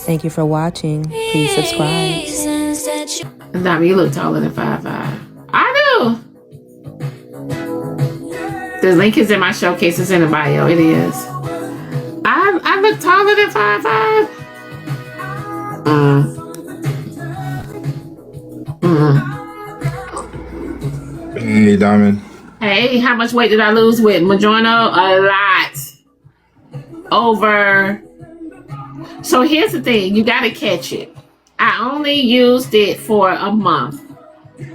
Thank you for watching. Please subscribe. Diamond, you look taller than 5'5". I do. The link is in my showcase. It's in the bio. It is. I look taller than 5'5". Hey, Diamond. Hey, how much weight did I lose with Majono? A lot. Over. So here's the thing. You got to catch it. I only used it for a month.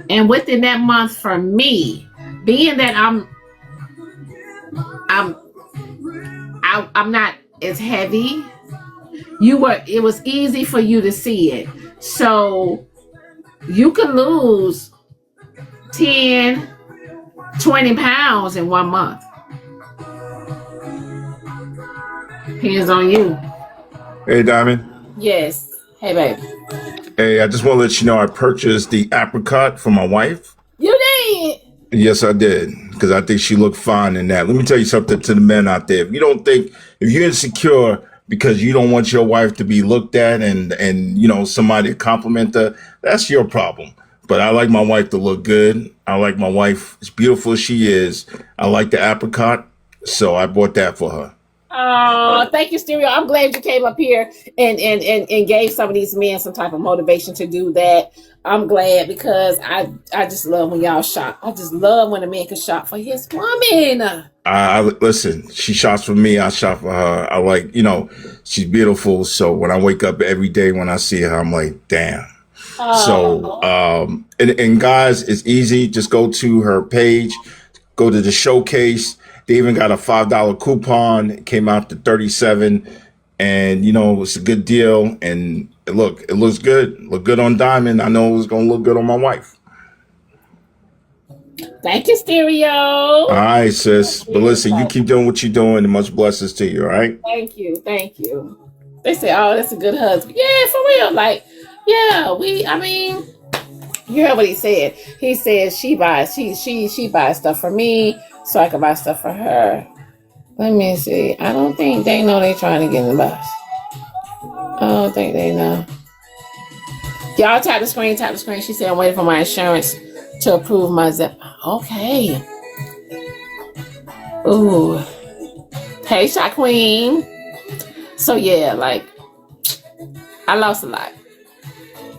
And within that month, for me, being that I'm not as heavy, it was easy for you to see it. So you can lose 10, 20 pounds in 1 month. Hands on you. Hey, Diamond. Yes. Hey, baby. Hey, I just want to let you know I purchased the apricot for my wife. You did? Yes, I did, because I think she looked fine in that. Let me tell you something to the men out there. If you're insecure because you don't want your wife to be looked at and somebody to compliment her, that's your problem. But I like my wife to look good. I like my wife, as beautiful as she is. I like the apricot, so I bought that for her. Oh, thank you, Stereo. I'm glad you came up here and gave some of these men some type of motivation to do that. I'm glad because I just love when y'all shop. I just love when a man can shop for his woman. I listen, she shops for me, I shop for her. I like, she's beautiful. So when I wake up every day, when I see her, I'm like, damn. So, and guys, it's easy. Just go to her page, go to the showcase. They even got a $5 coupon. It came out to $37, and it's a good deal. And it looks good. Look good on Diamond. I know it's gonna look good on my wife. Thank you, Stereo. All right, sis. But listen, you keep doing what you're doing, and much blessings to you. All right. Thank you. They say, "Oh, that's a good husband." Yeah, for real. Like, yeah, you heard what he said. He said she buys stuff for me so I can buy stuff for her. Let me see. I don't think they know they trying to get in the bus. I don't think they know. Y'all tap the screen. She said, I'm waiting for my insurance to approve my zip. Okay. Ooh. Hey, Shot Queen. So yeah, like, I lost a lot.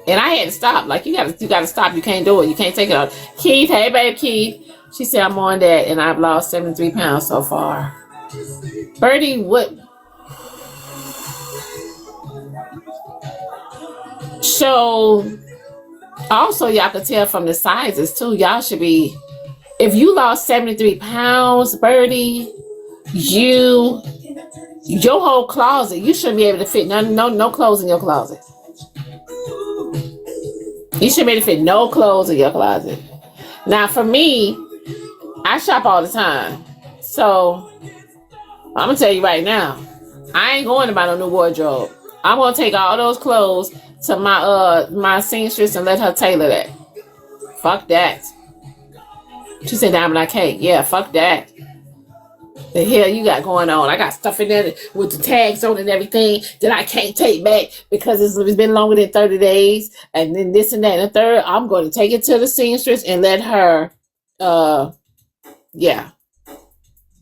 And I had to stop. Like, you gotta stop. You can't do it. You can't take it out. Keith, hey babe, Keith. She said I'm on that and I've lost 73 pounds so far. Birdie, what? So also y'all can tell from the sizes too. Y'all should be, if you lost 73 pounds, Birdie, your whole closet, you shouldn't be able to fit no clothes in your closet. You shouldn't be able to fit no clothes in your closet. Now for me, I shop all the time. So I'm gonna tell you right now, I ain't going to buy no new wardrobe. I'm gonna take all those clothes to my seamstress and let her tailor that. Fuck that. She said, Diamond, I can't. Yeah, fuck that. The hell you got going on? I got stuff in there with the tags on and everything that I can't take back because it's been longer than 30 days. And then this and that and the third. I'm going to take it to the seamstress and let her,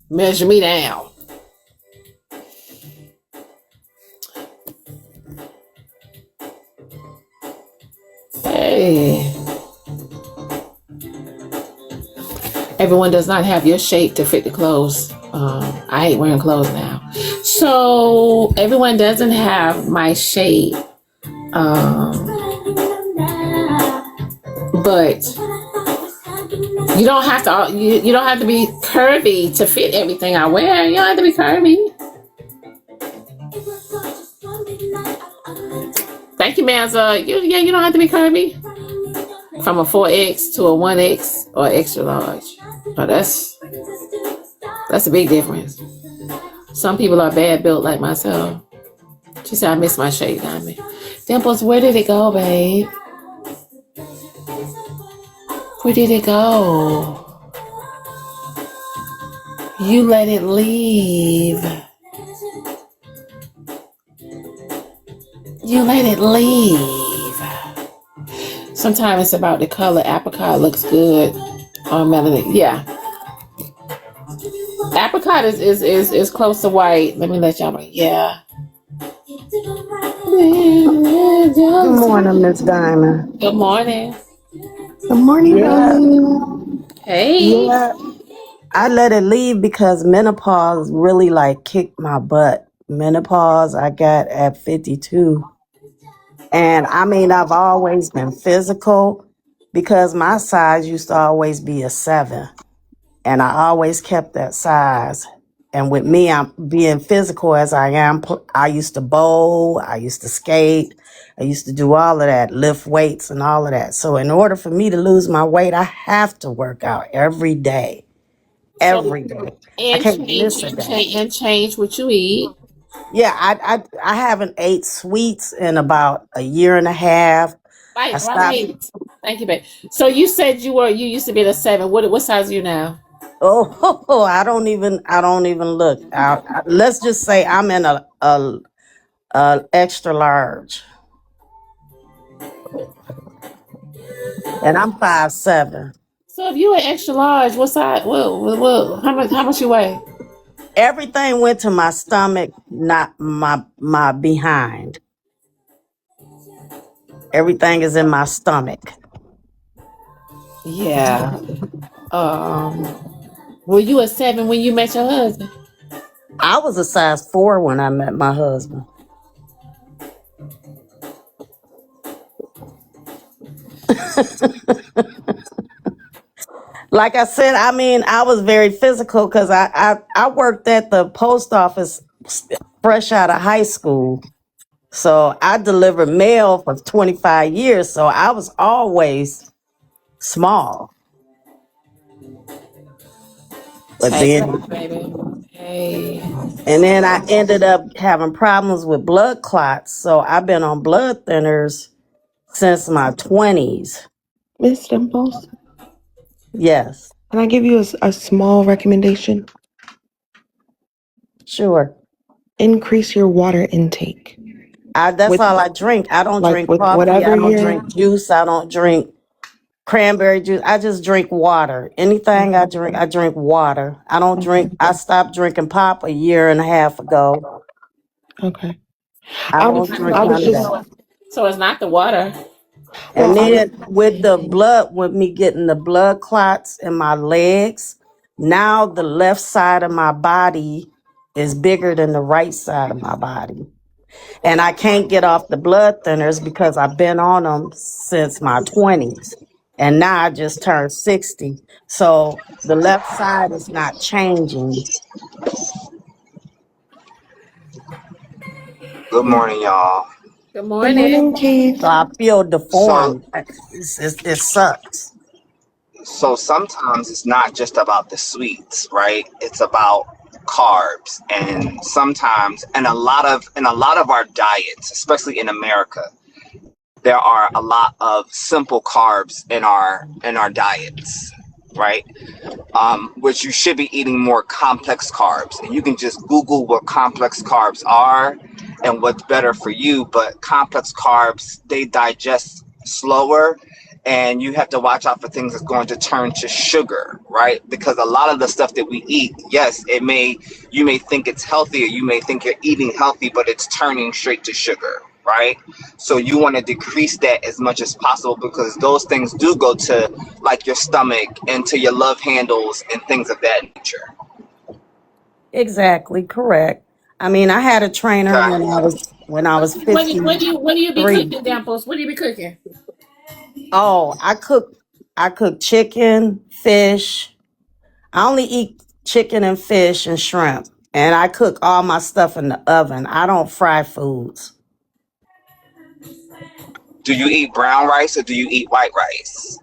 measure me down. Hey. Everyone does not have your shape to fit the clothes. I hate wearing clothes now. So everyone doesn't have my shape. But you don't have to be curvy to fit everything I wear. You don't have to be curvy. Thank you, Manza. You don't have to be curvy. From a 4X to a 1X or extra large. Oh, that's a big difference. Some people are bad built like myself. She said, I miss my shape, Diamond. Dimples, where did it go, babe? Where did it go? You let it leave. You let it leave. Sometimes it's about the color. Apricot looks good on melanin. Yeah, apricot is close to white. Let me let y'all know. Yeah. Good morning, Miss Diamond. Good morning. Good morning, Yeah, Diamond. Hey. yeah. I let it leave because menopause really like kicked my butt. Menopause I got at 52. And I mean, I've always been physical because my size used to always be a 7. And I always kept that size. And with me, I'm being physical as I am. I used to bowl, I used to skate, I used to do all of that, lift weights and all of that. So in order for me to lose my weight, I have to work out every day. So Every day. I and can't change miss a and day. change and change what you eat. Yeah, I haven't ate sweets in about a year and a half. I Right, stopped. right. Thank you, babe. So you said you used to be at a 7. What size are you now? Oh, I don't even look. Let's just say I'm in a extra large, and I'm 5'7". So if you were extra large, what size? What? How much you weigh? Everything went to my stomach, not my behind. Everything is in my stomach. Yeah. Were you a 7 when you met your husband? I was a size 4 when I met my husband. Like I said, I mean, I was very physical because I worked at the post office fresh out of high school. So I delivered mail for 25 years. So I was always small. But Hey, then, baby. Hey. and then I ended up having problems with blood clots. So I've been on blood thinners since my 20s. Miss Dimples, Yes, can I give you a small recommendation? sure. Increase your water intake. That's With all I drink. I don't like drink with coffee. whatever I don't you're drink juice. I don't drink cranberry juice. I just drink water. Anything I drink water. I don't drink. okay. I stopped drinking pop a year and a half ago. Okay. I I don't was drink I was none of just that. So it's not the water. And well I was then with me getting the blood clots in my legs, now the left side of my body is bigger than the right side of my body. And I can't get off the blood thinners because I've been on them since my 20s. And now I just turned 60. So the left side is not changing. Good morning, y'all. Good good morning. morning, Keith. So I feel So, deformed. It sucks. so sometimes it's not just about the sweets, right? It's about carbs, and sometimes, and a lot of our diets, especially in America, there are a lot of simple carbs in our diets, right? Which you should be eating more complex carbs. And you can just Google what complex carbs are and what's better for you. But complex carbs, they digest slower, and you have to watch out for things that's going to turn to sugar, right? Because a lot of the stuff that we eat, yes, you may think it's healthy, or you may think you're eating healthy, but it's turning straight to sugar, right? So you want to decrease that as much as possible, because those things do go to like your stomach and to your love handles and things of that nature. Exactly, correct. I mean, I had a trainer Okay. when I was What do you be 53. cooking, Damples? What do you be cooking? Oh, I cook chicken, fish. I only eat chicken and fish and shrimp. And I cook all my stuff in the oven. I don't fry foods. Do you eat brown rice or do you eat white rice?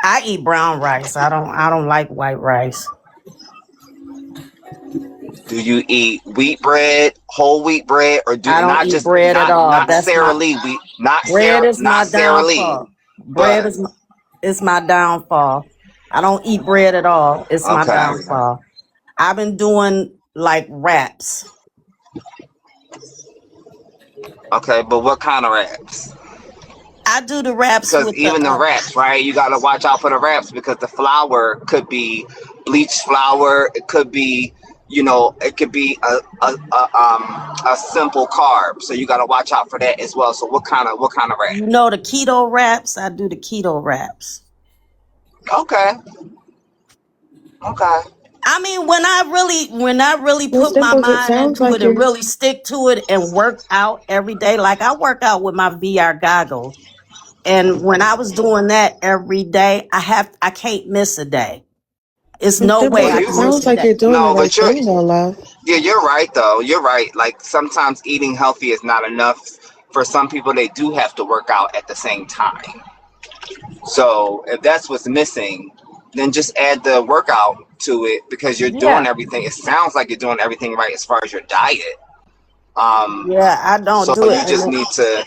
I eat brown rice. I don't like white rice. Do you eat wheat bread, whole wheat bread, or do I don't not eat just bread at not all. not That's Sara my Lee wheat, not bread Sarah is not my Sara Lee, downfall. Bread but is my downfall. I don't eat bread at all. It's my okay. downfall. I've been doing like wraps. Okay, but what kind of wraps? I do the wraps Because with the even the wraps, right? You got to watch out for the wraps because the flour could be bleached flour. It could be, it could be a simple carb. So you got to watch out for that as well. So what kind of wrap? the keto wraps. I do the keto wraps. Okay, okay. I mean, when I really Miss put my Dimples, it mind sounds into like it and you're really stick to it and work out every day, like I work out with my VR goggles. And when I was doing that every day, I can't miss a day. It's Miss no way Dimples, Well, I it you can miss sounds a like day. you're doing the no, right but thing though, love. you're right though. You're right. Like sometimes eating healthy is not enough. For some people, they do have to work out at the same time. So if that's what's missing, then just add the workout to it because you're doing Yeah. everything. It sounds like you're doing everything right as far as your diet. Yeah, I don't So do it. you And just need to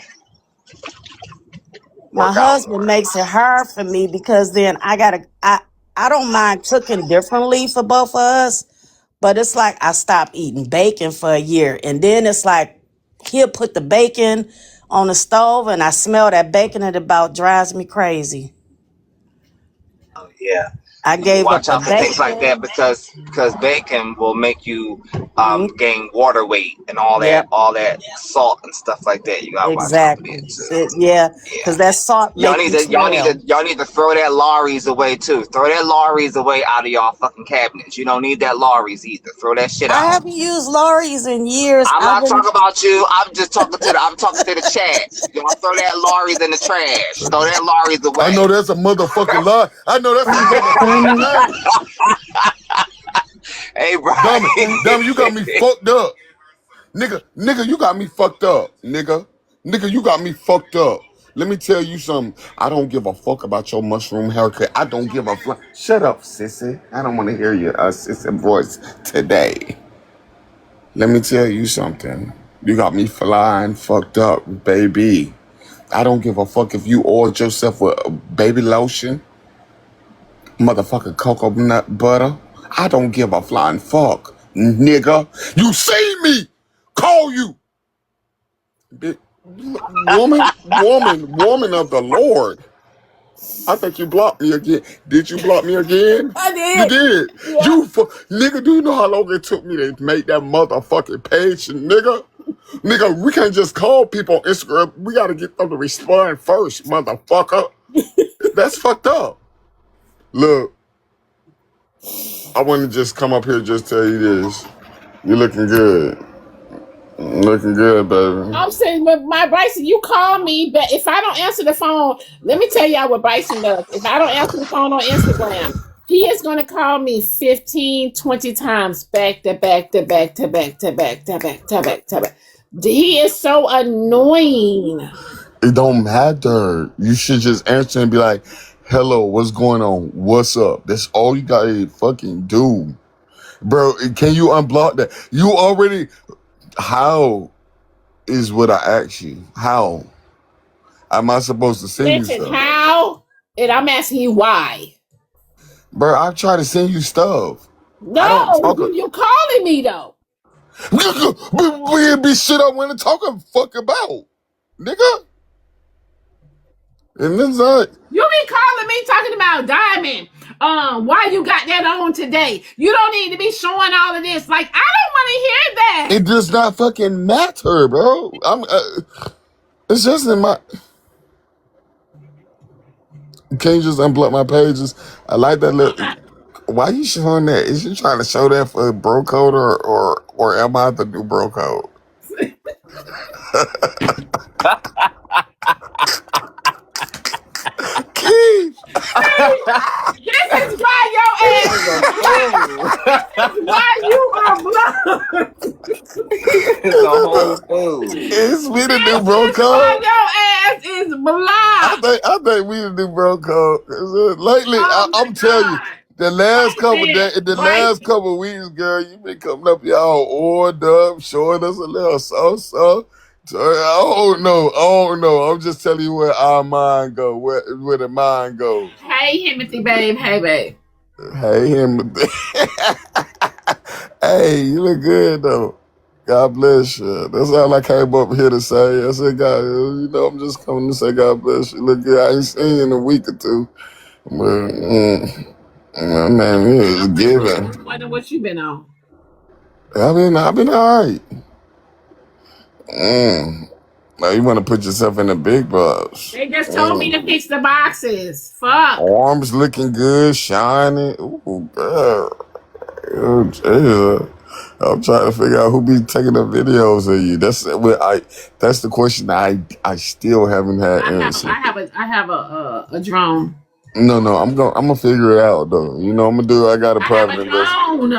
my work out husband more. makes it hard for me because then I don't mind cooking differently for both of us, but it's like I stopped eating bacon for a year and then it's like he'll put the bacon on the stove and I smell that bacon and it about drives me crazy. Yeah. I gave up Watch the out for things like that bacon. because bacon will make you Mhm. gain water weight and all that Yep, salt and stuff like that. You gotta watch out for exactly. that too. Yeah, Yeah. because that salt Y'all make need you to y'all need to swell. y'all need to throw that Lorry's away too. Throw that Lorry's away out of y'all fucking cabinets. You don't need that Lorry's either. Throw that shit I out. haven't used Lorry's in years. I'm I've not been talking about you. I'm talking to the chat. Y'all throw that Lorry's in the trash. Throw that Lorry's I away. know that's a motherfucking lie. I know that's a motherfucking Diamond, thing. Hey, Dummy, Brian. dummy, you got me fucked up. Nigga, you got me fucked up. Nigga, you got me fucked up. Let me tell you something. I don't give a fuck about your mushroom haircut. I don't give a fuck. Shut up, sissy. I don't want to hear your sissy voice today. Let me tell you something. You got me flying fucked up, baby. I don't give a fuck if you oiled yourself with baby lotion, motherfucking cocoa nut butter. I don't give a flying fuck, nigga. You see me call you, woman of the Lord. I think you blocked me again. Did you block me again? I You did. did. Yeah. Nigga, do you know how long it took me to make that motherfucking page, nigga? Nigga, we can't just call people on Instagram. We gotta get them to respond first, motherfucker. That's fucked up. Look, I want to just come up here and just tell you this. You're looking good. Looking good, baby. I'm saying, but my Bryson, you call me, but if I don't answer the phone, let me tell y'all what Bryson does. If I don't answer the phone on Instagram, he is going to call me 15, 20 times back to back to back to back to back to back to back to back. He is so annoying. It don't matter. You should just answer and be like, hello, what's going on? What's up? That's all you gotta fucking do. Bro, can you unblock that? You already, how is what I asked you? How am I supposed to send you Listen, stuff? how? And I'm asking you why. Bro, I try to send you stuff. I don't No, talk. you calling me though. We be shit I want to talk a fuck about, nigga. And then like, You be calling me talking about Diamond. Why you got that on today? You don't need to be showing all of this. Like, I don't want to hear that. it does not fucking matter, bro. It's just in my. You can't just unblock my pages. I like that little. Why you showing that? Is you trying to show that for bro code or am I the new bro code? Keith, This is why your This ass is a is blocked. fool. This is why you are blocked. It's a whole fool. is we the new This bro is why code? your ass is blocked. I think we the new bro code. 'Cause, lately, Oh my I'm telling you, God. the last couple Bryson, days, the last Bryson. couple weeks, girl, you been coming up y'all oiled up, showing us a little so. I don't know. I'm just telling you where our mind go, where the mind goes. Hey, Timothy, babe. Hey, babe. Hey, him. Hey, you look good though. God bless you. That's all I came up here to say. I said, God, I'm just coming to say God bless you. Look, I ain't seen you in a week or two. But, man, it is giving. Wonder what you been on. I've been all right. Now you want to put yourself in the big box. They just told me to fix the boxes. Fuck. Arms looking good, shining. Ooh, girl. Oh, Jesus. I'm trying to figure out who be taking the videos of you. That's the question I still haven't had answered. I have a drone. No, I'm gonna figure it out though. I got a I have private a investment.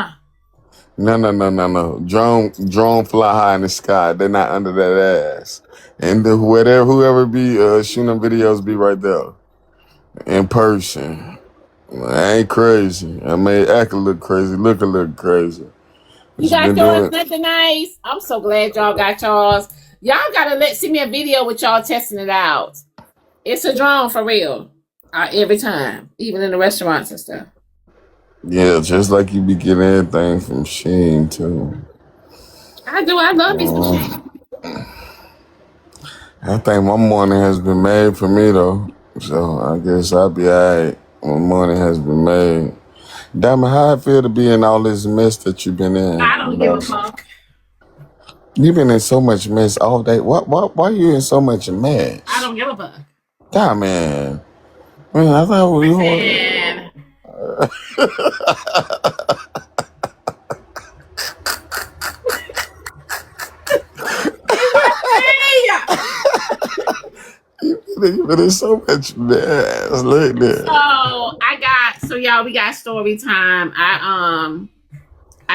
drone. No. Drone fly high in the sky. They're not under that ass. And whoever be shooting videos be right there in person. I ain't crazy. I may act a little crazy, look a little crazy. But You got yours nothing nice. I'm so glad y'all got yours. Y'all gotta send me a video with y'all testing it out. It's a drone for real. Every time, even in the restaurants and stuff. Yeah, just like you be getting everything from Shein too. I do. I love me some Shein. I think my morning has been made for me though. So I guess I'll be alright. My morning has been made. Diamond, how it feel to be in all this mess that you've been in? I don't give a fuck. You've been in so much mess all day. Why are you in so much mess? I don't give a fuck. Diamond. Man, I thought we were. You've been in so much mess. Look there. So y'all, we got story time. I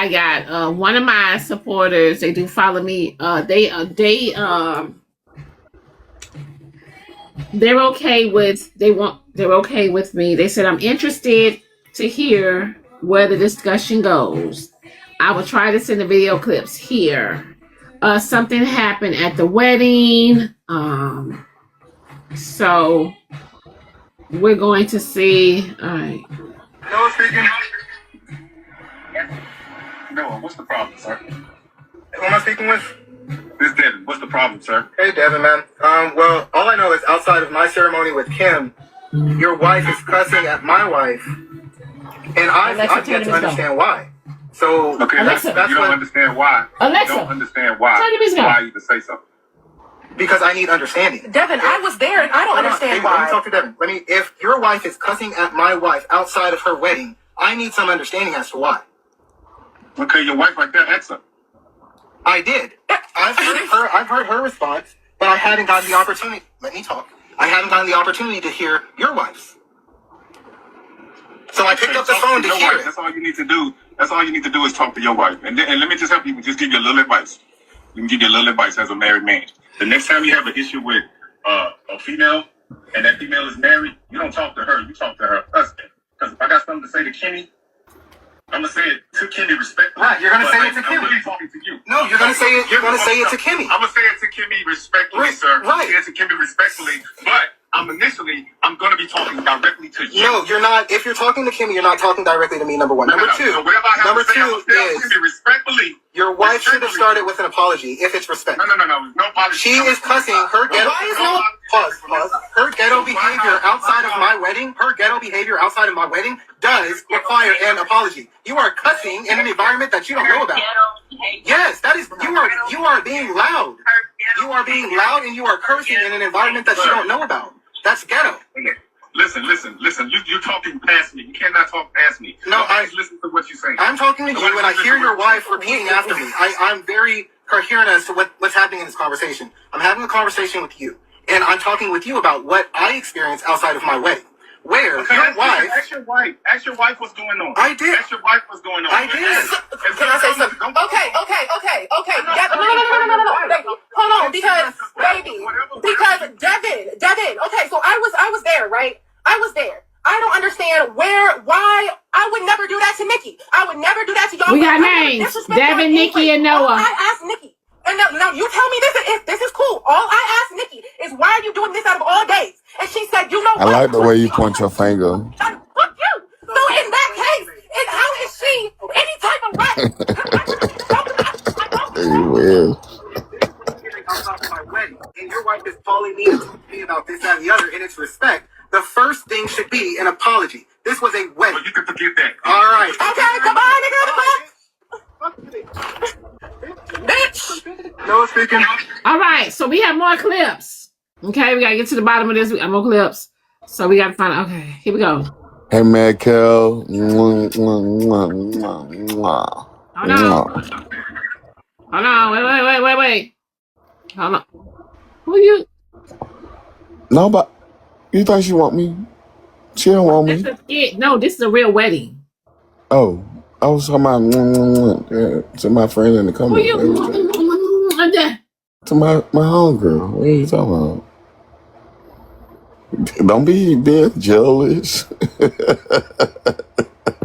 got one of my supporters. They do follow me. They're okay with me. They said I'm interested to hear where the discussion goes. I will try to send the video clips here. Something happened at the wedding. So we're going to see. All right. Noah speaking. Noah, what's the problem, sir? Who am I speaking with? This is Devin. What's the problem, sir? Hey, Devin, man. Well, all I know is outside of my ceremony with Kim, your wife is cussing at my wife, and I've yet to understand why. So okay, Alexa, that's you don't understand why. Alexa, you don't understand why. Why you to say something? Because I need understanding. Devin, I was there and I don't understand why. Let me talk to Devin. If your wife is cussing at my wife outside of her wedding, I need some understanding as to why. Okay, your wife right there, Exa. I did. I've heard her response, but I hadn't gotten the opportunity. Let me talk. I haven't gotten the opportunity to hear your wife's. So I picked up the phone to hear it. That's all you need to do. That's all you need to do is talk to your wife. And let me just help you. Just give you a little advice. Let me give you a little advice as a married man. The next time you have an issue with a female, and that female is married, you don't talk to her. You talk to her husband. Because if I got something to say to Kimmy, I'm gonna say it to Kimmy respectfully. Right, you're gonna say it to Kimmy. I'm really talking to you. No, you're gonna say it. You're gonna say it to Kimmy. I'm gonna say it to Kimmy respectfully, sir. Right. Say it to Kimmy respectfully, but I'm gonna be talking directly to you. No, you're not. If you're talking to Kimmy, you're not talking directly to me. Number one. Number two. So number two is respectfully. Your wife should have started with an apology if it's respect. No apology. She is cussing. Her ghetto. Pause. Her ghetto behavior outside of my wedding. Her ghetto behavior outside of my wedding does require an apology. You are cussing in an environment that you don't know about. Yes, that is. You are being loud. You are being loud and you are cursing in an environment that you don't know about. That's ghetto. Listen. You're talking past me. You cannot talk past me. No, I listen to what you're saying. I'm talking to you, and I hear your wife repeating after me. I'm very coherent as to what's happening in this conversation. I'm having a conversation with you, and I'm talking with you about what I experienced outside of my wedding. Where your wife... Ask your wife what's going on. I did. Ask your wife what's going on. I did. Can I say something? Okay. No. Hold on, because Devin. Okay, so I was there, right? I was there. I don't understand why I would never do that to Nikki. I would never do that to y'all. We got names. Devin, Nikki, and Noah. I asked Nikki. And now you tell me this is cool. All I asked Nikki is, why are you doing this out of all days? And she said, you know what? I like the way you point your finger. Fuck you. So in that case, how is she any type of right? is calling me and talking to me about this, that, and the other, and it's respect, the first thing should be an apology. This was a wedding. Well, you can forgive that. All right. Okay, come on, nigga. Bitch. No speaking. All right, so we have more clips. Okay, we gotta get to the bottom of this. We got more clips. So we gotta find. Okay, here we go. Hey, Mad Kel. Hold on. Hold on. Wait. Hold on. Who you? No, but you think she want me? She don't want me. No, this is a real wedding. Oh, I was talking about to my friend in the Who comments. you? To my homegirl. What are you talking about? Don't be jealous.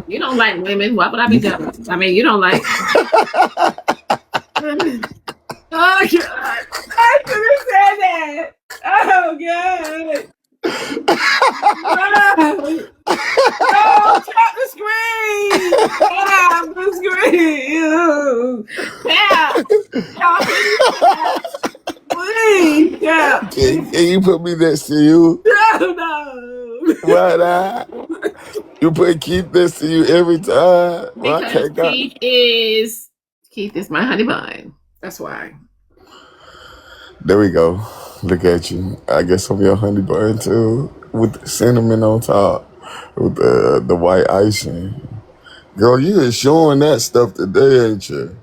You don't like women. Why would I be jealous? I mean, you don't like. Oh, God. I should have said that. Oh, God. No, tap the screen. Tap the screen. Tap. Please, tap. Can you put me next to you? No. Why not? You put Keith next to you every time. Because Keith is my honey bun. That's why. There we go. Look at you. I guess I'm your honey bun too, with the cinnamon on top, with the white icing. Girl, you is showing that stuff today, ain't you?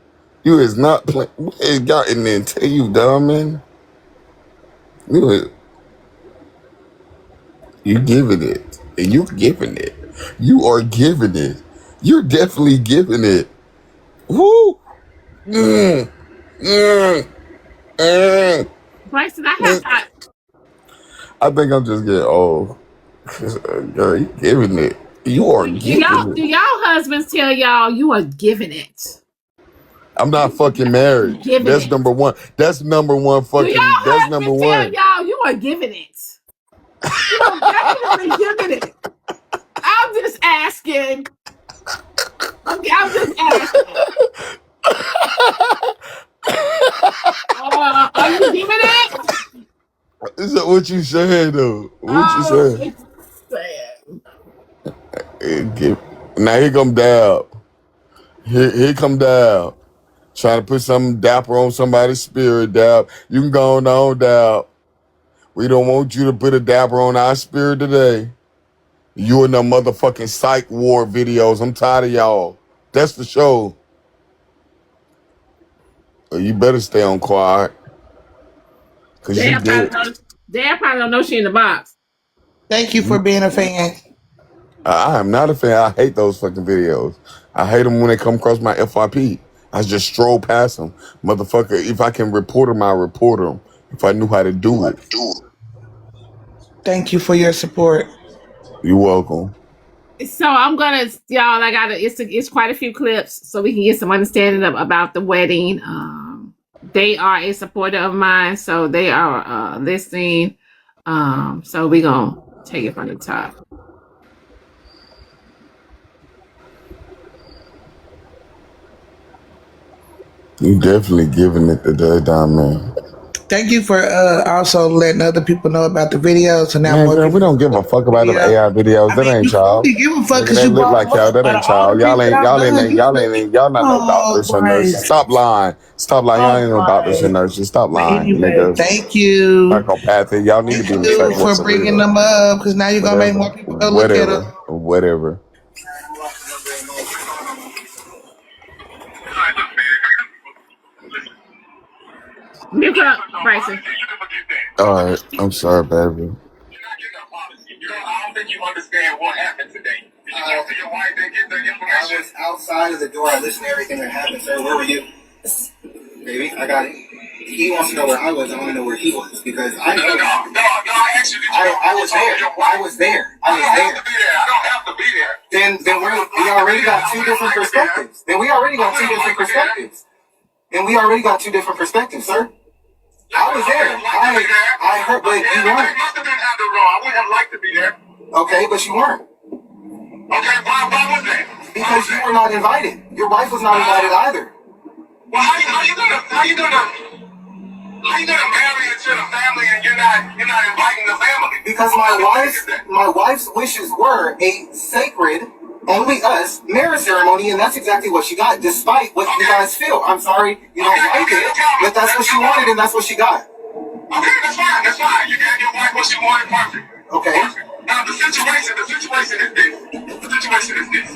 You is not playing. What has gotten into you, dumb man? You giving it. And you giving it. You are giving it. You're definitely giving it. Woo! Bryson, I have not. I think I'm just getting old. Girl, you giving it. You are giving it. Do y'all husbands tell y'all you are giving it? I'm not fucking married. That's number one. That's number one fucking. That's number one. Tell y'all you are giving it. You are definitely giving it. I'm just asking. Okay, I'm just asking. Are you giving it? Is that what you saying though? What you saying? Now here come Dab. Here come Dab. Trying to put some dapper on somebody's spirit, Dab. You can go on, Dab. We don't want you to put a dapper on our spirit today. You and the motherfucking psych war videos. I'm tired of y'all. That's the show. You better stay on quiet. Cause you did. Dad probably don't know she in the box. Thank you for being a fan. I am not a fan. I hate those fucking videos. I hate them when they come across my FYP. I just stroll past them. Motherfucker, if I can report them, I'll report them. If I knew how to do it. Thank you for your support. You're welcome. So I'm gonna, y'all. It's quite a few clips, so we can get some understanding about the wedding. They are a supporter of mine, so they are listening. So we gonna take it from the top. You definitely giving it today, man. Thank you for also letting other people know about the videos. So now man, we don't give a fuck about them AI videos. That ain't y'all. You give a fuck because you look like y'all. That ain't y'all. Y'all not no doctors or nurses. Stop lying. Y'all ain't no doctors or nurses. Stop lying, niggas. Thank you. Psychopathic. Y'all need to be in the psych for bringing them up because now you're gonna make more people go look at them. Whatever. Mute up, Bryson. All right, I'm sorry, baby. I don't think you understand what happened today. Did you talk to your wife and get the information? I was outside of the door. I listened to everything that happened, sir. Where were you? Baby, I got it. He wants to know where I was. I want to know where he was because I know. No, I actually I was there. I was there. I don't have to be there. I don't have to be there. Then we already got two different perspectives. Then we already got two different perspectives. Sir. I was there. I heard, but you weren't. Must have been handled wrong. I would have liked to be there. Okay, but you weren't. Okay, why was that? Because you were not invited. Your wife was not invited either. Well, how you gonna How you gonna marry into the family and you're not inviting the family? Because my wife's wishes were a sacred, only us marriage ceremony, and that's exactly what she got, despite what you guys feel. I'm sorry you don't like it, but that's what she wanted and that's what she got. Okay, that's fine. That's fine. You got your wife what she wanted, perfect. Okay. Now the situation is this. The situation is this.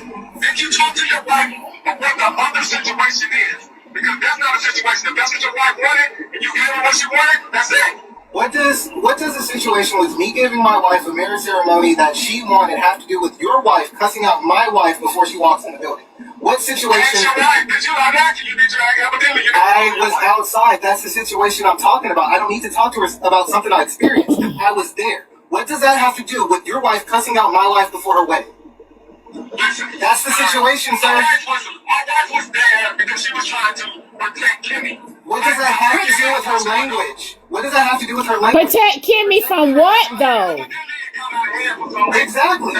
If you talk to your wife about what the other situation is, because that's not a situation. If that's what your wife wanted and you gave her what she wanted, that's it. What does the situation with me giving my wife a marriage ceremony that she wanted have to do with your wife cussing out my wife before she walks in the building? What situation? That's your wife. Did you not act? You did your evidently. I was outside. That's the situation I'm talking about. I don't need to talk to her about something I experienced. I was there. What does that have to do with your wife cussing out my wife before her wedding? Listen, that's the situation, sir. My wife was there because she was trying to protect Kimmy. What does that have to do with her language? What does that have to do with her language? Protect Kimmy from what, though? Exactly.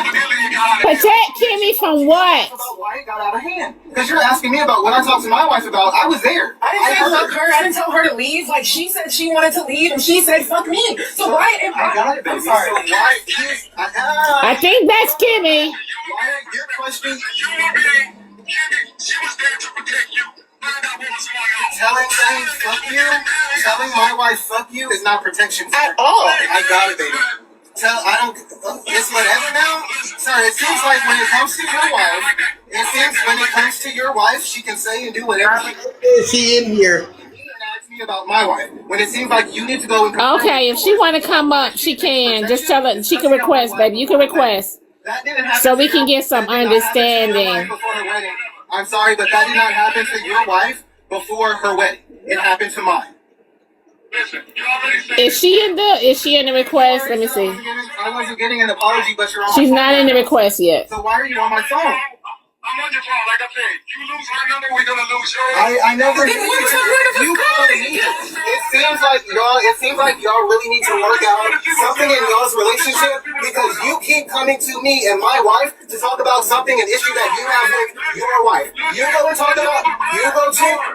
Protect Kimmy from what? About why it got out of hand. Because you're asking me about what I talked to my wife about. I was there. I didn't tell her to leave. Like, she said she wanted to leave, and she said, fuck me. So why am I got it, baby. I'm sorry. So why I think that's Kimmy. Why your question? She was there to protect you. Find out what was going on. Telling my wife fuck you is not protection At all. I got it, baby. It's whatever now. Sir, it seems like when it comes to your wife, she can say and do whatever. She in here. Ask me about my wife. When it seems like you need to go and Okay, if she want to come up, she can. Just tell her she can request, baby. You can request. That didn't happen so we can get some understanding. I'm sorry, but that did not happen to your wife before her wedding. It happened to mine. Is she in the request? Let me see. I wasn't getting an apology, but you're on She's my not in the request yet. So why are you on my phone? I'm on your phone, like I said. You lose her number, we're gonna lose yours. I never did. You called me. It seems like y'all really need to work out something in y'all's relationship because you keep coming to me and my wife to talk about something, an issue that you have with your wife. You go and talk about.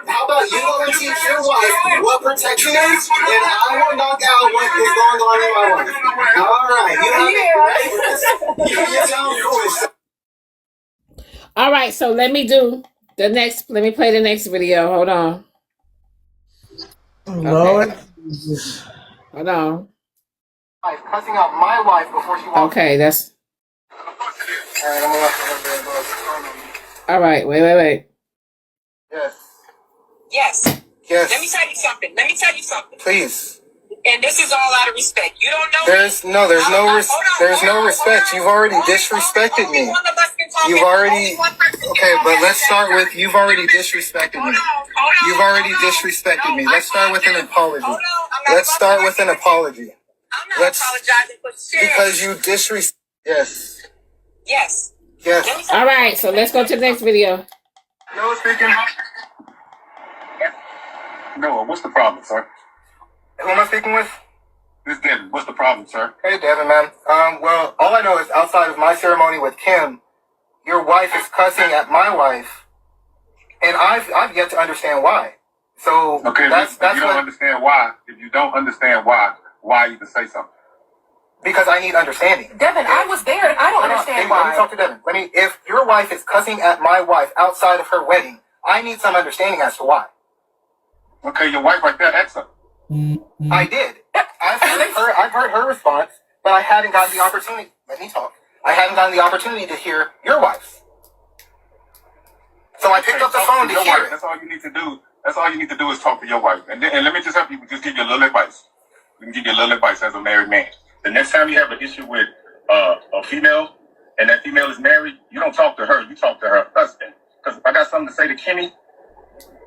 How about you go and teach your wife what protection is, and I will knock out what is going on in my wife. All right. You sound foolish. All right, so let me play the next video. Hold on. Lord. Okay. Hold on. Cussing out my wife before she walks. Okay, that's. All right, wait. Yes. Let me tell you something. Please. And this is all out of respect. You don't know There's no respect. You've already disrespected me. Okay, but let's start with you've already disrespected me. You've already disrespected me. Let's start with an apology. Let's start with an apology. I'm not apologizing for shit. Because you disrespect. Yes. All right, so let's go to the next video. No speaking. No, what's the problem, sir? Who am I speaking with? This is Devin. What's the problem, sir? Hey, Devin, man. Well, all I know is outside of my ceremony with Kim, your wife is cussing at my wife, and I've yet to understand why. So okay, that's if you don't understand why. If you don't understand why even say something? Because I need understanding. Devin, I was there, and I don't understand why. Let me talk to Devin. If your wife is cussing at my wife outside of her wedding, I need some understanding as to why. Okay, your wife right there, ask her. I did. I've heard her response, but I haven't gotten the opportunity. Let me talk. I haven't gotten the opportunity to hear your wife's. So I picked up the phone to hear it. That's all you need to do. That's all you need to do is talk to your wife. And let me just help you. Just give you a little advice. We can give you a little advice as a married man. The next time you have an issue with a female, and that female is married, you don't talk to her. You talk to her husband. Because I got something to say to Kimmy.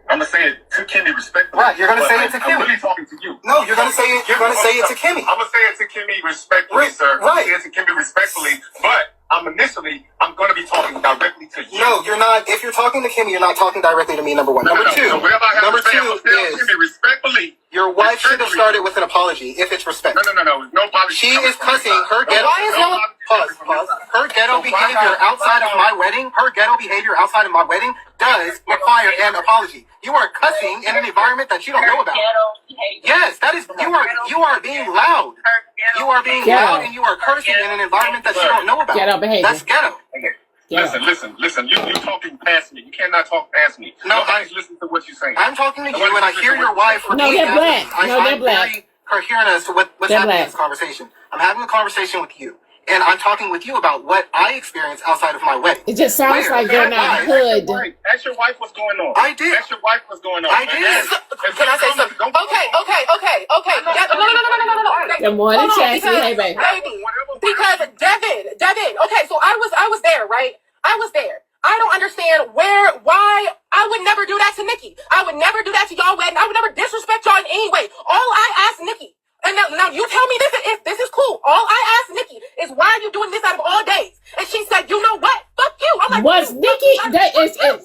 I'm gonna say it to Kimmy respectfully. Right, you're gonna say it to Kimmy. I'm really talking to you. No, you're gonna say it. You're gonna say it to Kimmy. I'm gonna say it to Kimmy respectfully, sir. Right. I'm gonna say it to Kimmy respectfully, but I'm gonna be talking directly to you. No, you're not. If you're talking to Kimmy, you're not talking directly to me. Number one. Number two. Number two is Kimmy respectfully. Your wife should have started with an apology if it's respect. No. No apology. She is cussing her. Pause. Her ghetto behavior outside of my wedding, does require an apology. You are cussing in an environment that you don't know about. Yes, that is you are being loud. You are being loud and you are cursing in an environment that you don't know about. Ghetto behavior. That's ghetto. Listen. You talking past me. You cannot talk past me. No, I listen to what you're saying. I'm talking to you, and I hear your wife. No, they're black. I'm very coherent as to what's happening in this conversation. I'm having a conversation with you, and I'm talking with you about what I experienced outside of my wedding. It just sounds like they're not hood. Ask your wife what's going on. I did. Ask your wife what's going on. I did. Can I say something? Okay. No. Good morning, Chassie. Hey, baby. Because Devin. Okay, so I was there, right? I was there. I don't understand why I would never do that to Nikki. I would never do that to y'all wedding. I would never disrespect y'all in any way. All I asked Nikki, and now you tell me this is cool. All I asked Nikki is, why are you doing this out of all days? And she said, you know what? Fuck you. I'm like, was Nikki?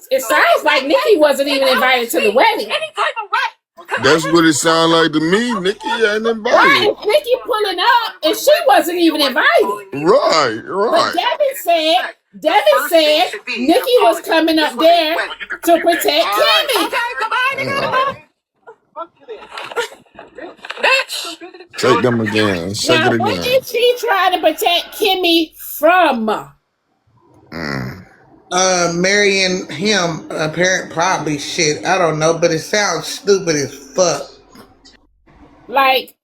It sounds like Nikki wasn't even invited to the wedding. Any type of right. That's what it sounded like to me. Nikki ain't invited. Right, Nikki pulling up, and she wasn't even invited. Right. But Devin said Nikki was coming up there to protect Kimmy. Bitch. Take them again. Shake Now, it what again. is she trying to protect Kimmy from? Marrying him, apparent probably shit. I don't know, but it sounds stupid as fuck. Like,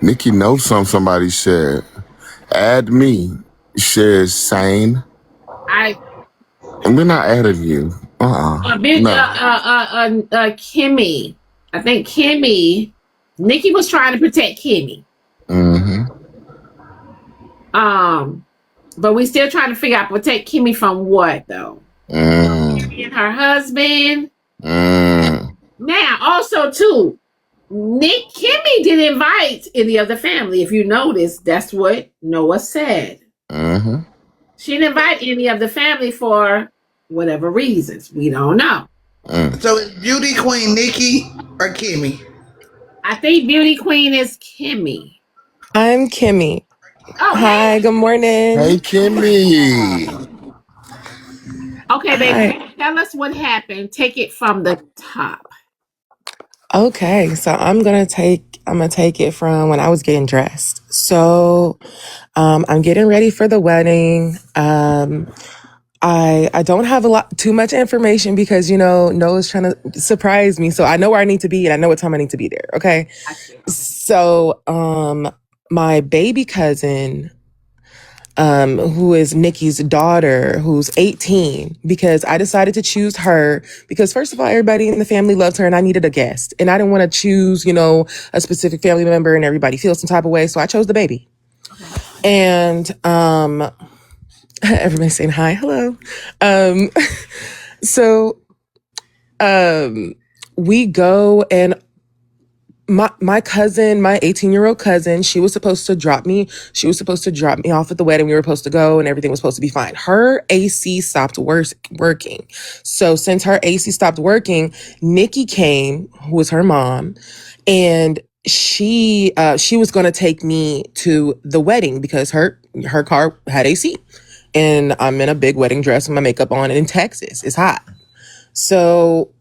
Nikki knows somebody said. Add me. Shares sane. We're not adding you. No. Kimmy. I think Kimmy. Nikki was trying to protect Kimmy. But we still trying to figure out protect Kimmy from what though? Kimmy and her husband. Now, also too, Kimmy didn't invite any of the family. If you notice, that's what Noah said. She didn't invite any of the family for whatever reasons. We don't know. So is Beauty Queen Nikki or Kimmy? I think Beauty Queen is Kimmy. I'm Kimmy. Oh, hi, good morning. Hey, Kimmy. Okay, baby, tell us what happened. Take it from the top. Okay, so I'm gonna take it from when I was getting dressed. So I'm getting ready for the wedding. I don't have too much information because, Noah's trying to surprise me. So I know where I need to be and I know what time I need to be there. Okay. So, my baby cousin, who is Nikki's daughter, who's 18, because I decided to choose her because first of all, everybody in the family loves her and I needed a guest and I didn't want to choose, a specific family member and everybody feels some type of way. So I chose the baby. And, everybody's saying hi, hello. So we go and my cousin, my 18-year-old cousin, she was supposed to drop me. She was supposed to drop me off at the wedding. We were supposed to go and everything was supposed to be fine. Her AC stopped working. So since her AC stopped working, Nikki came, who was her mom, and she was going to take me to the wedding because her car had AC. And I'm in a big wedding dress with my makeup on and in Texas. It's hot. So,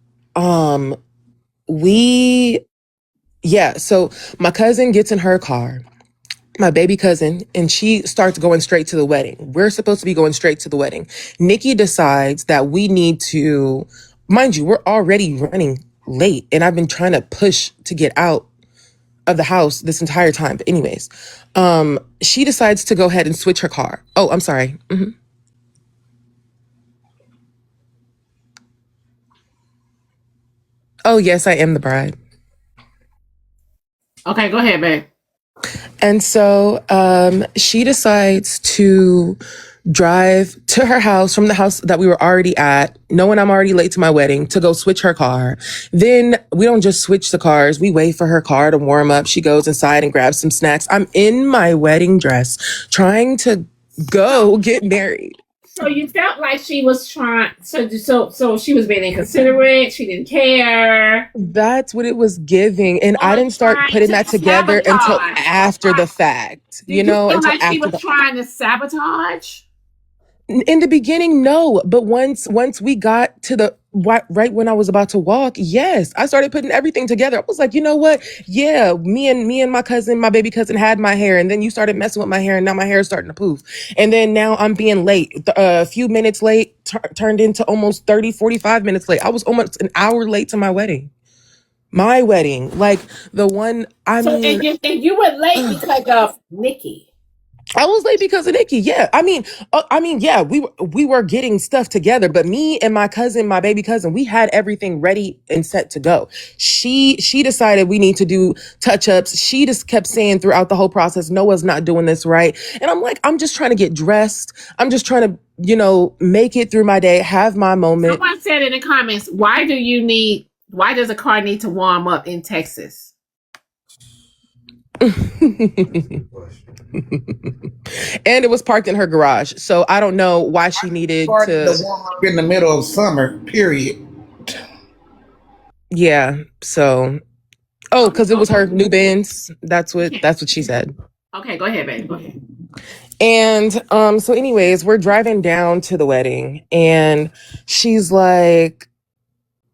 so my cousin gets in her car, my baby cousin, and she starts going straight to the wedding. We're supposed to be going straight to the wedding. Nikki decides that we need to, mind you, we're already running late and I've been trying to push to get out of the house this entire time. But anyways, she decides to go ahead and switch her car. Oh, I'm sorry. Oh, yes, I am the bride. Okay, go ahead, babe. And so she decides to drive to her house from the house that we were already at, knowing I'm already late to my wedding, to go switch her car. Then we don't just switch the cars. We wait for her car to warm up. She goes inside and grabs some snacks. I'm in my wedding dress trying to go get married. So you felt like she was trying, so she was being inconsiderate. She didn't care. That's what it was giving. And I Or didn't start trying putting to that together until sabotage? after the fact, Did you feel until like she after was the trying to sabotage? in the beginning, no. But once we got to the right when I was about to walk, yes, I started putting everything together. I was like, you know what? Yeah, me and my cousin, my baby cousin had my hair, and then you started messing with my hair, and now my hair is starting to poof. And then now I'm being late. A few minutes late turned into almost 30, 45 minutes late. I was almost an hour late to my wedding. My wedding, like the one, I So mean, and you were late because of Nikki. I was late because of Nikki. Yeah, yeah, we were getting stuff together, but me and my cousin, my baby cousin, we had everything ready and set to go. She decided we need to do touch ups. She just kept saying throughout the whole process, Noah's not doing this right, and I'm like, I'm just trying to get dressed. I'm just trying to, make it through my day, have my moment. Someone said in the comments, why does a car need to warm up in Texas? And it was parked in her garage, so I don't know why she needed to. The warm up in the middle of summer. Period. Yeah. So, because it was her new Benz. That's what she said. Okay, go ahead, baby. Go ahead. And so anyways, we're driving down to the wedding, and she's like,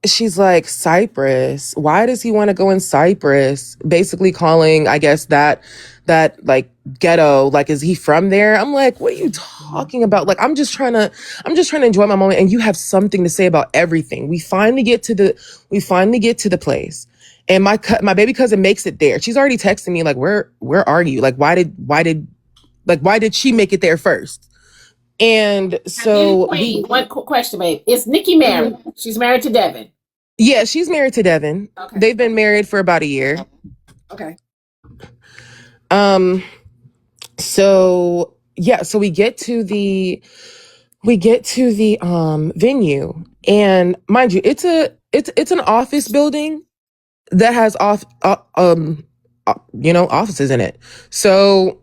Cyprus, why does he want to go in Cyprus? Basically calling, I guess, that like ghetto, like, is he from there? I'm like, what are you talking about? Like, I'm just trying to enjoy my moment, and you have something to say about everything. We finally get to the place, and my baby cousin makes it there. She's already texting me like, where are you? Like, why did she make it there first? And so one question, babe. Is Nikki married? Mm-hmm. She's married to Devin. Yeah, she's married to Devin. Okay. They've been married for about a year. Okay. So yeah, so we get to the venue, and mind you, it's an office building that has offices in it. So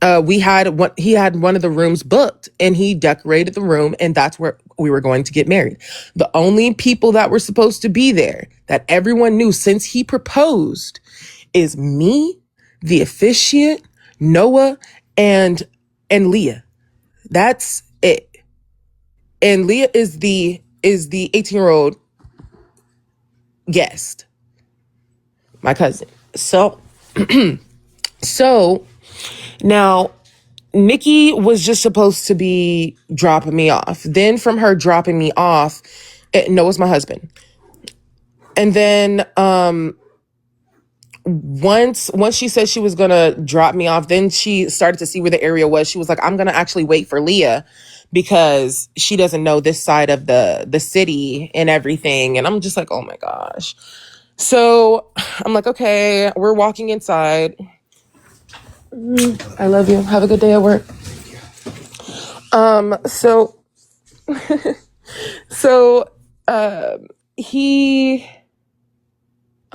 he had one of the rooms booked, and he decorated the room, and that's where we were going to get married. The only people that were supposed to be there that everyone knew since he proposed is me, the officiant, Noah, and Leah. That's it. And Leah is the 18-year-old guest, my cousin. So now Nikki was just supposed to be dropping me off. Then from her dropping me off, Noah's my husband. And then once she said she was gonna drop me off, then she started to see where the area was. She was like, I'm gonna actually wait for Leah because she doesn't know this side of the city and everything. And I'm just like, oh my gosh. So I'm like, okay, we're walking inside. I love you. Have a good day at work. I'm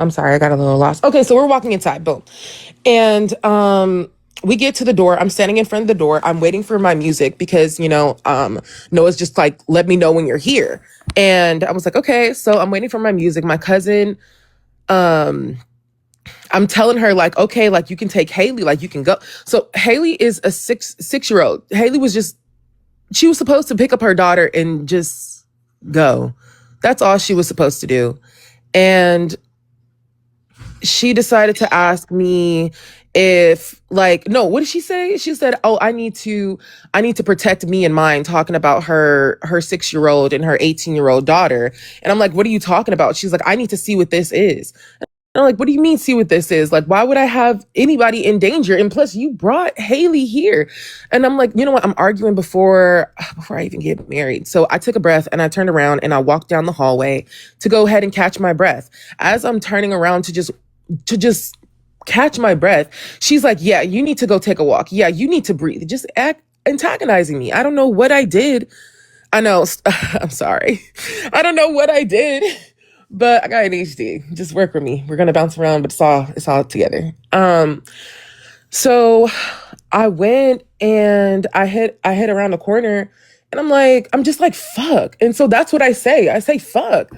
sorry, I got a little lost. Okay, so we're walking inside, boom. And we get to the door. I'm standing in front of the door. I'm waiting for my music because, Noah's just like, let me know when you're here. And I was like, okay. So I'm waiting for my music. My cousin, I'm telling her like, okay, like you can take Haley, like you can go. So Haley is a six-year-old. Haley she was supposed to pick up her daughter and just go. That's all she was supposed to do. And she decided to ask me if what did she say? She said, oh, I need to protect me and mine, talking about her 6-year-old and her 18-year-old daughter. And I'm like, what are you talking about? She's like, I need to see what this is. And I'm like, what do you mean see what this is? Like, why would I have anybody in danger? And plus you brought Haley here. And I'm like, you know what? I'm arguing before I even get married. So I took a breath and I turned around and I walked down the hallway to go ahead and catch my breath. As I'm turning around to just catch my breath, she's like, yeah, you need to go take a walk. Yeah, you need to breathe. Just act antagonizing me. I don't know what I did. I know. I'm sorry. I don't know what I did. But I got ADHD. Just work with me. We're gonna bounce around, but it's all together. So I went and I hit around the corner, and I'm just like, fuck. And so that's what I say. I say fuck.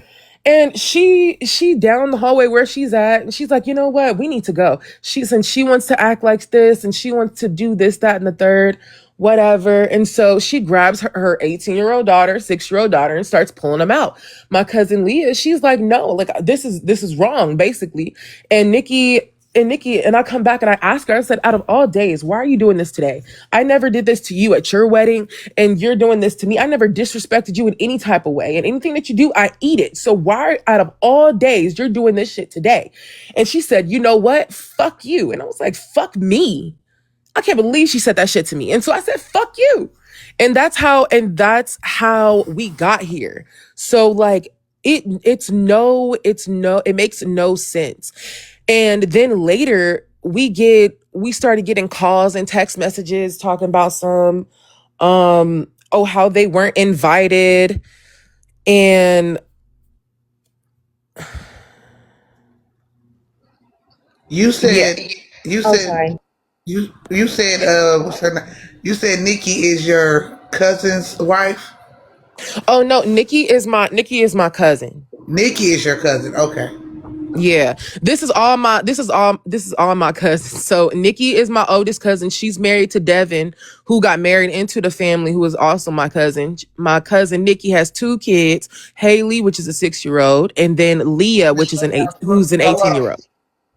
And she down the hallway where she's at, and she's like, you know what? We need to go. She wants to act like this, and she wants to do this, that, and the third, whatever. And so she grabs her 18-year-old daughter, 6-year-old daughter, and starts pulling them out. My cousin Leah, she's like, no, like this is wrong, basically. And Nikki and I come back and I ask her, I said, out of all days, why are you doing this today? I never did this to you at your wedding, and you're doing this to me. I never disrespected you in any type of way. And anything that you do, I eat it. So why out of all days you're doing this shit today? And she said, you know what? Fuck you. And I was like, fuck me. I can't believe she said that shit to me. And so I said, fuck you. And that's how we got here. So like it makes no sense. And then later we started getting calls and text messages talking about some how they weren't invited. And You yeah. said you Oh, said sorry. you said what's her name? You said Nikki is your cousin's wife. Oh no, Nikki is my cousin. Nikki is your cousin. Okay. Yeah, this is all my cousins. So Nikki is my oldest cousin. She's married to Devin, who got married into the family, who is also my cousin. My cousin Nikki has 2 kids: Haley, which is a 6-year-old, and then Leah, which is who's an Hold 18-year-old.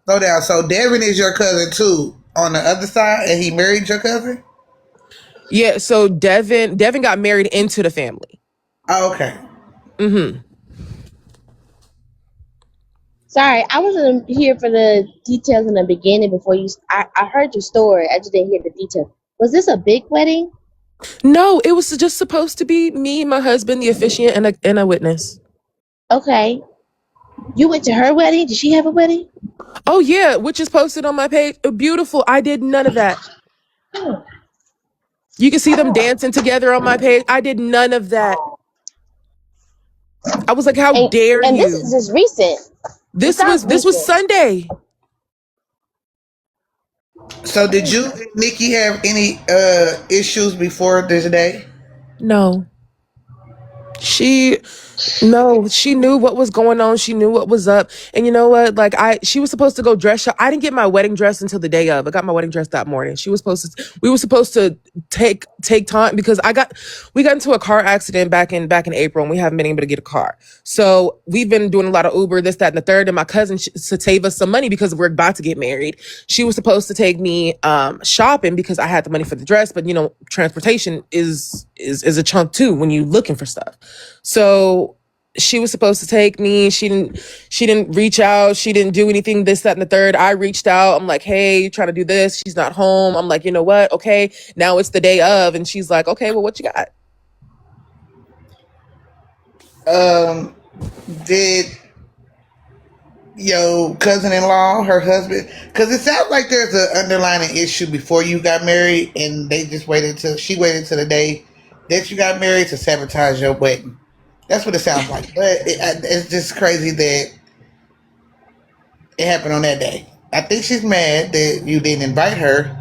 Slow down. So Devin is your cousin too on the other side, and he married your cousin. Yeah, so Devin got married into the family. Oh, okay. Mm-hmm. Sorry, I wasn't here for the details in the beginning before you. I heard your story. I just didn't hear the details. Was this a big wedding? No, it was just supposed to be me, my husband, the officiant, and a witness. Okay. You went to her wedding? Did she have a wedding? Oh yeah, which is posted on my page. Beautiful. I did none of that. You can see them dancing together on my page. I did none of that. I was like, how dare And this is you? just recent. This was Sunday. So did you, Nikki, have any issues before this day? No. She knew what was going on. She knew what was up. And you know what? Like she was supposed to go dress shop. I didn't get my wedding dress until the day of. I got my wedding dress that morning. We were supposed to take time because we got into a car accident back in April, and we haven't been able to get a car. So we've been doing a lot of Uber, this, that, and the third. And my cousin, to save us some money because we're about to get married, she was supposed to take me shopping because I had the money for the dress. But you know, transportation is a chunk too when you're looking for stuff. So she was supposed to take me. She didn't reach out. She didn't do anything, this, that, and the third. I reached out. I'm like, hey, trying to do this. She's not home. I'm like, you know what? Okay, now it's the day of. And she's like, okay, well, what you got? Did your cousin-in-law, her husband, because it sounds like there's an underlying issue before you got married, and they just she waited till the day that you got married to sabotage your wedding. That's what it sounds like. But it's just crazy that it happened on that day. I think she's mad that you didn't invite her.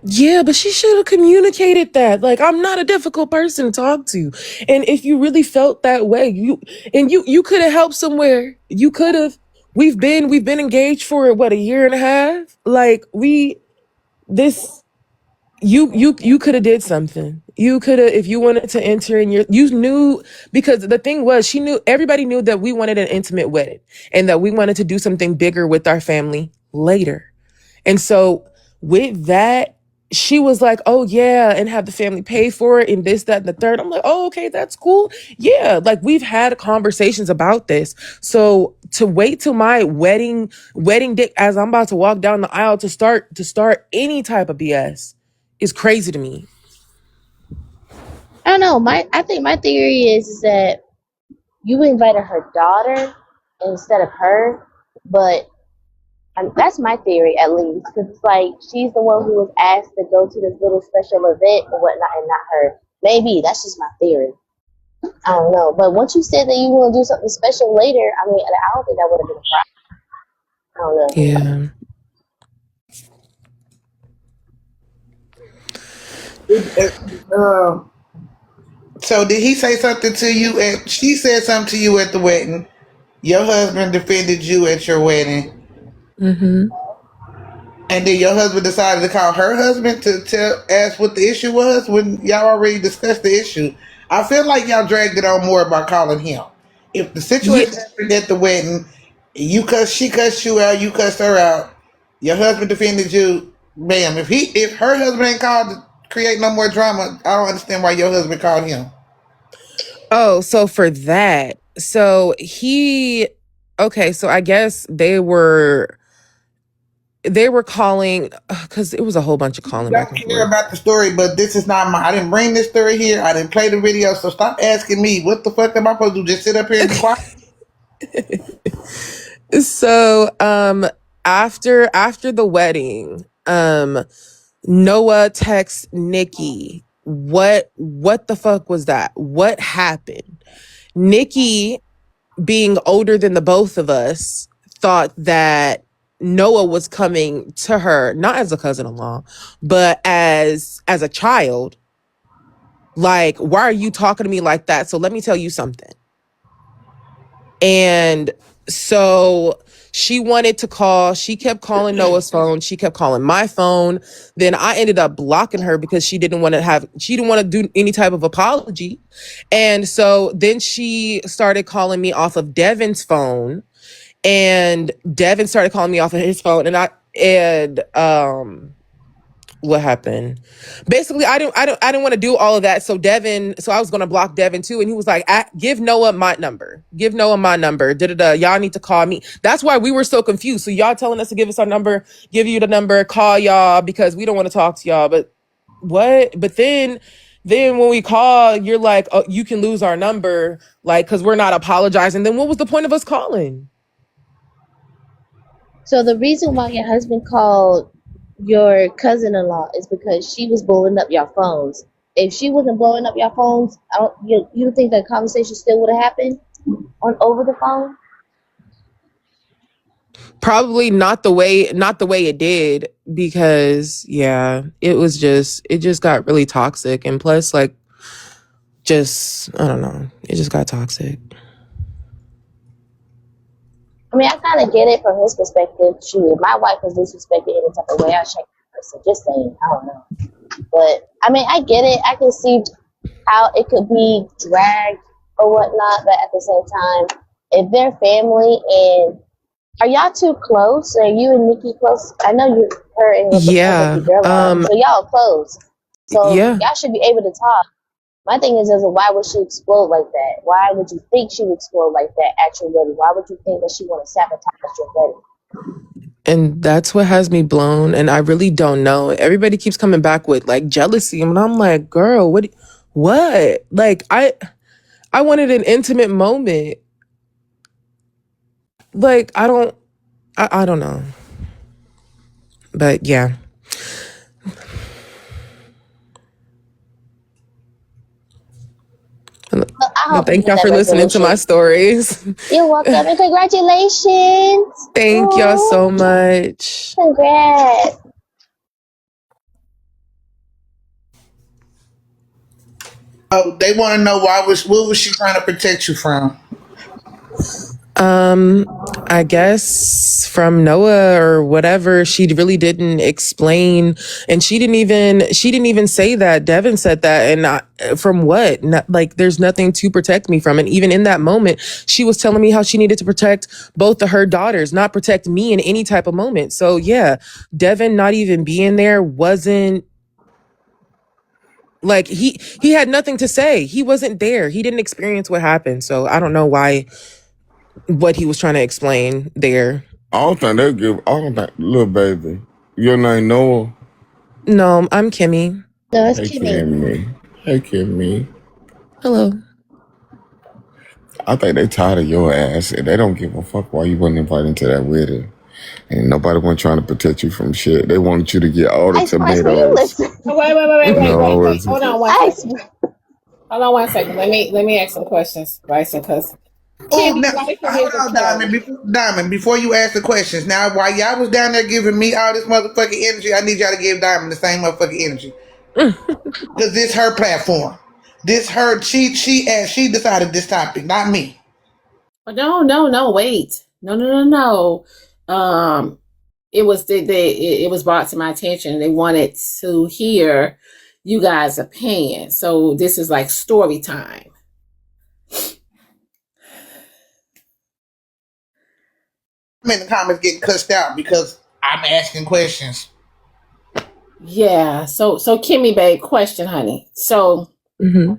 Yeah, but she should have communicated that. Like, I'm not a difficult person to talk to. And if you really felt that way, you could have helped somewhere. You could have. We've been engaged for what, a year and a half? Like, you could have did something. You could have, if you wanted to enter in you knew, because the thing was, everybody knew that we wanted an intimate wedding and that we wanted to do something bigger with our family later. And so with that, she was like, oh yeah, and have the family pay for it and this, that, and the third. I'm like, oh, okay, that's cool. Yeah, like we've had conversations about this. So to wait till my wedding day, as I'm about to walk down the aisle to start any type of BS is crazy to me. I don't know. I think my theory is that you invited her daughter instead of her, but that's my theory at least, because it's like she's the one who was asked to go to this little special event and whatnot, and not her. Maybe that's just my theory. I don't know. But once you said that you want to do something special later, I mean, I don't think that would have been a problem. I don't know. Yeah. So did he say something to you? And she said something to you at the wedding. Your husband defended you at your wedding, Mm-hmm. and then your husband decided to call her husband to ask what the issue was when y'all already discussed the issue. I feel like y'all dragged it on more by calling him. If the Yeah. situation happened at the wedding, she cussed you out, you cussed her out. Your husband defended you, bam. If her husband ain't called to create no more drama, I don't understand why your husband called him. Oh, so for that, so he, okay, so I guess they were calling because it was a whole bunch of calling I back and care forth. about the story, but this is not my. I didn't bring this story here. I didn't play the video, so stop asking me what the fuck am I supposed to do? Just sit up here and be quiet? So after the wedding, Noah texts Nikki, what the fuck was that? What happened? Nikki, being older than the both of us, thought that Noah was coming to her, not as a cousin-in-law, but as a child. Like, why are you talking to me like that? So let me tell you something. And so she wanted to call. She kept calling Noah's phone. She kept calling my phone. Then I ended up blocking her because she didn't want to do any type of apology. And so then she started calling me off of Devin's phone, and Devin started calling me off of his phone. And what happened? Basically, I didn't want to do all of that. So I was going to block Devin too. And he was like, give Noah my number. Give Noah my number. Da-da-da. Y'all need to call me. That's why we were so confused. So y'all telling us to give us our number, give you the number, call y'all because we don't want to talk to y'all. But what? But then when we call, you're like, oh, you can lose our number. Like, cause we're not apologizing. Then what was the point of us calling? So the reason why your husband called your cousin-in-law is because she was blowing up your phones. If she wasn't blowing up your phones, you don't think that conversation still would have happened on over the phone? Probably not the way it did, because yeah, it just got really toxic. And plus, like, just, I don't know, it just got toxic. I mean, I kind of get it from his perspective. Shoot, if my wife was disrespected any type of way, I shake her. So just saying, I don't know. But I mean, I get it. I can see how it could be dragged or whatnot. But at the same time, if they're family and are y'all too close? Are you and Nikki close? I know her and her Yeah. baby girl are, so y'all are close. So Yeah. y'all should be able to talk. My thing is, why would she explode like that? Why would you think she would explode like that at your wedding? Why would you think that she want to sabotage your wedding? And that's what has me blown. And I really don't know. Everybody keeps coming back with like jealousy. And I'm like, girl, what? Like, I wanted an intimate moment. Like, I don't know. But yeah. I hope you Thank get y'all that for listening to my resolution. stories. You're welcome and congratulations. Thank y'all so much. Congrats. Oh, they want to know what was she trying to protect you from? I guess from Noah or whatever. She really didn't explain, and she didn't even say that. Devin said that, and from what? Like, there's nothing to protect me from. And even in that moment, she was telling me how she needed to protect both of her daughters, not protect me in any type of moment. So yeah, Devin not even being there wasn't. Like, he had nothing to say. He wasn't there. He didn't experience what happened. So I don't know what he was trying to explain there. I don't think, little baby, your name Noah? No, I'm Kimmy. No, it's Hey, Kimmy. Kimmy. Hey, Kimmy. Hello. I think they tired of your ass. They don't give a fuck why you wasn't invited to that wedding. And nobody wasn't trying to protect you from shit. They wanted you to get all the I swear, will you tomatoes. listen? Wait. Hold on one I second. swear. Hold on one second. Let me ask some questions, Bryson, because Oh, Kimmy, now, why hold forget to on, tell me? Diamond. Before you ask the questions, now while y'all was down there giving me all this motherfucking energy, I need y'all to give Diamond the same motherfucking energy because this her platform. This her she decided this topic, not me. No, wait. No. It was it was brought to my attention. They wanted to hear you guys' opinion. So this is like story time. I'm in the comments getting cussed out because I'm asking questions. Yeah. So Kimmy, babe, question, honey. So Hmm.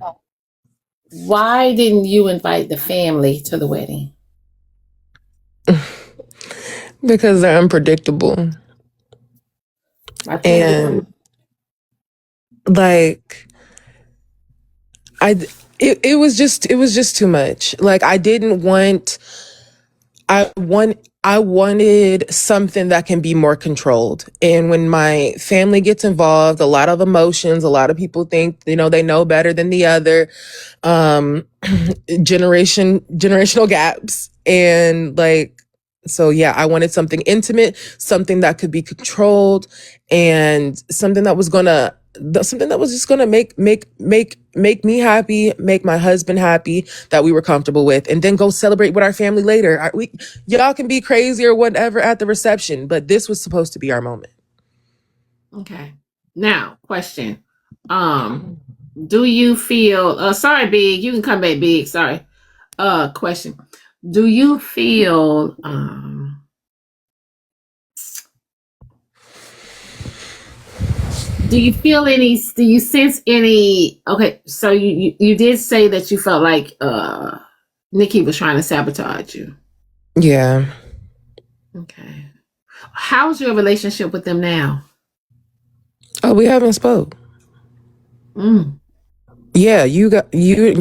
why didn't you invite the family to the wedding? Because they're unpredictable. Like And like it was just too much. Like I wanted something that can be more controlled. And when my family gets involved, a lot of emotions, a lot of people think, they know better than the other. Generational gaps. And like, so yeah, I wanted something intimate, something that could be controlled, and something that was just gonna make me happy, make my husband happy, that we were comfortable with, and then go celebrate with our family later. Y'all can be crazy or whatever at the reception, but this was supposed to be our moment. okay. Now, question. Do you feel sorry, Big, you can come back, Big. Sorry. Question. Do you feel do you sense any okay, so you did say that you felt like Nikki was trying to sabotage you. Yeah. Okay. How's your relationship with them now? Oh, we haven't spoke. Yeah, you're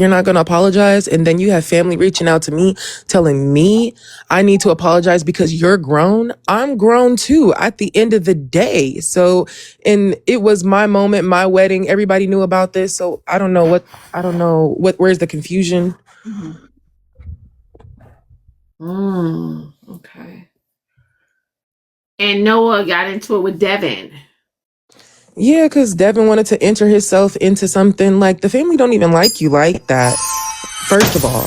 not gonna apologize, and then you have family reaching out to me telling me I need to apologize because you're grown. I'm grown too at the end of the day. So, and it was my moment, my wedding. Everybody knew about this. So I don't know where's the confusion? Okay. And Noah got into it with Devin. Yeah, because Devin wanted to enter himself into something. Like, the family don't even like you like that, first of all.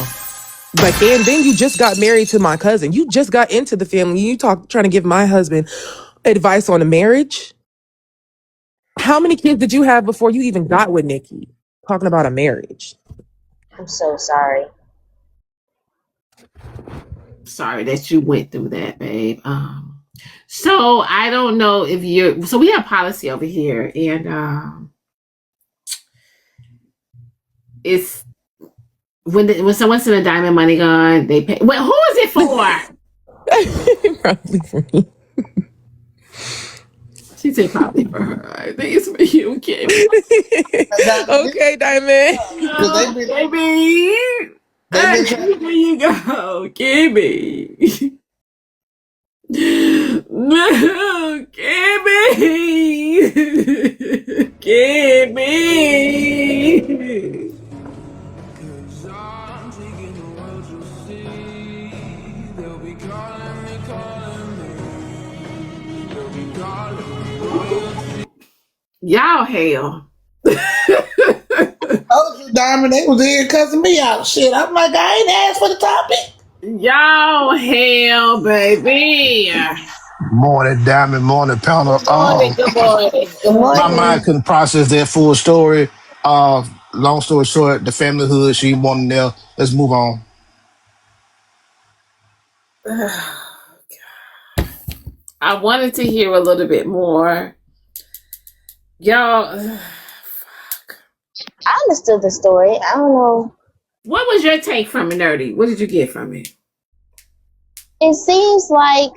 Like, and then you just got married to my cousin. You just got into the family. You trying to give my husband advice on a marriage. How many kids did you have before you even got with Nikki? Talking about a marriage. I'm so sorry. Sorry that you went through that, babe. So I don't know if you're. So we have policy over here, and it's when someone sends a diamond money gun, they pay. Well, who is it for? Probably for me. She said probably for her. I think it's for you, Kimmy. Okay, Diamond. Oh, baby. Hey, there you go, Kimmy. No, Kimmy. Kimmy. Y'all hell. Oh, Diamond, they was here cussing me out. Shit, I'm like, I ain't asked for the topic. Y'all hell, baby. Morning, Diamond. Morning, panel. Good morning. My mind couldn't process that full story. Long story short, the family hood, she wanted there. Let's move on. I wanted to hear a little bit more. Y'all, I understood the story. I don't know. what was your take from it, Nerdy? What did you get from it? It seems like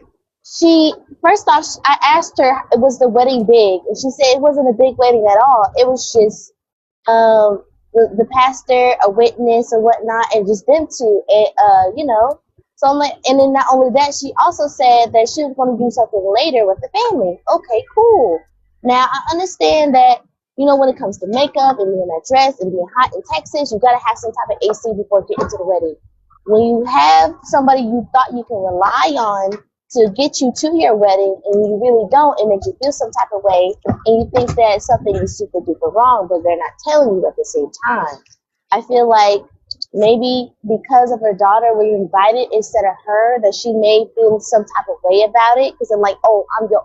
first off, I asked her, was the wedding big? And she said it wasn't a big wedding at all. It was just the pastor, a witness or whatnot, and just them two. So I'm like, and then not only that, she also said that she was going to do something later with the family. Okay, cool. Now I understand that, when it comes to makeup and being that dress and being hot in Texas, you got to have some type of AC before getting to the wedding. When you have somebody you thought you can rely on to get you to your wedding and you really don't, it makes you feel some type of way, and you think that something is super duper wrong, but they're not telling you at the same time. I feel like maybe because of her daughter was invited instead of her, that she may feel some type of way about it. Because I'm like, oh, I'm your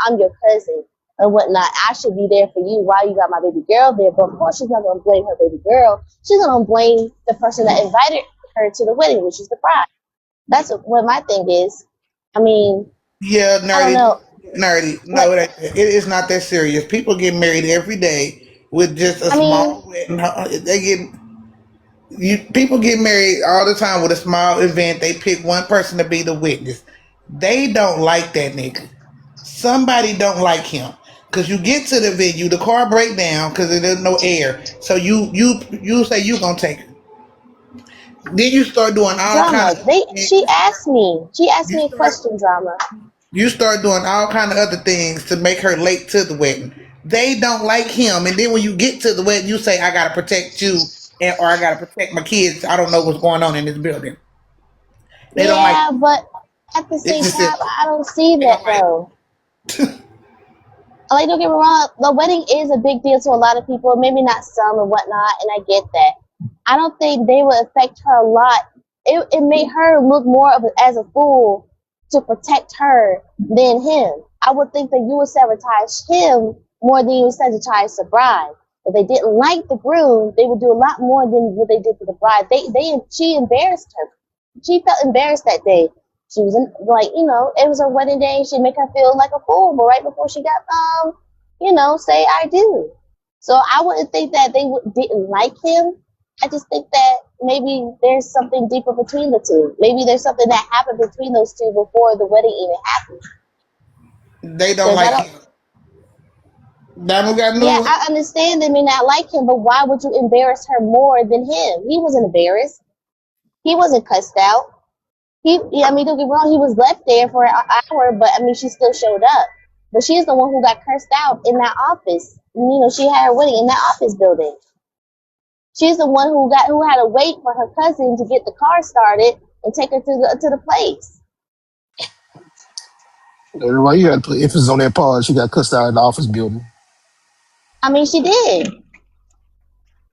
I'm your cousin and whatnot. I should be there for you. Why you got my baby girl there? But of course, she's not gonna blame her baby girl. She's gonna blame the person that invited her to the wedding, which is the bride. That's what my thing is. I mean, Yeah, I don't nerdy, know. nerdy. What No, it is not that serious. People get married every day with just a I mean, small wedding. They get people get married all the time with a small event. They pick one person to be the witness. They don't like that nigga. Somebody don't like him. Cause you get to the venue, the car break down because there's no air. So you say you gonna take it. Then you start doing all kind drama. of other They things. She asked You me a start question, drama. you start doing all kind of other things to make her late to the wedding. They don't like him, and then when you get to the wedding, you say, "I gotta protect you," or "I gotta protect my kids." I don't know what's going on in this building. They don't like. Yeah, but at the It's same just that time, I don't see they that don't like. though. Like, don't get me wrong, the wedding is a big deal to a lot of people, maybe not some and whatnot, and I get that. I don't think they would affect her a lot. It made her look more of as a fool to protect her than him. I would think that you would sabotage him more than you would sabotage the bride. If they didn't like the groom, they would do a lot more than what they did to the bride. She embarrassed her. She felt embarrassed that day. She was like, it was her wedding day. She'd make her feel like a fool, but right before she got, say I do. So I wouldn't think that didn't like him. I just think that maybe there's something deeper between the two. Maybe there's something that happened between those two before the wedding even happened. They don't Because I like don't. him. Donald got Yeah, new. I understand they may not like him, but why would you embarrass her more than him? He wasn't embarrassed. He wasn't cussed out. I mean, don't get me wrong, he was left there for an hour, but I mean, she still showed up. But she's the one who got cursed out in that office. She had her wedding in that office building. She's the one who had to wait for her cousin to get the car started and take her to the place. Why you gotta put emphasis on that part? She got cussed out in the office building. I mean, she did.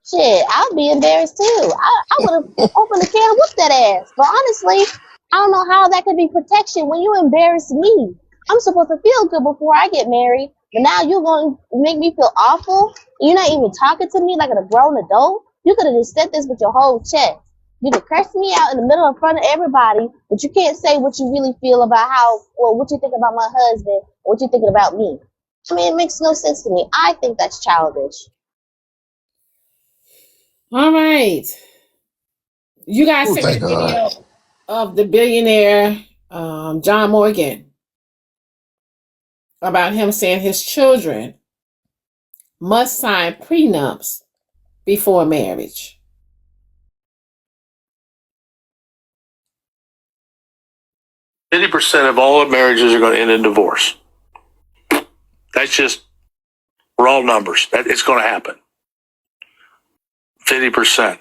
Shit, I'd be embarrassed too. I would have opened the can and whooped that ass. But honestly, I don't know how that could be protection when you embarrass me. I'm supposed to feel good before I get married, but now you're going to make me feel awful. You're not even talking to me like a grown adult. You could have just said this with your whole chest. You could curse me out in the middle in front of everybody, but you can't say what you really feel about what you think about my husband, or what you thinking about me. I mean, it makes no sense to me. I think that's childish. All right. You guys Oh, sent me thank the God. video of the billionaire John Morgan about him saying his children must sign prenups before marriage. %of all marriages are going to end in divorce. That's just raw numbers. It's going to happen. 50%.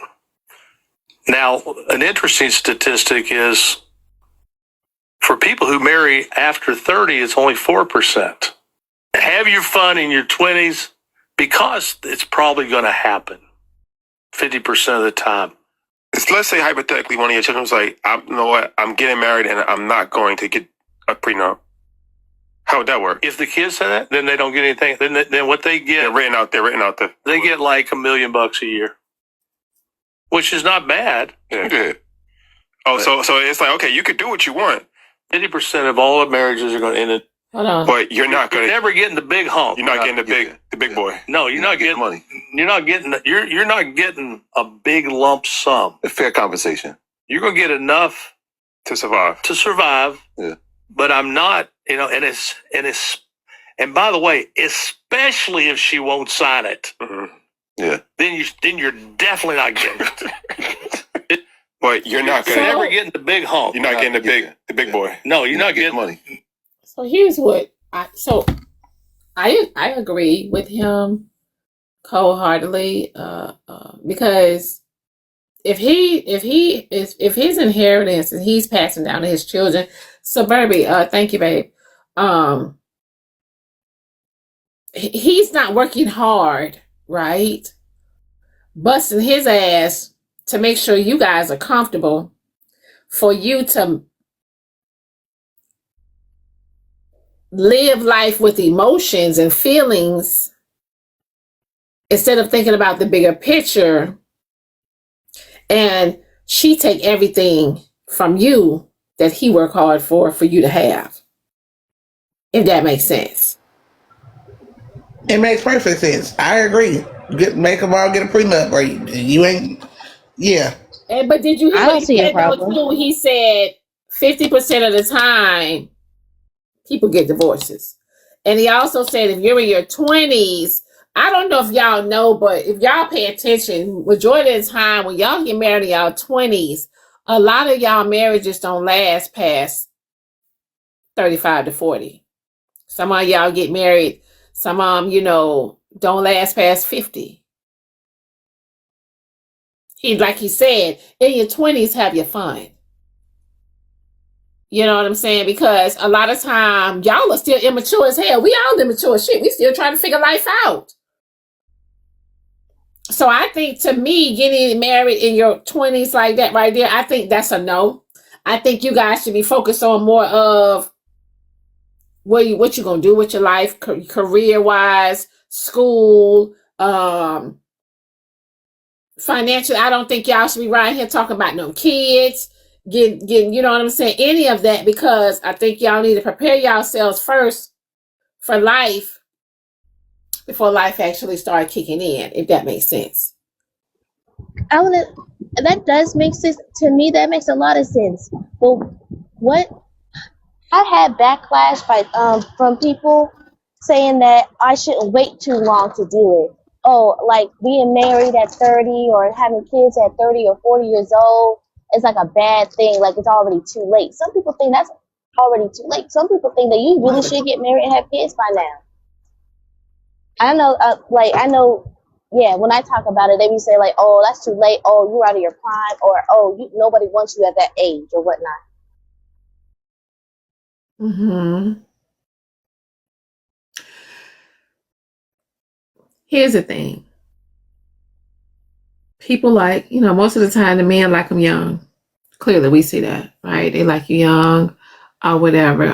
Now, an interesting statistic is for people who marry after 30, it's only 4%. Have your fun in your 20s because it's probably going to happen 50% of the time. Let's say hypothetically one of your children was like, you know what, I'm getting married and I'm not going to get a prenup. How would that work? If the kids say that, then they don't get anything. Then what they get, They're written out. They get like $1 million a year, which is not bad. Yeah. Good. Oh, so it's like, okay, you could do what you want. 50% of all marriages are going to end in. Hold on. But you're not going to. Never getting the big hump. You're not getting the big boy. No, you're not getting money. You're not getting a big lump sum. A fair compensation. You're going to get enough to survive. Yeah. But I'm not, and by the way, especially if she won't sign it. Mm-hmm. Yeah. Then you're definitely not getting it. But you're never getting the big hump. You're not getting the big boy. No, you're not getting money. So here's what I agree with him wholeheartedly because if his inheritance and he's passing down to his children, Suburbi, thank you, babe. He's not working hard, right? busting his ass to make sure you guys are comfortable for you to live life with emotions and feelings instead of thinking about the bigger picture, and she take everything from you that he worked hard for you to have, if that makes sense. It makes perfect sense. I agree. Make them all get a prenup, or you ain't. Yeah. But did you hear I what don't he see a said though problem. too? He said 50% of the time people get divorces. And he also said if you're in your 20s, I don't know if y'all know, but if y'all pay attention, majority of the time when y'all get married in y'all 20s, a lot of y'all marriages don't last past 35 to 40. Some of y'all get married, some of them, don't last past 50. Like he said, in your 20s, have your fun. You know what I'm saying? Because a lot of time, y'all are still immature as hell. We all immature as shit. We still trying to figure life out. So I think, to me, getting married in your 20s like that right there, I think that's a no. I think you guys should be focused on more of what you're going to do with your life, career-wise, school, financially. I don't think y'all should be right here talking about no kids, getting, you know what I'm saying, any of that, because I think y'all need to prepare yourselves first for life before life actually start kicking in, if that makes sense. I want to. That does make sense to me. That makes a lot of sense. But what I had backlash from people saying that I shouldn't wait too long to do it. Oh, like being married at 30 or having kids at 30 or 40 years old is like a bad thing. Like it's already too late. Some people think that's already too late. Some people think that you really should get married and have kids by now. I know, I know. Yeah, when I talk about it, they be say like, "Oh, that's too late. Oh, you're out of your prime," or "Oh, nobody wants you at that age," or whatnot. Mm-hmm. Here's the thing. People like, most of the time the men like them young. Clearly, we see that, right? They like you young or whatever.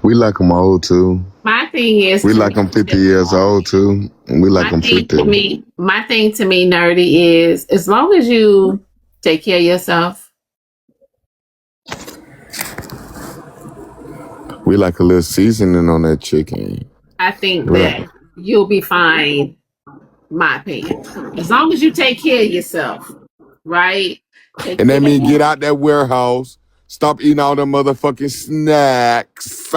We like them old too. My thing is We to like me, them 50 years old too. And we like them 50. my thing to me, nerdy, is as long as you take care of yourself. We like a little seasoning on that chicken. I think We like, that you'll be fine, my opinion. As long as you take care of yourself, right? Take and that care mean of get out that warehouse, stop eating all the motherfucking snacks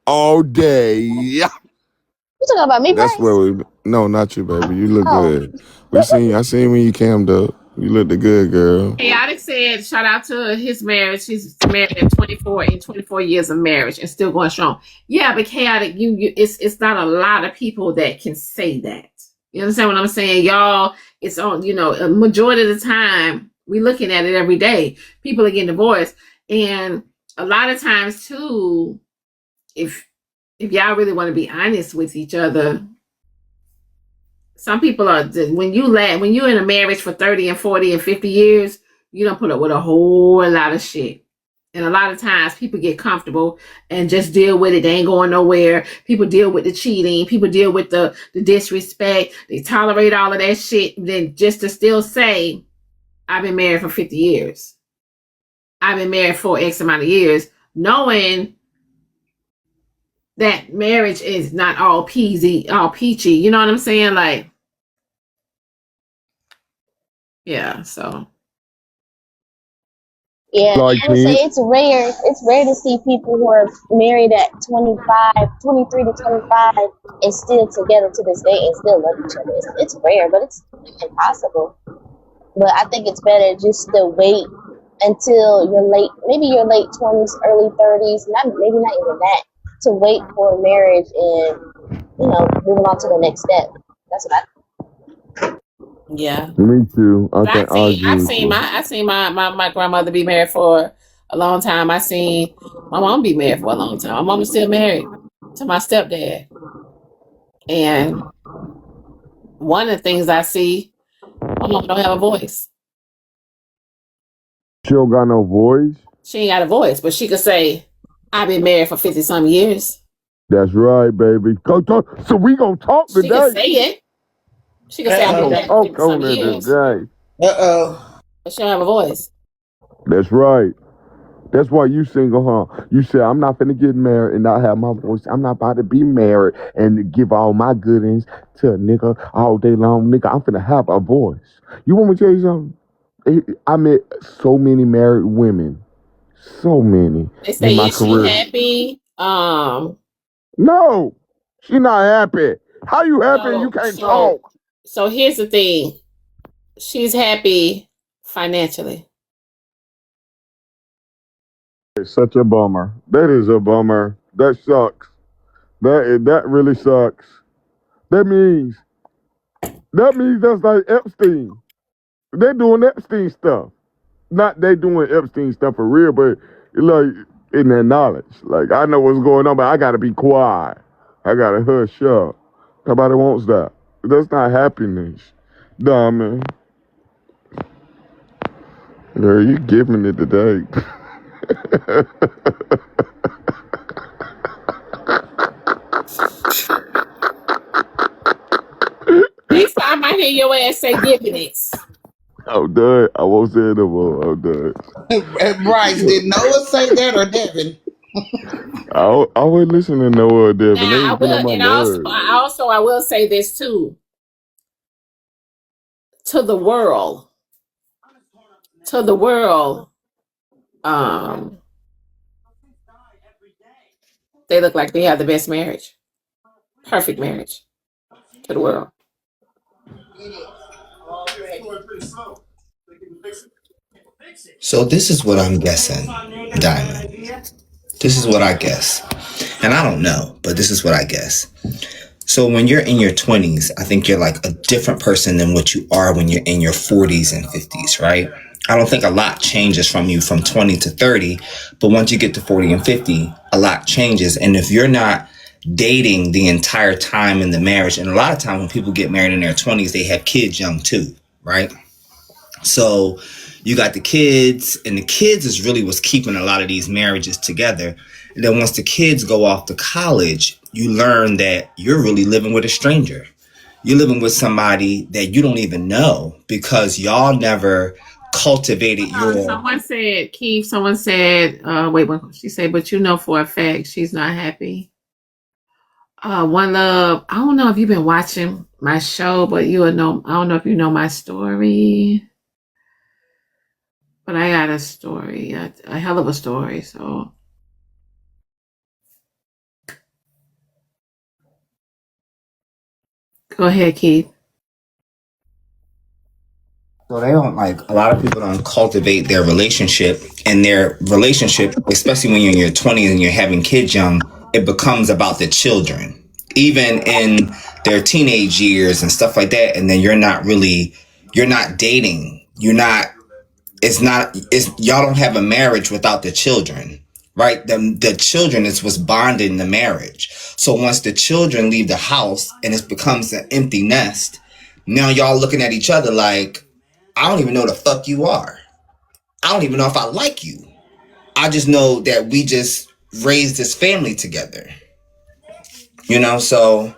all day. You talking about me, That's where Bryce? we. No, not you, baby. You look Oh, good. I seen when you cammed up. You looked good, girl. Chaotic said, shout out to his marriage. He's married at 24 years of marriage and still going strong. Yeah, but Chaotic, it's not a lot of people that can say that. You understand what I'm saying? Y'all, it's on, a majority of the time, we looking at it every day. People are getting divorced. And a lot of times too, if y'all really want to be honest with each other, some people are, when you're in a marriage for 30 and 40 and 50 years, you don't put up with a whole lot of shit. And a lot of times people get comfortable and just deal with it. They ain't going nowhere. People deal with the cheating. People deal with the disrespect. They tolerate all of that shit. Then just to still say, I've been married for 50 years. I've been married for X amount of years, knowing that marriage is not all peasy, all peachy. You know what I'm saying? Like, yeah, so. yeah. Like I would say King. it's rare. It's rare to see people who are married at 25, 23 to 25, and still together to this day and still love each other. It's rare, but it's not impossible. But I think it's better just to wait until maybe your late 20s, early 30s, maybe not even that, to wait for marriage and, moving on to the next step. That's what I think. Yeah. Me too. I I've agree with seen you. my grandmother be married for a long time. I seen my mom be married for a long time. My mom is still married to my stepdad. And one of the things I see, my mom don't have a voice. She don't got no voice. She ain't got a voice, but she could say, "I've been married for 50-some years." That's right, baby. Go talk. So we gonna talk She could today. say it. She could say, We "I've been Uh-oh. gonna married for talk 50-some on it years," today. Uh-oh. but she don't have a voice. That's right. That's why you single, huh? You said, I'm not finna get married and not have my voice. I'm not about to be married and give all my goodings to a nigga all day long. Nigga, I'm finna have a voice. You want me to tell you something? I met so many married women. So many They in say, my "Is she career. happy?" No, she not happy. How you happy and you So, can't so, talk? so here's the thing. She's happy financially. It's such a bummer. That is a bummer. That sucks. That really sucks. That means that's like Epstein. They're doing Epstein stuff. Not they doing Epstein stuff for real, but like in their knowledge. Like I know what's going on, but I gotta be quiet. I gotta hush up. Nobody wants that. That's not happiness. Dummy. Girl, you giving it today. Next time I hear your ass say giving it. I'm done. I won't say it no more. I'm done. Bryce, did Noah say that or Devin? I wasn't listening to Noah or Devin. They Now I was getting on will, my and also, nerves. I will say this too to the world, to the world. Um, they look like they have the best marriage, perfect marriage to the world. So this is what I'm guessing, Diamond. This is what I guess. And I don't know, but this is what I guess. So when you're in your 20s, I think you're like a different person than what you are when you're in your 40s and 50s, right? I don't think a lot changes from you from 20 to 30, but once you get to 40 and 50, a lot changes. And if you're not dating the entire time in the marriage, and a lot of times when people get married in their 20s, they have kids young too, right? So you got the kids, and the kids is really what's keeping a lot of these marriages together. And then once the kids go off to college, you learn that you're really living with a stranger. You're living with somebody that you don't even know because y'all never cultivated your. Someone said, Keith. Someone said, wait, what she said? But you know for a fact she's not happy. One Love. I don't know if you've been watching my show, but you will know. I don't know if you know my story. But I got a story, a hell of a story. So go ahead, Keith. So they don't like a lot of people don't cultivate their relationship, and their relationship, especially when you're in your 20s and you're having kids young, it becomes about the children. Even in their teenage years and stuff like that, and then you're not dating. You're not it's y'all don't have a marriage without the children, right? The children is what's bonding the marriage. So once the children leave the house and it becomes an empty nest, now y'all looking at each other like, I don't even know the fuck you are. I don't even know if I like you. I just know that we just raised this family together. So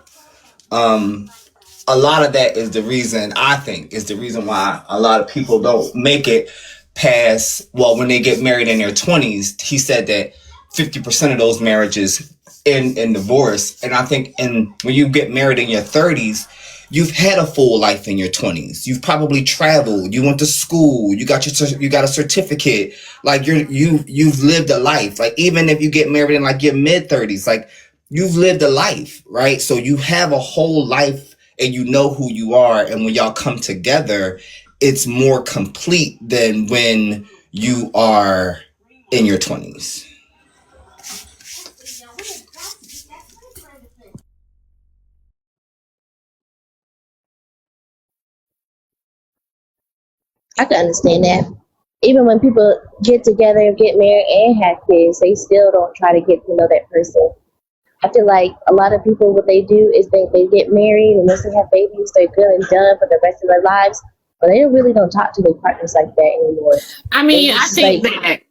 a lot of that is the reason, I think, is the reason why a lot of people don't make it past, well, when they get married in their 20s. He said that 50% of those marriages in divorce. And I think when you get married in your 30s, you've had a full life in your 20s. You've probably traveled, you went to school, you got a certificate, like you've lived a life. Like even if you get married in like your mid 30s, like you've lived a life, right? So you have a whole life and you know who you are. And when y'all come together, it's more complete than when you are in your 20s. I can understand that. Even when people get together and get married and have kids, they still don't try to get to know that person I feel like a lot of people, what they do is they get married and once they have babies, they're good and done for the rest of their lives. But they really don't talk to their partners like that anymore. I They mean, I just think like, that,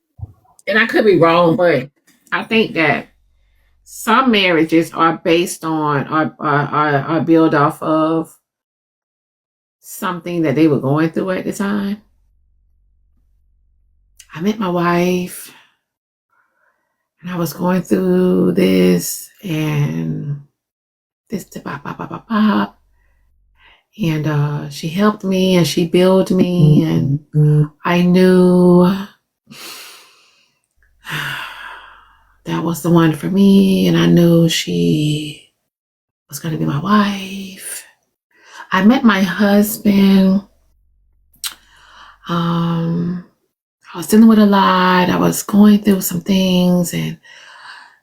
and I could be wrong, but I think that some marriages are based on are built off of something that they were going through at the time. I met my wife and I was going through this and this pop pop pop pop pop, and she helped me and she built me, and I knew that was the one for me, and I knew she was going to be my wife. I met my husband. I was dealing with a lot. I was going through some things, and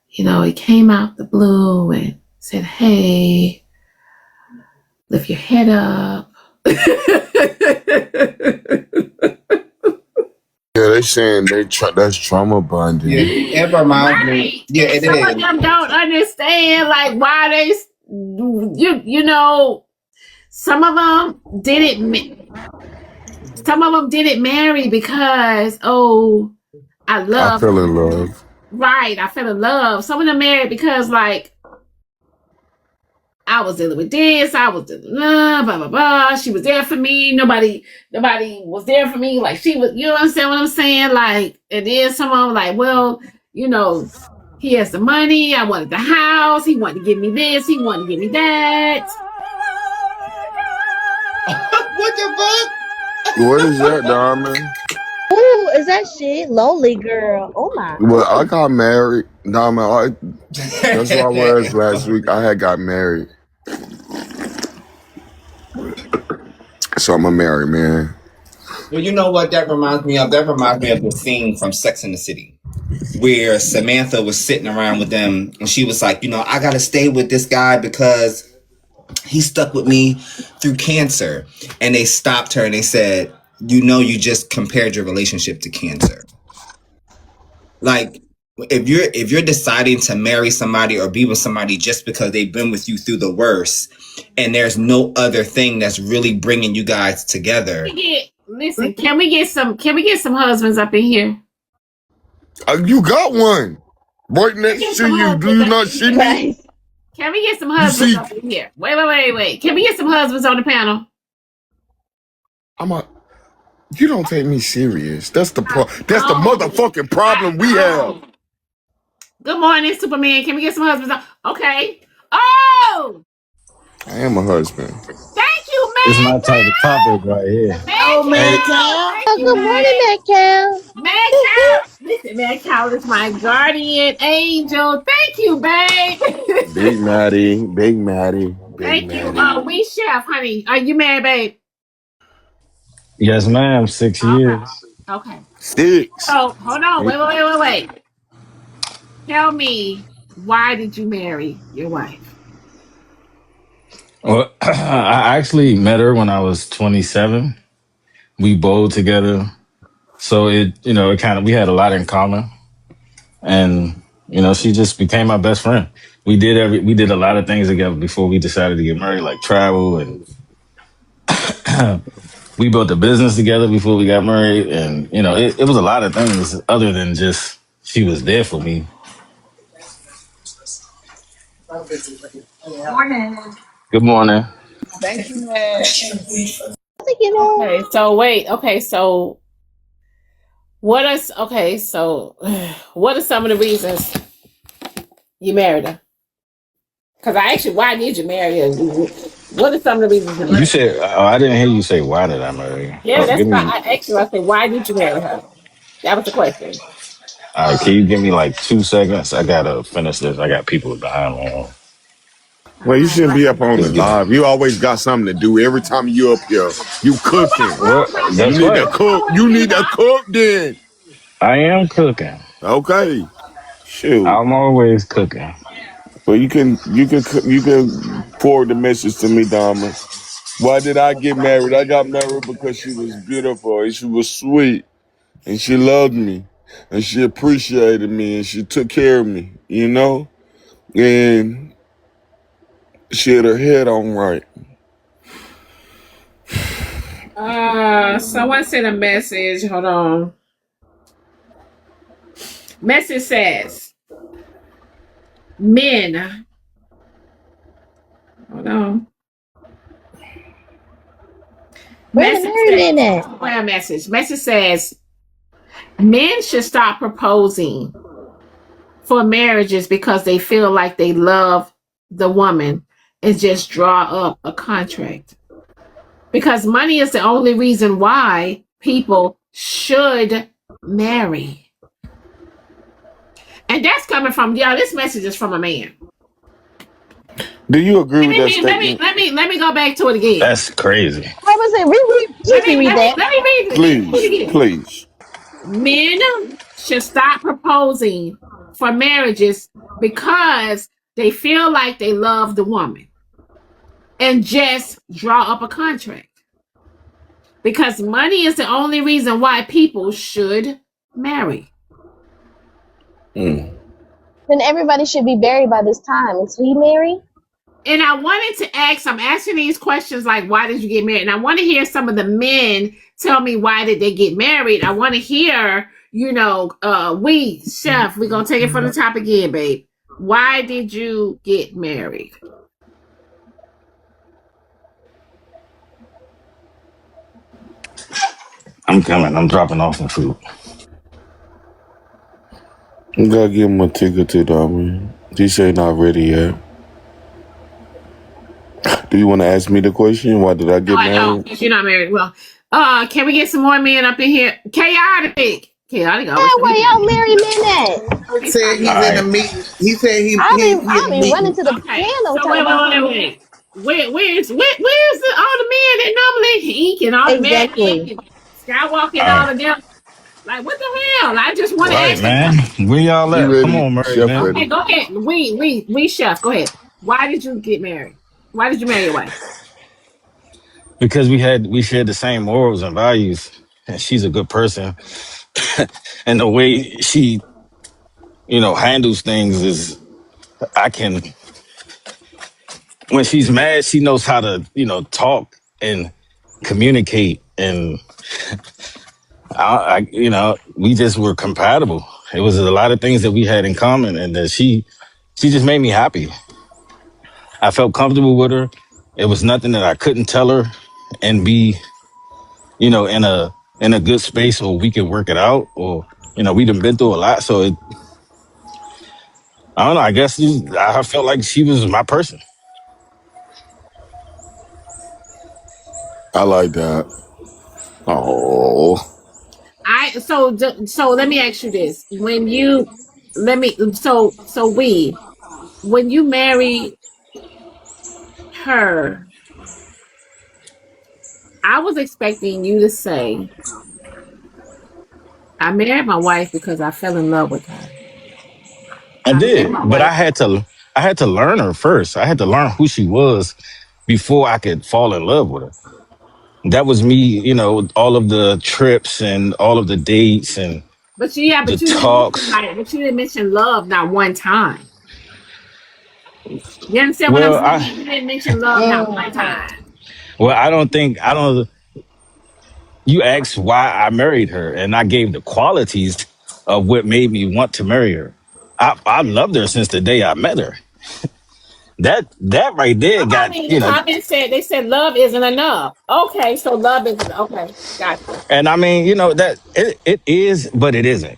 he came out the blue and said, "Hey, lift your head up." Yeah, they saying that's trauma bonding. Yeah, it reminds me. Right. Yeah, And it some of is. them don't understand like why they some of them didn't marry because I I love fell in her. love. Right, I fell in love. Some of them married because like I was dealing with this, I was dealing blah blah blah. She was there for me. Nobody was there for me. Like she was, understand what I'm saying? Like, and then someone like, well, he has the money. I wanted the house. He wanted to give me this. He wanted to give me that. What the fuck? What is that, Diamond? ooh, is that shit? Lonely girl. Oh my. Well, I Ooh. got married. Diamond, that's why I was last week. I had got married. So I'm a married man. Well, you know what that reminds me of? That reminds me of the scene from Sex and the City, where Samantha was sitting around with them and she was like, I gotta stay with this guy because he stuck with me through cancer. And they stopped her and they said, you just compared your relationship to cancer. Like, if you're deciding to marry somebody or be with somebody just because they've been with you through the worst, and there's no other thing that's really bringing you guys together. Listen, can we get some husbands up in here? You got one right next to you. Do you not see me? Can we get some husbands up in here? Wait. Can we get some husbands on the panel? You don't take me serious. That's the motherfucking problem we have. Good morning, Superman. Can we get some husbands on? Okay. Oh, I am a husband. thank you, It's man. my type of topic right here. Oh, man, Cal. Thank Oh, you, good morning, man. Metcalf. Man, Cal. Listen, man, Cal is my guardian angel. Thank you, babe. Big Maddie. Thank you. We chef, honey. Are you married, babe? Yes, ma'am. 6 years. Okay. 6. So hold on. Wait. Tell me, why did you marry your wife? Well, I actually met her when I was 27. We bowled together. So it kind of, we had a lot in common. And, she just became my best friend. We did a lot of things together before we decided to get married, like travel, and we built a business together before we got married. And, it was a lot of things other than just she was there for me. Good morning. Thank you, man. Okay, so wait. Okay, so what are some of the reasons you married her? Because why did you marry her? What are some of the reasons you married her? You said, I didn't hear you say, why did I marry her? Yeah, that's Give why me, I asked you. I said, why did you marry her? That was the question. all right, can you give me like 2 seconds? I got to finish this. I got people behind me. Well, you shouldn't be up on the Just give me. live. You always got something to do. Every time you up here, you cooking. Well, You that's need to right. cook. You need to cook then. I am cooking. Okay. Shoot. I'm always cooking. Well, you can forward the message to me, Dama. Why did I get married? I got married because she was beautiful and she was sweet and she loved me and she appreciated me and she took care of me, and she had her head on right. Someone sent a message. Hold on. Message says, men. Hold on. Where the Message married says, men at? where a message? Message says, men should stop proposing for marriages because they feel like they love the woman and just draw up a contract. Because money is the only reason why people should marry. And that's coming from y'all. This message is from a man. Do you agree with that Let me statement? let me go back to it again. That's crazy. I was saying, Let please me read that. let me read Please, it again. please. Men should stop proposing for marriages because they feel like they love the woman and just draw up a contract. Because money is the only reason why people should marry. Mm. Then everybody should be buried by this time. Is he married? And I wanted to ask, I'm asking these questions like, why did you get married? And I want to hear some of the men tell me why did they get married. I want to hear, Chef, we're going to take it from the top again, babe. Why did you get married? I'm coming. I'm dropping off some food. You gotta give him a ticket to that, man. He say not ready yet. Do you want to ask me the question? Why did I get married? Because you're not married. Well, can we get some more men up in here? Chaotic always. Where y'all married men at? He said he's in the meeting. He said he in I'll the be running meeting. to the piano. So wait. Where's all the men that normally ink and all the men Exactly. Skywalker and All all right. of them? Like, what the hell? I just want to Right, ask the man. question. Where y'all He at? Come ready, on, married chef man. Okay, ready. go ahead. We chef. Go ahead. Why did you get married? Why did you marry your wife? Because we shared the same morals and values, and she's a good person. And the way she, handles things is, I can. When she's mad, she knows how to, talk and communicate, and we just were compatible. It was a lot of things that we had in common, and that she just made me happy. I felt comfortable with her. It was nothing that I couldn't tell her and be, in a good space, or we could work it out, or we done been through a lot. So I don't know. I guess I felt like she was my person. I like that. Oh, So let me ask you this: when you when you married her, I was expecting you to say, "I married my wife because I fell in love with her. I I married did, my but wife." I had to learn her first. I had to learn who she was before I could fall in love with her. That was me, all of the trips and all of the dates and But the you didn't mention talks. but you didn't mention love not one time. You understand what I'm Well, saying? You didn't mention love not one time. I don't. You asked why I married her, and I gave the qualities of what made me want to marry her. I loved her since the day I met her. That right there I got mean, the comments said they said love isn't enough. Okay, so love isn't okay. Gotcha. and I mean, that it is, but it isn't.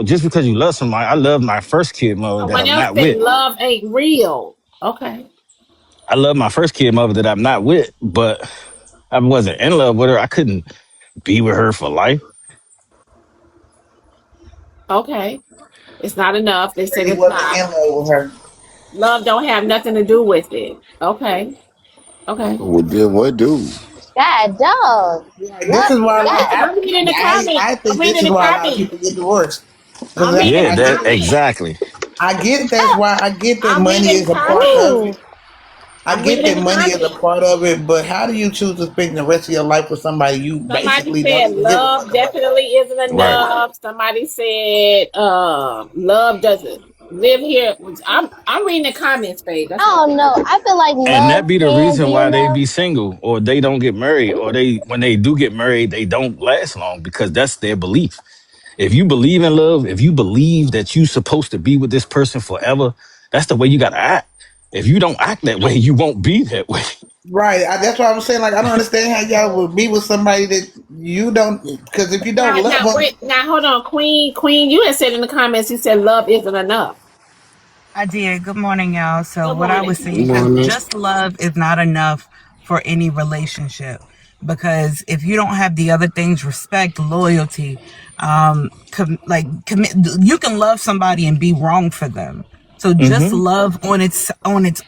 Just because you love somebody, I love my first kid mother that Someone I'm else not said with. love ain't real. Okay. I love my first kid mother that I'm not with, but I wasn't in love with her. I couldn't be with her for life. Okay. It's not enough. They said He it's wasn't not. in love with her. Love don't have nothing to do with it. Okay. Okay. well then what do? God, dog. This Love, is why God. I'm reading the comments. I I'm think this reading is the why a lot of comments. people get divorced. Because I'm reading Yeah, the that comments. exactly. I get that's why I get that I'm money reading is the a part of comments. it. Ooh. I I'm get reading that the money is a comments. part of it, but how do you choose to spend the rest of your life with somebody you Somebody basically don't said even give a fuck love about? definitely isn't Right. enough. Somebody said love doesn't. live here. I'm reading the comments, babe. That's what I I'm don't doing. know. I feel like And love that be the can reason be why they enough. be single or they don't get married or they when they do get married, they don't last long because that's their belief. If you believe in love, if you believe that you supposed to be with this person forever, that's the way you gotta act. If you don't act that way, you won't be that way. Right. That's why I'm saying, like, I don't understand how y'all would be with somebody that you don't, because if you don't love Now them, wait. Now hold on, Queen. Queen, you had said in the comments. You said love isn't enough. I did. Good morning, y'all. So, Good what I was morning. saying, because just love is not enough for any relationship. Because if you don't have the other things, respect, loyalty, commit, you can love somebody and be wrong for them. So, just Mm-hmm. love on its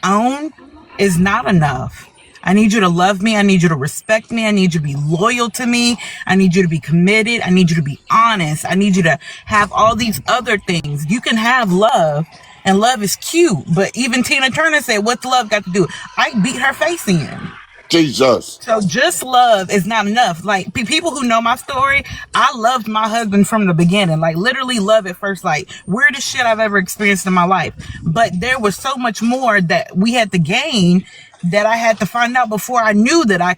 own is not enough. I need you to love me. I need you to respect me. I need you to be loyal to me. I need you to be committed. I need you to be honest. I need you to have all these other things. You can have love, and love is cute. But even Tina Turner said, "What's love got to do?" I beat her face in. Jesus. So just love is not enough. Like people who know my story, I loved my husband from the beginning. Like literally love at first sight. Weirdest shit I've ever experienced in my life. But there was so much more that we had to gain that I had to find out before I knew that I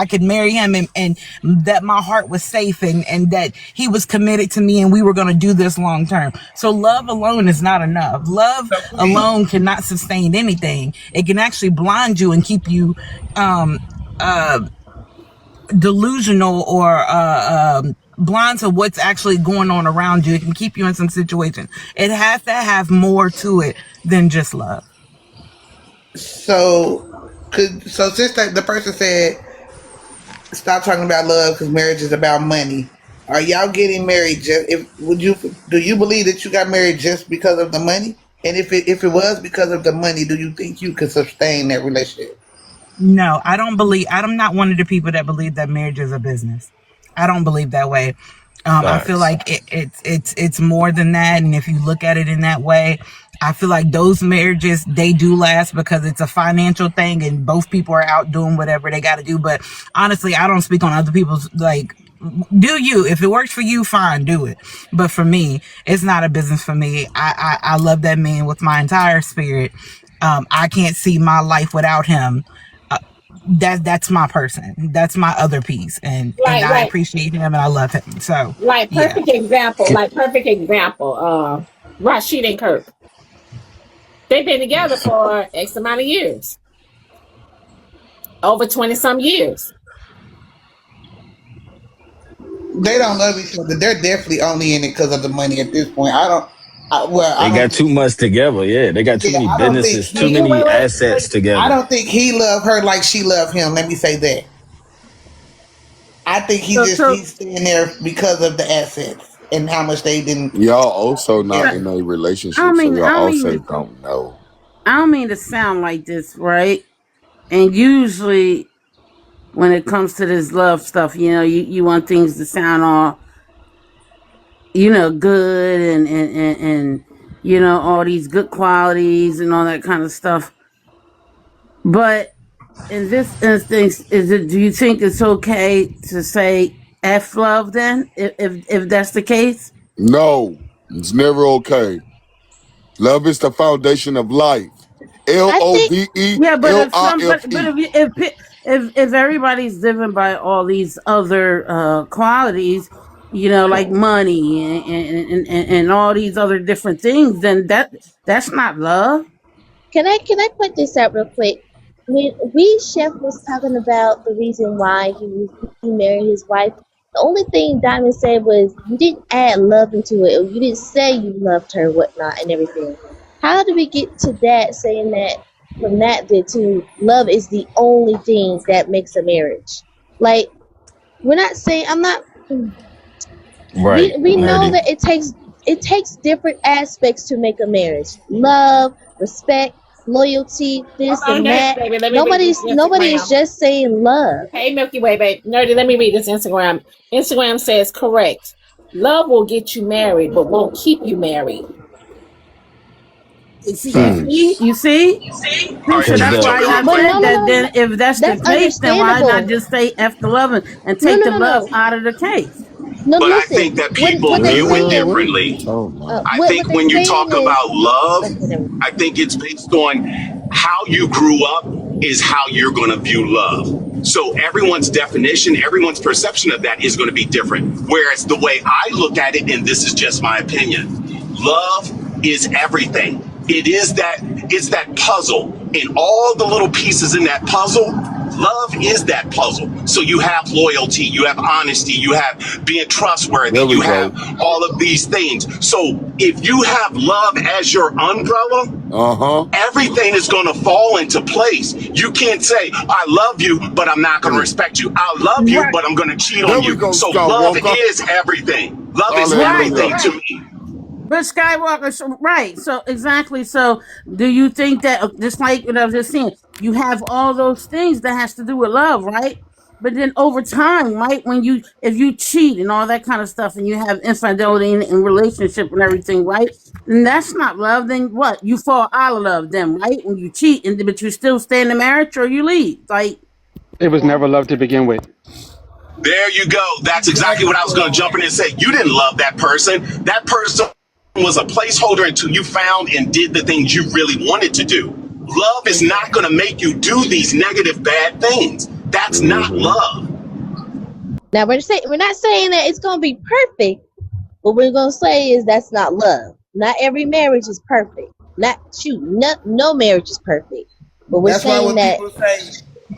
could marry him and that my heart was safe and that he was committed to me and we were going to do this long term. So love alone is not enough. Love alone cannot sustain anything. It can actually blind you and keep you um delusional or blind to what's actually going on around you. It can keep you in some situation. It has to have more to it than just love. so since the person said stop talking about love because marriage is about money, are y'all getting married? Just if would you do you believe that you got married just because of the money? And if it was because of the money, do you think you could sustain that relationship? No, I don't believe. I'm not one of the people that believe that marriage is a business. I don't believe that way. I feel Facts. like it's more than that, and if you look at it in that way, I feel like those marriages they do last because it's a financial thing, and both people are out doing whatever they got to do. But honestly, I don't speak on other people's like. Do you? If it works for you, fine, do it. But for me, it's not a business for me. I love that man with my entire spirit. I can't see my life without him. Uh, that's my person. That's my other piece, and Like I like appreciate him and I love him. So like yeah. perfect example. Like perfect example. Rashid and Kirk. They've been together for X amount of years, over 20 some years. They don't love each other. They're definitely only in it because of the money at this point. I don't. I They don't got think. too much together. Yeah, they got too Yeah, many I don't think businesses, too he. many Wait. assets I together. don't think he loved her like she loved him. Let me say that. I think So he's staying there because of the assets and how much they didn't Y'all also not together. in a I don't relationship, so mean y'all I don't mean also to, don't know. I don't mean to sound like this, right? And usually when it comes to this love stuff, you want things to sound all, good and all these good qualities and all that kind of stuff. But in this instance, do you think it's okay to say F love then? If that's the case? No, it's never okay. Love is the foundation of life. I think LOVE, Yeah, but if some, but LIFE. if everybody's living by all these other qualities, like money and all these other different things, then that's not love. can I point this out real quick? When we Chef was talking about the reason why he married his wife, the only thing Diamond said was you didn't add love into it, or you didn't say you loved her, whatnot, and everything. How do we get to that saying that from that bit to love is the only thing that makes a marriage? Like we're not saying I'm not. we Right, we know nerdy. that it takes different aspects to make a marriage. Love, respect, loyalty, hold this on, and Nerdy, that. baby. Let me read this Nobody is Instagram. just saying love. Hey, Milky Way, babe. Nerdy, let me read this Instagram. Instagram says correct. Love will get you married, but won't keep you married. You see, you Facts. see, you see, Tisha. Because That's the why I But said no, no, that. no, Then, if that's the that's case, then why not understandable. just say F the love and No, take no, the no, love no. out of the case? No, but I think listen. that people What they're view it saying. What are you differently. talking about? I What think they're when you saying talk is. about love, Okay, never I think it's based on how you grew up is how you're going to view love. So everyone's definition, everyone's perception of that is going to be different. Whereas the way I look at it, and this is just my opinion, love is everything. It's that puzzle, and all the little pieces in that puzzle. Love is that puzzle. So you have loyalty, you have honesty, you have being trustworthy, There we you have go. all of these things. So if you have love as your umbrella, Uh-huh. everything is going to fall into place. You can't say, I love you, but I'm not going to Mm. respect you. I love you, Right, but I'm going to cheat There on we you. go, So love Skywalker. is everything. Love is right. Hallelujah. everything to me. But Skywalker, so, right? So exactly. So do you think that just like what I was just saying, you have all those things that has to do with love, right? But then over time, right, when you if you cheat and all that kind of stuff, and you have infidelity in relationship and everything, right? And that's not love. Then what? You fall out of love, then, right? When you cheat, and but you still stay in the marriage, or you leave, like. It was never love to begin with. There you go. That's exactly what I was going to jump in and say. You didn't love that person. That person was a placeholder until you found and did the things you really wanted to do. Love is not going to make you do these negative, bad things. That's not Mm-hmm. love. Now we're not saying that it's gonna be perfect. What we're gonna say is that's not love. Not every marriage is perfect. Not shoot, no marriage is perfect. But we're That's why saying when that. people say,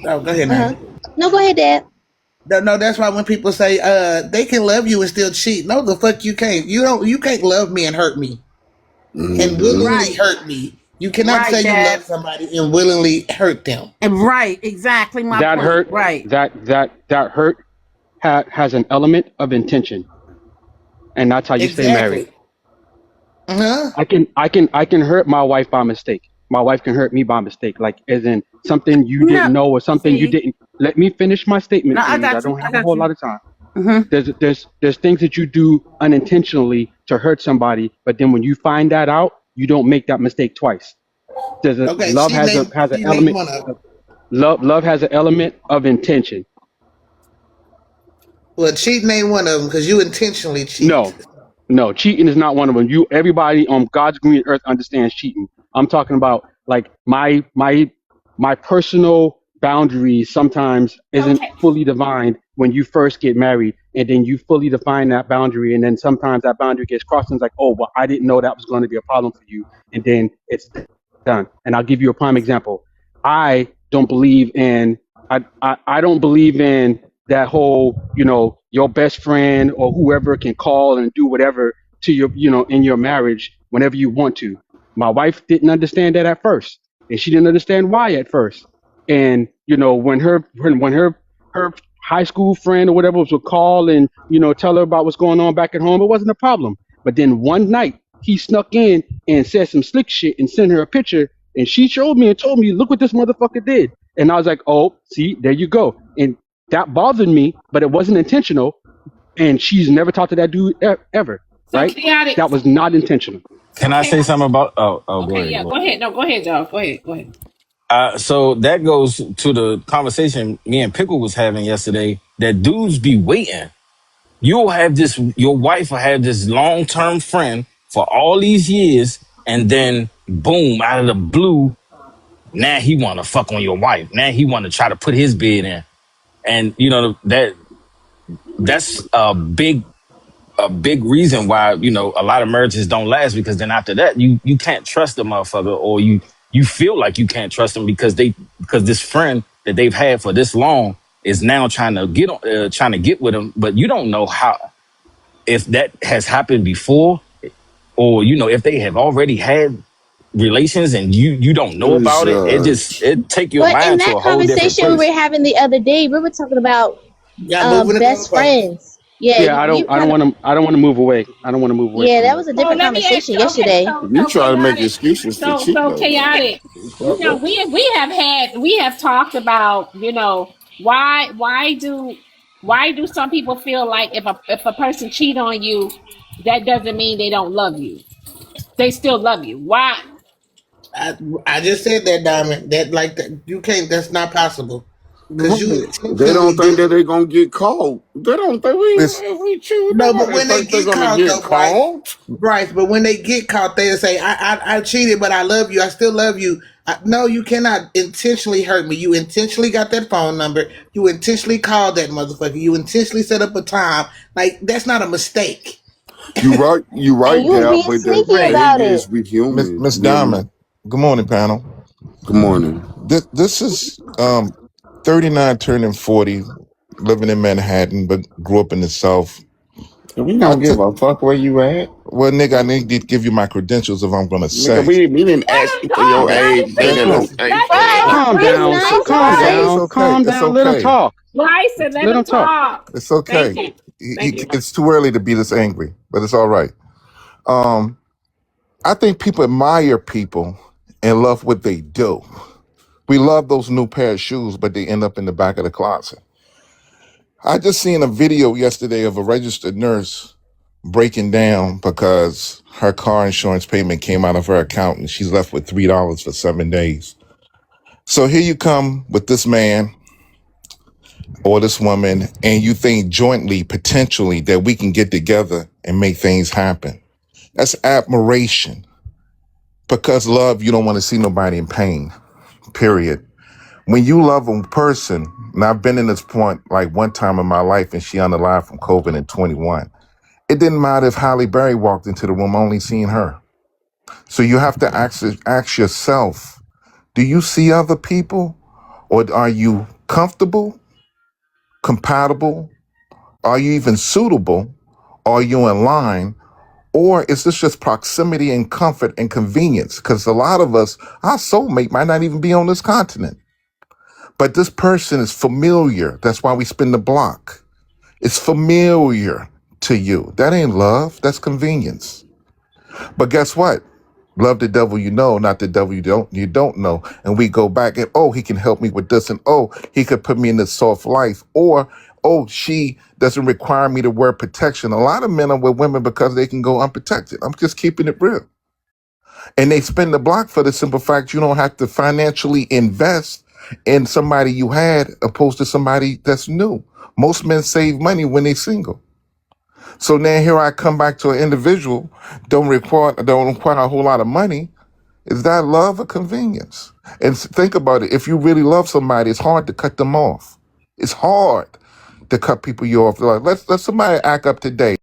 "Oh, go ahead, Uh huh. man." No, go ahead, Dad. No, that's why when people say they can love you and still cheat. No, the fuck you can't. You can't love me and hurt me and Mm-hmm. willingly Right, hurt me. You cannot right, say you love Dad. somebody and willingly hurt them. And right, exactly my That point. hurt, Right. that hurt has an element of intention, and that's how you stay married. Exactly. Uh-huh. I can hurt my wife by mistake. My wife can hurt me by mistake, like as in something you No, didn't know or something you see, didn't. Let me finish my no, statement, I please. I got you. don't I have a got whole you. lot of time. Hmm. There's things that you do unintentionally to hurt somebody, but then when you find that out, you don't make that mistake twice. There's a Okay, love has an she named element one of them. of love has an element of intention. Well, cheating ain't one of them because you intentionally cheat. No, no, cheating is not one of them. Everybody on God's green earth understands cheating. I'm talking about like my personal boundaries sometimes isn't Okay. fully defined when you first get married, and then you fully define that boundary, and then sometimes that boundary gets crossed, and it's like, oh, well, I didn't know that was going to be a problem for you, and then it's done. And I'll give you a prime example. I don't believe in I don't believe in that whole, your best friend or whoever can call and do whatever to your, in your marriage whenever you want to. My wife didn't understand that at first, and she didn't understand why at first. And when her high school friend or whatever would call and tell her about what's going on back at home, it wasn't a problem. But then one night he snuck in and said some slick shit and sent her a picture, and she showed me and told me, "Look what this motherfucker did." And I was like, "Oh, see, there you go." And that bothered me, but it wasn't intentional. And she's never talked to that dude ever, So right? chaotic. That was not intentional. Can So I say chaotic. something about? Oh, go Okay, ahead. yeah. Go Go ahead. ahead. No, go ahead, Joe. Go ahead. Go ahead. So that goes to the conversation me and Pickle was having yesterday. That dudes be waiting. You'll have this. Your wife will have this long term friend for all these years, and then boom, out of the blue, now he want to fuck on your wife. Now he want to try to put his bid in, and that's a big reason why a lot of marriages don't last, because then after that you can't trust the motherfucker, or you feel like you can't trust them because this friend that they've had for this long is now trying to get with them, but you don't know how, if that has happened before, or if they have already had relations and you don't know It's about it. It take your But in mind to that a whole different conversation we place. were having the other day, we were talking about Yeah, moving the best goalposts. friends. Yeah, Yeah, you I don't kind of. want to. I don't want to move away. I don't want to move away Yeah, from that that. was a So different let me ask conversation you. Okay, yesterday. you so try to make chaotic. excuses to cheat So though, man. chaotic. It's fucked up. We have talked about why do some people feel like if a person cheat on you, that doesn't mean they don't love you. They still love you. Why? I, I just said that, Diamond. That like that you can't. That's not possible. because you Right. They intentionally don't think did. that they're gonna get caught. They don't think Listen, we chew. No, but Nobody when they think they're get gonna caught get though, Bryce, caught. Bryce, but when they get caught, they'll say, I cheated, but I love you. I still love you. No, you cannot intentionally hurt me. You intentionally got that phone number. You intentionally called that motherfucker. You intentionally set up a time. Like, that's not a mistake. You And right you was there, being but the sneaky Ray, about thing it. is, we Miss humans. Diamond. Good morning, panel. Good morning. This is 39 turning 40, living in Manhattan, but grew up in the South. We I don't give took a fuck where you at, Well, nigga, I need to give you my credentials if I'm gonna nigga. say. We didn't Let ask him you for talk, your That, age, Bryson. that baby. Listen, Okay, Let him Right. talk. Calm Be down. Bryson. nice, Calm it's Bryce. down. okay. Calm It's down. Let him okay. talk. Bryson, let Let him him talk. talk. It's Thank okay. you. Thank you. It's too early to be this angry, but it's all right. Um, I think people admire people and love what they do. We love those new pair of shoes, but they end up in the back of the closet. I just seen a video yesterday of a registered nurse breaking down because her car insurance payment came out of her account and she's left with $3 for 7 days. So here you come with this man or this woman, and you think jointly, potentially, that we can get together and make things happen. That's admiration. Because love, you don't want to see nobody in pain, period. When you love a person, and I've been in this point like one time in my life, and she unalive from COVID in 21. It didn't matter if Halle Berry walked into the room, only seeing her. So you have to ask yourself, do you see other people? Or are you comfortable, compatible? Are you even suitable? Are you in line? Or is this just proximity and comfort and convenience? Because a lot of us, our soulmate might not even be on this continent. But this person is familiar. That's why we spin the block. It's familiar to you. That ain't love. That's convenience. But guess what? Love the devil you know, not the devil you don't know. And we go back and he can help me with this, and he could put me in this soft life. Or she doesn't require me to wear protection. A lot of men are with women because they can go unprotected. I'm just keeping it real. And they spin the block for the simple fact you don't have to financially invest in somebody you had opposed to somebody that's new. Most men save money when they're single. So now here I come back to an individual, don't require a whole lot of money. Is that love or convenience? And think about it. If you really love somebody, it's hard to cut them off. It's hard to cut people you off. Like, let somebody act up today.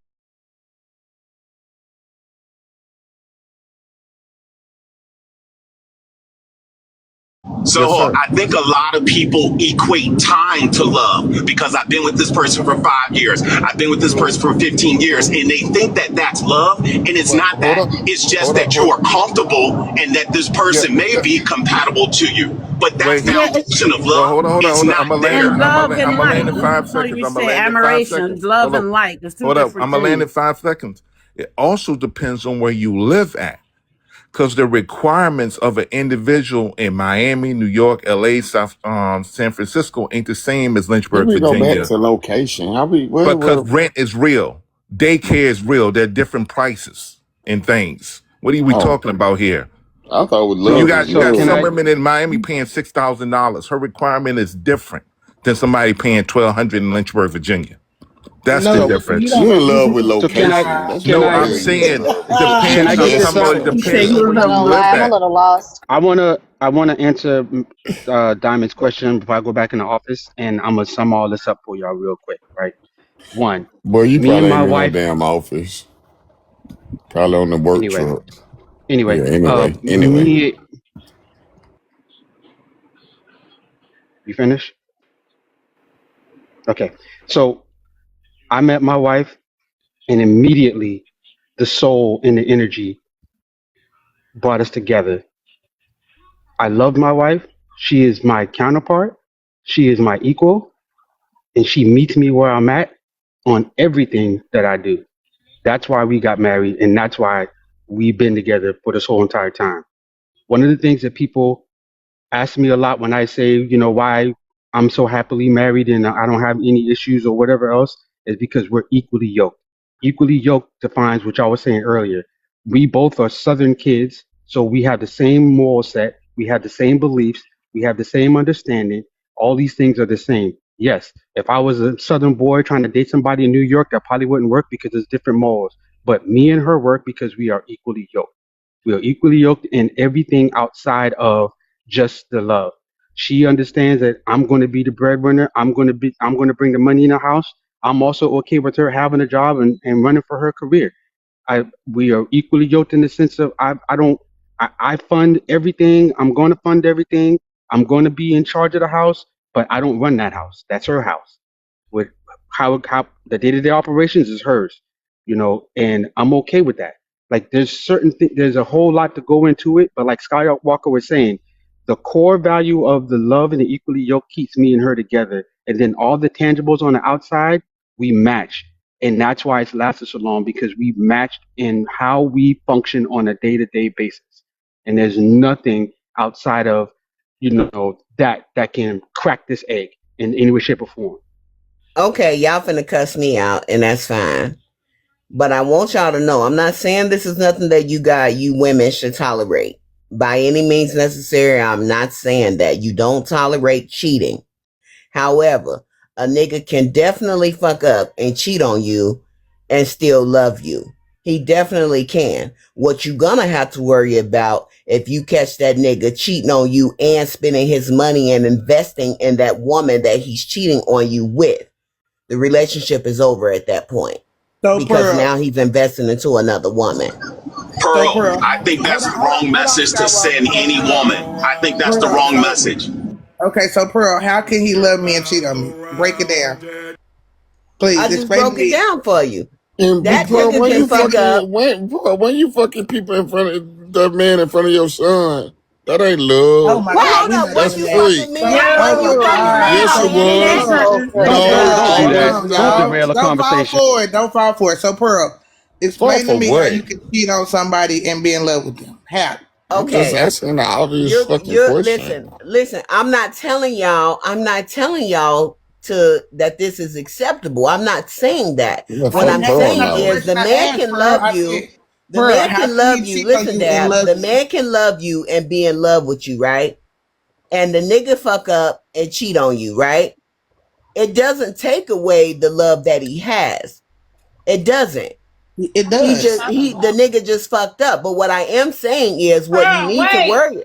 So Yes, sir. I think a lot of people equate time to love because I've been with this person for 5 years. I've been with this person for 15 years, and they think that that's love, and it's Well, not hold that. up. It's just Hold up. that you are comfortable and that this Yeah, person may yeah. be compatible to you. But that Wait. Yeah, foundation of Well, love is hold on. not I'm gonna land it. there. And love and I'm gonna land like. in You 5 seconds. you I'm gonna say land in five admiration, seconds. love Hold up. and like. It's two Hold up. different I'm gonna land in things. 5 seconds. It also depends on where you live at. Because the requirements of an individual in Miami, New York, LA, San Francisco ain't the same as Here Lynchburg, we go back Virginia. to location. How we Because where rent is real, daycare is real. There are different prices and things. What are we oh, talking about here? I thought with You So love is got you so got can some I? love. women in Miami paying $6,000. Her requirement is different than somebody paying 1,200 in Lynchburg, Virginia. That's the no, So you difference. don't. You in love with so can I? location. That's Can what No, it I? I'm is. You in saying love it with Can depends. I location. get I'm this talking about it out? He said depends you on was where a you little live lie. I'm a at. little lost. I wanna answer Diamond's question before I go back in the office, and I'm gonna sum all this up for y'all real quick. Right. One, Boy, you me and probably my ain't in no wife. damn office. Probably on the work Anyway, truck. anyway, Yeah, anyway. me. You finish? Okay. So I met my wife, and immediately the soul and the energy brought us together. I love my wife. She is my counterpart. She is my equal, and she meets me where I'm at on everything that I do. That's why we got married, and that's why we've been together for this whole entire time. One of the things that people ask me a lot when I say, why I'm so happily married and I don't have any issues or whatever else is because we're equally yoked. Equally yoked defines what y'all was saying earlier. We both are Southern kids, so we have the same moral set, we have the same beliefs, we have the same understanding. All these things are the same. Yes, if I was a Southern boy trying to date somebody in New York, that probably wouldn't work because it's different morals. But me and her work because we are equally yoked. We are equally yoked in everything outside of just the love. She understands that I'm going to be the breadwinner. I'm going to bring the money in the house. I'm also okay with her having a job and running for her career. We are equally yoked in the sense of I fund everything. I'm going to fund everything. I'm going to be in charge of the house, but I don't run that house. That's her house. With how the day to day operations is hers, and I'm okay with that. Like there's a whole lot to go into it, but like Skywalker was saying, the core value of the love and the equally yoked keeps me and her together, and then all the tangibles on the outside we match, and that's why it's lasted so long because we matched in how we function on a day to day basis, and there's nothing outside of that can crack this egg in any way, shape, or form. Okay, y'all finna cuss me out, and that's fine. But I want y'all to know, I'm not saying this is nothing that you women should tolerate. By any means necessary, I'm not saying that. You don't tolerate cheating. However, a nigga can definitely fuck up and cheat on you and still love you. He definitely can. What you gonna have to worry about if you catch that nigga cheating on you and spending his money and investing in that woman that he's cheating on you with. The relationship is over at that point. So Because Pearl, now he's investing into another woman. so Pearl, Pearl, I think that's the wrong message to send any woman. I think that's the Pearl, wrong message. okay, so Pearl, how can he love me and cheat on me? Break it down, I please. just Explain to broke it me. down for you. And That Pearl, nigga when can you fuck up. fucking when you fucking people in front of the man in front of your son, that ain't Oh love. my Well, God, hold we up. not That's Was doing you that. free. fucking me? So, Was hold you on, fucking me? Yes, it hold on, was. hold on. Okay. Don't No, don't do Hold that. on, Don't y'all. derail a Don't fall conversation. for it. Don't fall for it. So, Pearl, fall explain to for me how what? you can cheat on somebody and be in love with them. How? I'm just Okay. asking the obvious fucking You're question. listen. I'm not telling y'all to that this is acceptable. I'm not saying that. Yeah, What fuck And I'm that, that's Pearl saying not the no. is the question I man asked, can Pearl. love I you. said, The Pearl, man how can can love he you. cheat on Listen, you and Dab. love The you? man can love you and be in love with you, right? And the nigga fuck up and cheat on you, right? It doesn't take away the love that he has. It doesn't. It does. The nigga just fucked up. But what I am saying is what you Pearl, need to wait. worry.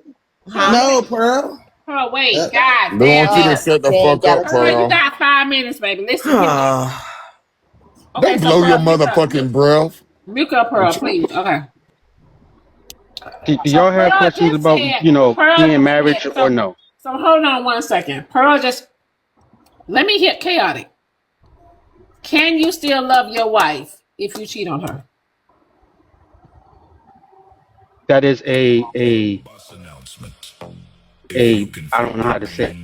Pearl, Huh? No, wait. Pearl. Pearl, Uh, wait. God They damn want you to it. shut the She ain't fuck got a up, Pearl, you Pearl. got 5 minutes, baby. Listen here. Okay, Don't so blow your Pearl, mute up. motherfucking breath. Mute up, Pearl, please. Okay. Do So y'all have Pearl questions just about, said, being Pearl just marriage said, or no? so hold on 1 second. Pearl just, let me hit chaotic. Can you still love your wife if you cheat on her? That is a I don't know how to say it,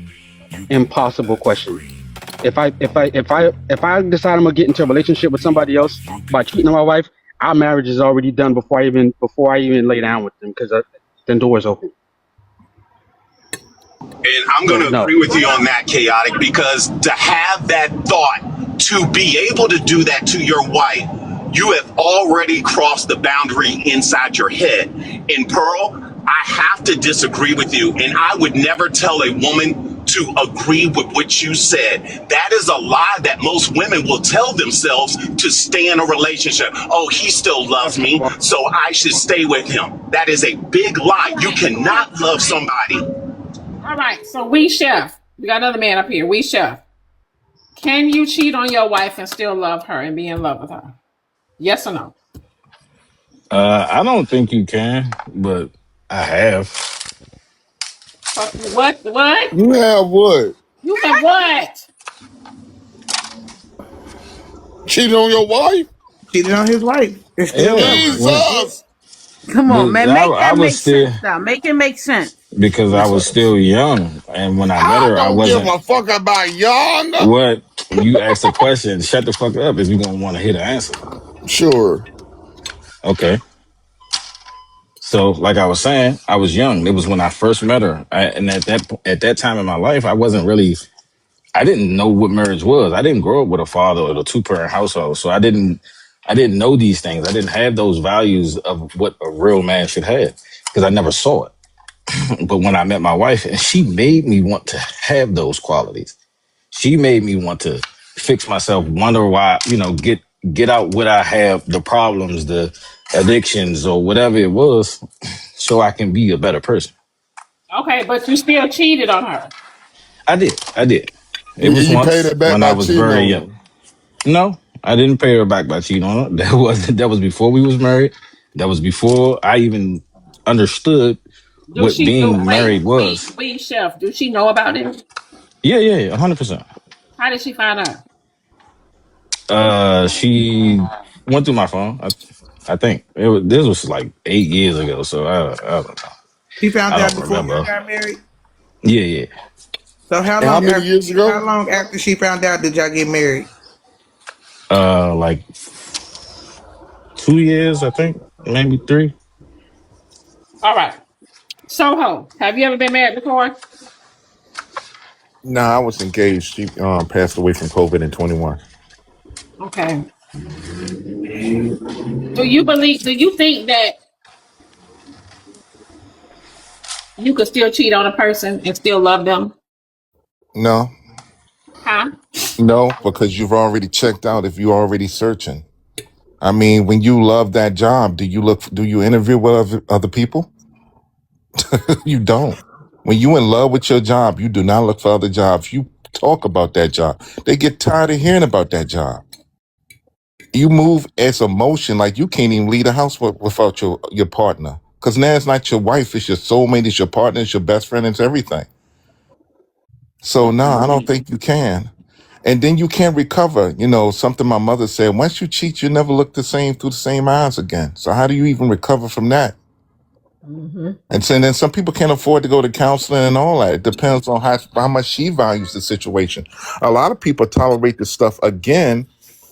impossible question. If I decide I'm gonna get into a relationship with somebody else by cheating on my wife, our marriage is already done before I even lay down with them because the door's open. And I'm going So to no. agree with you on that, Chaotic, because to have that thought, to be able to do that to your wife, you have already crossed the boundary inside your head. And Pearl, I have to disagree with you. And I would never tell a woman to agree with what you said. That is a lie that most women will tell themselves to stay in a relationship. Oh, he still loves me, so I should stay with him. That is a big lie. You cannot love somebody. All right, so we chef. We got another man up here. We chef. Can you cheat on your wife and still love her and be in love with her? Yes or no? I don't think you can, but I have. What? What? You have what? You have what? Cheated on your wife? cheated on his wife and still Yeah. love her. Jesus! Come on, But man. Make I that was make still sense now. Make it make sense. because I Yes, was still young, and when I met I her, I don't give wasn't. a fuck about y'all. What you asked a question? Shut the fuck up. If you gonna want to hear the answer, Sure. okay. So, like I was saying, I was young. It was when I first met her, and at that time in my life, I wasn't really. I didn't know what marriage was. I didn't grow up with a father or a 2-parent household, so I didn't know these things. I didn't have those values of what a real man should have because I never saw it. But when I met my wife, and she made me want to have those qualities. She made me want to fix myself, wonder why, get out what I have, the problems, the addictions, or whatever it was, so I can be a better person. Okay, but you still cheated on her. I did. It was You paid once it back when I by was cheating very on young. her. No, I didn't pay her back by cheating on her. That was before we was married. That was before I even understood Do what she do? being Wait, married was. wait, chef. Do she know about it? Yeah, 100%. How did she find out? She went through my phone. I think this was like 8 years ago, so I don't know. She found I out don't before y'all remember. got married. Yeah. So And how many years how ago? long after she found out did y'all get married? Like 2 years, I think, maybe 3. All right. Soho, have you ever been married before? Nah, I was engaged. She passed away from COVID in 21. Okay. Do you think that you could still cheat on a person and still love them? No, Huh? no, because you've already checked out if you're already searching. I mean, when you love that job, do you interview with other people? You don't. When you in love with your job, you do not look for other jobs. You talk about that job. They get tired of hearing about that job. You move as emotion, like you can't even leave the house without your partner. Because now it's not your wife, it's your soulmate, it's your partner, it's your best friend, it's everything. So no, I don't think you can. And then you can't recover. Something my mother said, once you cheat, you never look the same through the same eyes again. So how do you even recover from that? Mm-hmm. And so then some people can't afford to go to counseling and all that. It depends on how much she values the situation. A lot of people tolerate this stuff again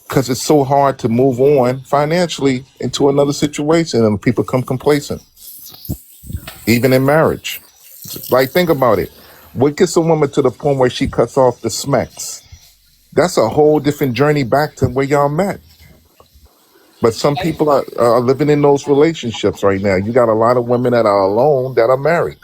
because it's so hard to move on financially into another situation, and people become complacent, even in marriage. Like, think about it. What gets a woman to the point where she cuts off the smacks? That's a whole different journey back to where y'all met. But some people are living in those relationships right now. You got a lot of women that are alone that are married,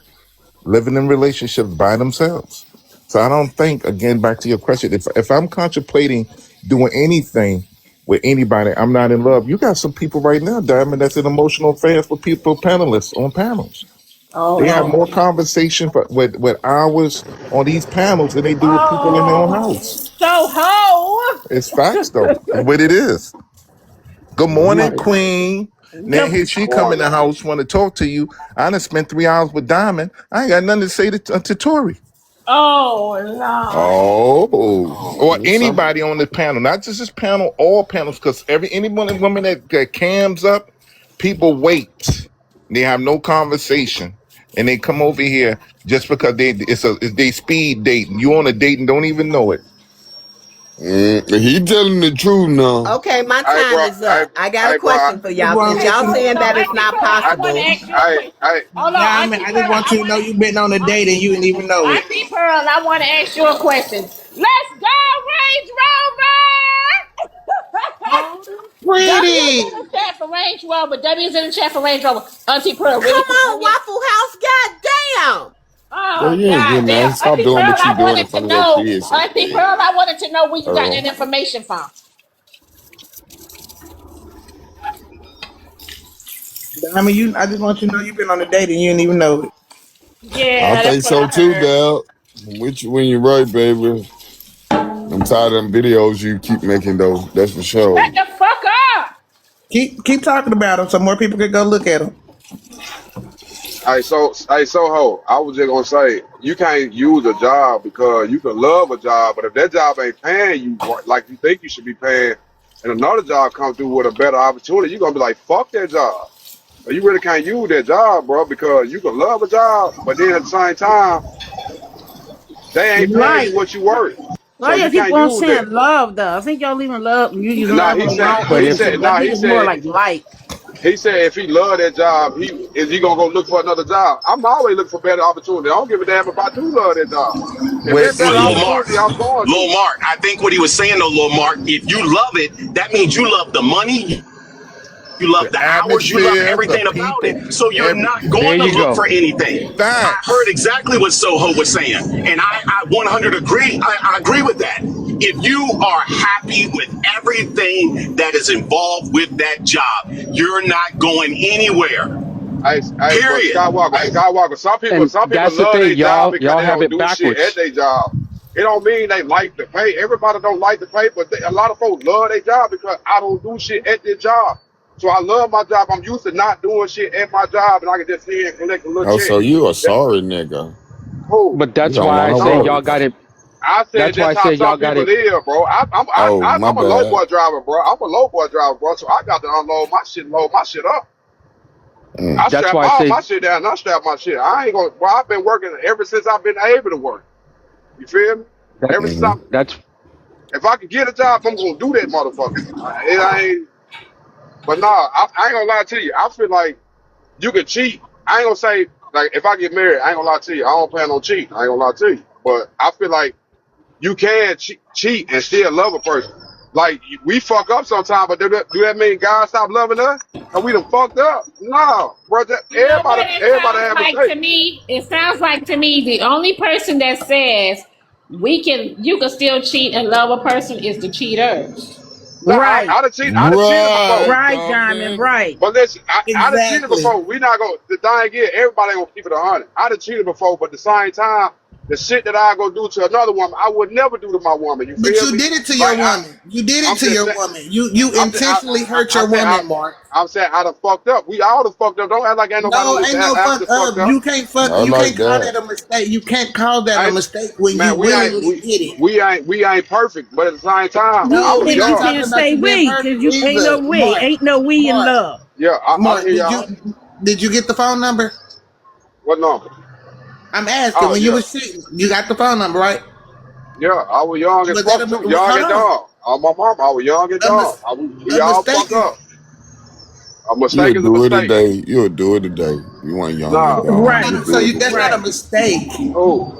living in relationships by themselves. So I don't think, again, back to your question, if I'm contemplating doing anything with anybody, I'm not in love. You got some people right now, Diamond, that's in emotional affairs with people, panelists on panels. Oh They have more Lord. conversation with hours on these panels than they do with people in their own house. Soho. It's facts, though. It's what it is. Good morning, Good. Queen. Now here she come in the house, want to talk to you. I done spent 3 hours with Diamond. I ain't got nothing to say to Tori. Oh Lord. Oh, or Some anybody on the panel, not just this panel, all panels, because any woman that cams up, people wait. They have no conversation, and they come over here just because they speed dating. You on a date and don't even know it. he telling the truth now. Okay, my I time bro, is up. I got a bro, question for I just y'all. want Since to let y'all you saying know, that it's Auntie not Pearl, I want to possible, ask you a question. Hold on, Diamond, Auntie I Pearl, just want I you to know want you've been on a date and you didn't even know it. Auntie Pearl, I want to ask you a question. Let's go, Range Rover! W is in Pretty. the chat for Range Rover. W is in the chat for Range Rover. Auntie Pearl, come really quick. on, Waffle House, goddamn. Girl, Oh you ain't God getting damn, that. Stop Auntie doing Pearl, what you I doing in wanted to front of your know. kids, Auntie Pearl, I wanted to know where you got that girl. information from. Diamond, I just want you to know you've been on a date and you didn't even know it. I Yeah, that's think what so I too, heard. Dad. With you when you're right, baby. I'm tired of them videos you keep making, though. That's for Shut sure. the fuck up. Keep talking about them so more people can go look at them. hey Soho, I was just gonna say you can't use a job because you can love a job, but if that job ain't paying you like you think you should be paying, and another job comes through with a better opportunity, you're gonna be like, fuck that job. But you really can't use that job, bro, because you can love a job, but then at the same time, they ain't paying Right. you what you worth. Why So you you keep can't on use that. saying love though? I think y'all leaving love you using Nah, love he in the said wrong But if definition. I think it's more like like. he said if he love that job, he gonna go look for another job. I'm always looking for better opportunity. I don't give a damn if I do love that job. If Where it's it, better Lil it, Mark. opportunity, I'm going Lil to. Mark. I think what he was saying though, Lil Mark, if you love it, that means you love the money. You love the the hours. You love atmosphere, the everything about people, it. So you're every not There going to you look go. for anything. I heard facts. exactly what Soho was saying, and I 100 agree. I agree with that. If you are happy with everything that is involved with that job, you're not going anywhere. But Period. Skywalker. And Some people that's the love thing, their job because y'all they have don't it do shit at backwards. their job. It don't mean they like the pay. Everybody don't like the pay, but a lot of folks love their job because I don't do shit at their job. So I love my job. I'm used to not doing shit at my job, and I can just sit here and collect a little Oh, check. so you a That, sorry nigga. cool. But You that's don't why want I to say No, y'all work. got it. I said That's why I that's how say y'all some got people it. live, bro. Oh, my I'm a low bad. boy driver, bro. I'm a low boy driver, bro. So I got to unload my shit, load my shit up. Mm. I That's strap why I all say my shit down. And I strap my shit. I ain't gonna. Well, I've been working ever since I've been able to work. You feel me? that. Ever since I, Mm-hmm. That's if I could get a job, I'm gonna do that motherfucker. It ain't. But nah, I ain't gonna lie to you. I feel like you could cheat. I ain't gonna say like if I get married, I ain't gonna lie to you. I don't plan on cheating. I ain't gonna lie to you. But I feel like you can cheat and still love a person. Like we fuck up sometimes, but do that mean God stop loving us? Cause we done fucked up? No, bro. You know what Everybody have mistakes. it sounds like to me the only person that says you can still cheat and love a person is the cheaters. No, Right. I done cheated before. Right, Right, Diamond. Diamond. Right. But listen, I done cheated Exactly. before. We not gonna the thing is everybody gonna keep it 100. I done cheated before, but at the same time, the shit that I go do to another woman, I would never do to my woman. You But feel you me? did it to your Like woman. You did it I'm to just your saying. woman. You I'm just, intentionally hurt I your said woman, Mark. I'm saying I done fucked up. We all done fucked up. Don't act like ain't nobody on No, this ain't app no fuck just up. fucked up. I You like can't call that. that a mistake. You can't call that a I, mistake when you man, willingly did it. we ain't perfect, but at the same time, I No, was we're And not you young. talking can't about say you being we, cause perfect you ain't no either. we. Ain't no we in Mark, love. Yeah, I Mark, hear y'all. did you get the phone number? What number? I'm asking. Oh When you yeah. was cheating, you got the phone number, right? Yeah, I was young as Was that fuck too. Young hold and on? dumb. My mom, I was young and A, dumb. mis- We a all mistake fuck is up. A mistake You'll is a do it mistake. today. You'll do it today. You weren't young and Nah, dumb. You Right. so do it you that's today. not a Right. mistake. who?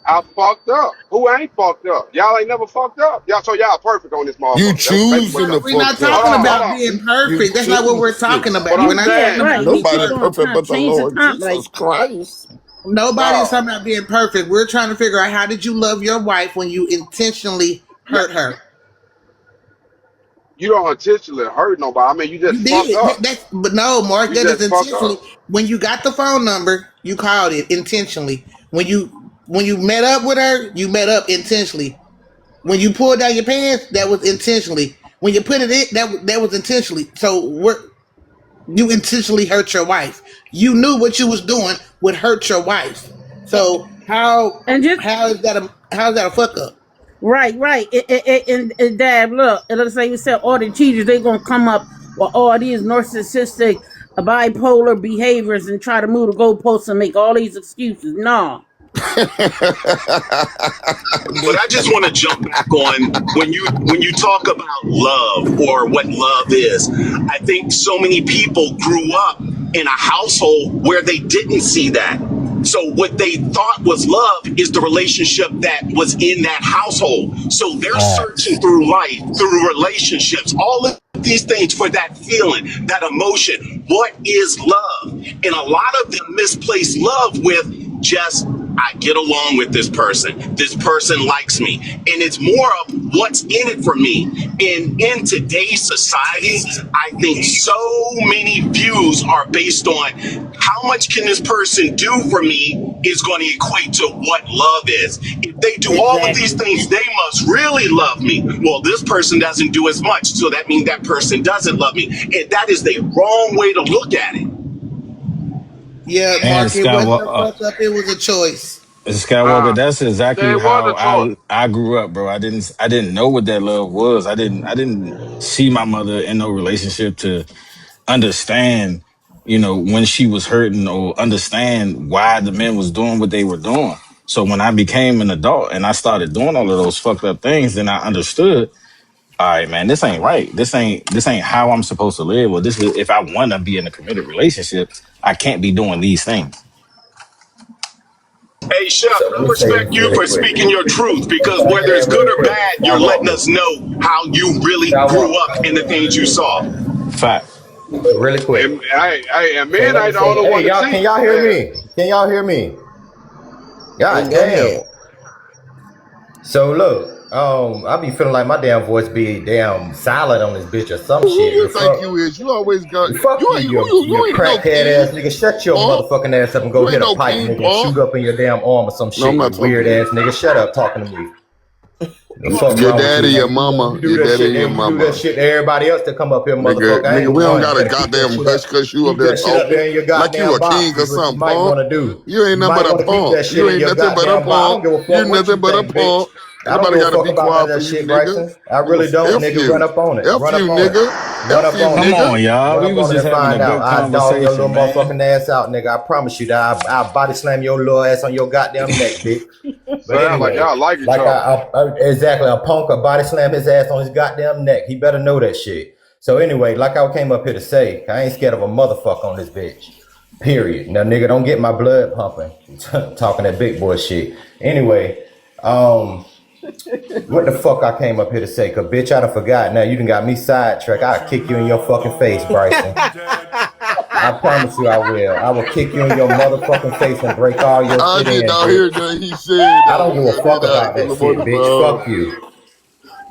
I fucked up. Who ain't fucked up? Y'all ain't never fucked up. Y'all, so y'all perfect on this You motherfucker. That's basically what choosing y'all. to We're not fuck up, Hold talking on, nigga. hold about on. being You perfect. That's not what we're choose talking shit. What about. I'm We're You not can't. talking saying, Right. about being You keep Nobody on perfect. perfect trying to but the change the Lord top. Like Jesus Christ. Nobody's no, talking about being perfect. We're trying to figure out how did you love your wife when you intentionally no, hurt her? you don't intentionally hurt nobody. I mean, you just You fuck did. up. But no, Mark, You that is just fuck intentionally. up. When you got the phone number, you called it intentionally. When you met up with her, you met up intentionally. When you pulled down your pants, that was intentionally. When you put it in, that was intentionally. So you intentionally hurt your wife. You knew what you was doing would hurt your wife. So and just how is that a fuck up? right, right. And Dad, look, and let's say you said all the cheaters, they gonna come up with all these narcissistic, bipolar behaviors and try to move the goalposts and make all these excuses. No. But I just want to jump back on when you talk about love or what love is. I think so many people grew up in a household where they didn't see that. So what they thought was love is the relationship that was in that household. So they're searching Facts. through life, through relationships, all of these things for that feeling, that emotion. What is love? And a lot of them misplace love with just I get along with this person. This person likes me. And it's more of what's in it for me. And in today's society, I think so many views are based on how much can this person do for me is going to equate to what love is. If they do all of these Exactly. things, they must really love me. Well, this person doesn't do as much. So that means that person doesn't love me. And that is the wrong way to look at it. Yeah, And Mark, it wasn't a Skywalker, fuck up. It was a choice. Skywalker, Nah, that's exactly there was a how choice. I grew up, bro. I didn't know what that love was. I didn't see my mother in no relationship to understand, when she was hurting or understand why the men was doing what they were doing. So when I became an adult and I started doing all of those fucked up things, then I understood, all right, man, this ain't right. This ain't how I'm supposed to live. Or this is if I want to be in a committed relationship, I can't be doing these things. Hey, Chef, I respect you for speaking your truth because whether it's good or bad, you're letting us know how you really grew up and the things you saw. Fact. Really quick. And and Okay, men let me ain't the say, only hey, one to y'all, can cheat. y'all hear me? Can y'all hear me? God Go damn. ahead. So look, I be feeling like my damn voice be damn silent on this bitch or some Who shit. you But think fuck, you is? You always got fuck you you, ain't who you you ain't no crackhead king, ass nigga. Shut your punk. motherfucking ass up and go You hit ain't a no pipe, king, nigga, and punk. shoot up in your damn arm or some No, I'm shit. You not talking weird to you. ass nigga. Shut up talking to me. The fuck Your wrong with you, daddy, your nigga? mama, You do your that daddy, shit, your then you do that mama. shit to everybody else that come up here, Nigga, motherfucker. I nigga, ain't we don't one. You got a better keep that goddamn shit hush up. cause you up Keep there that shit up talking there in your like you goddamn a box. king or Is what you something, might punk. want to do. You ain't You nothing might but a want to keep punk. that shit You in ain't your nothing but a goddamn box. I punk. don't give a You fuck what nothing you but a think, bitch. punk. I don't Everybody give a gotta fuck be about none of quiet for that you, shit, nigga. Bryson. I Nigga, really don't, F nigga. Run you. up on it. F Run up you, on it. nigga. Run F up you, on it. Come nigga. on, y'all. Run We up on was it just and having a find out. good I dog your little conversation, man. motherfucking ass out, nigga. I promise you that I body slam your little ass on your goddamn neck, bitch. But Sound like anyway, y'all like each like other. exactly, a punk a body slam his ass on his goddamn neck. He better know that shit. So anyway, like I came up here to say, I ain't scared of a motherfucker on this bitch. Period. Now, nigga, don't get my blood pumping. Talking that big boy shit. Anyway, what the fuck I came up here to say? Cause bitch, I done forgot. Now you done got me sidetracked. I'll kick you in your fucking face, Bryson. I promise you I will. I will kick you in your motherfucking face and break all your I shit did in, not bitch. hear that he said I don't though. give a I did fuck not about get that the shit, bitch. motherfucker. Fuck you.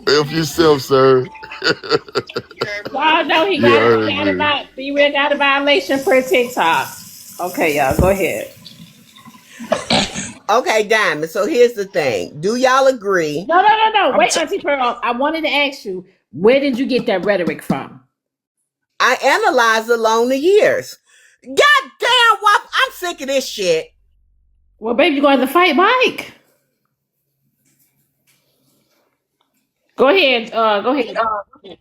F yourself, sir. Y'all know he Yeah, I got heard a you. be real got a violation for TikTok. Okay, y'all, go ahead. Okay, Diamond. So here's the thing. Do y'all agree? No. I'm Wait, t- Auntie Pearl. I wanted to ask you, where did you get that rhetoric from? I analyzed along the years. God damn, I'm sick of this shit. Well, baby, you're going to fight Mike. Go ahead. Go ahead. Go ahead,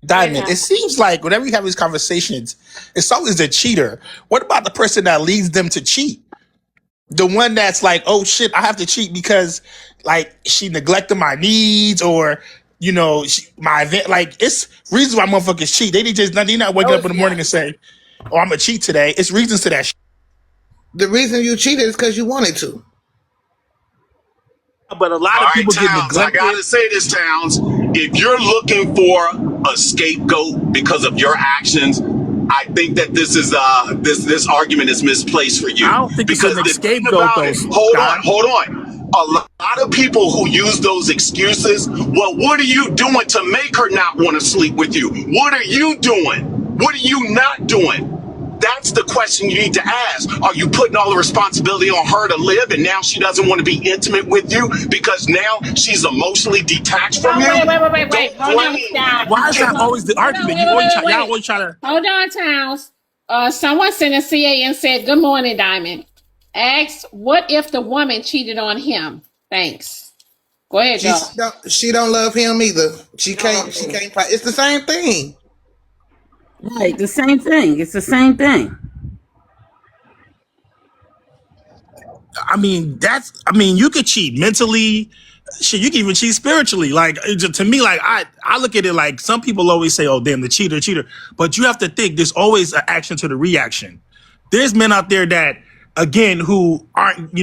Diamond, Tom. it seems like whenever you have these conversations, it's always the cheater. What about the person that leads them to cheat? The one that's like, oh shit, I have to cheat because like she neglected my needs or my event. Like it's reasons why motherfuckers cheat. They're not waking No, up in it's the not. morning and say, oh, I'm gonna cheat today. It's reasons to that shit. The reason you cheated is because you wanted to. But a lot All of right, people get Towns, I neglected. gotta say this, Towns. If you're looking for a scapegoat because of your actions, I think that this argument is misplaced for I you. don't think it's Because a the thing scapegoat about though, it, Scott. hold on. A lot of people who use those excuses, well, what are you doing to make her not want to sleep with you? What are you doing? What are you not doing? That's the question you need to ask. Are you putting all the responsibility on her to live and now she doesn't want to be intimate with you because now she's emotionally detached from No, you? wait. Don't Hold on, blame. Towns. Why is that Hold always the on, argument? Y'all wait. always try to. Hold on, Towns. Someone sent a CA and said, "Good morning, Diamond." Asked, "What if the woman cheated on him?" Thanks. Go ahead, She y'all. don't love him either. She can't fight. It's the same thing. Right, the same thing. It's the same thing. You could cheat mentally. Shit, you can even cheat spiritually. Like to me, like I look at it like some people always say, "Oh, damn, the cheater." But you have to think there's always an action to the reaction. There's men out there that, again, who aren't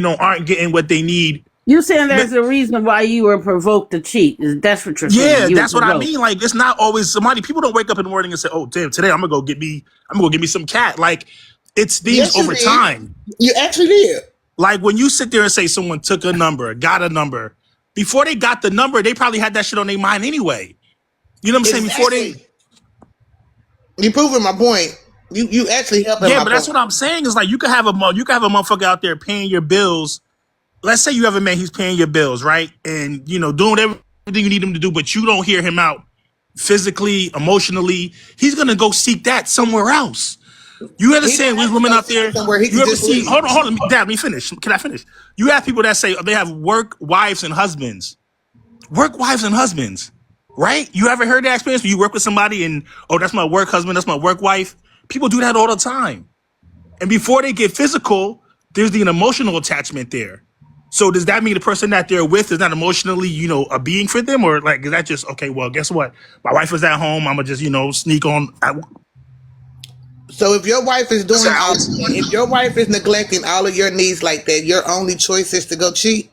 getting what they need. You saying there's a reason why you were provoked to cheat? That's what you're saying. Yeah, You were that's what I provoked. mean. Like it's not always somebody. People don't wake up in the morning and say, "Oh, damn, today I'm gonna go get me some cat." Like it's things Yes, you over did. time. You actually did. Like when you sit there and say someone took a number, got a number, before they got the number, they probably had that shit on their mind anyway. You know what I'm saying? Before they, Exactly. You proving my point. You actually helping yeah, my but that's point. what I'm saying is like you could have a motherfucker out there paying your bills. Let's say you have a man who's paying your bills, right, and doing everything you need him to do, but you don't hear him out physically, emotionally. He's gonna go seek that somewhere else. You He don't understand? There's have to women go out seek there. somewhere. He You could ever just see? leave. Hold on, Dad. Let me finish. Can I finish? You have people that say they have work wives and husbands. Work wives and husbands, right? You ever heard that experience where you work with somebody and, oh, that's my work husband, that's my work wife? People do that all the time. And before they get physical, there's an emotional attachment there. So does that mean the person that they're with is not emotionally, a being for them? Or like, is that just, okay, well, guess what? My wife is at home. I'm going to just, sneak on. So if your wife is Sounds. if your wife is neglecting all of your needs like that, your only choice is to go cheat.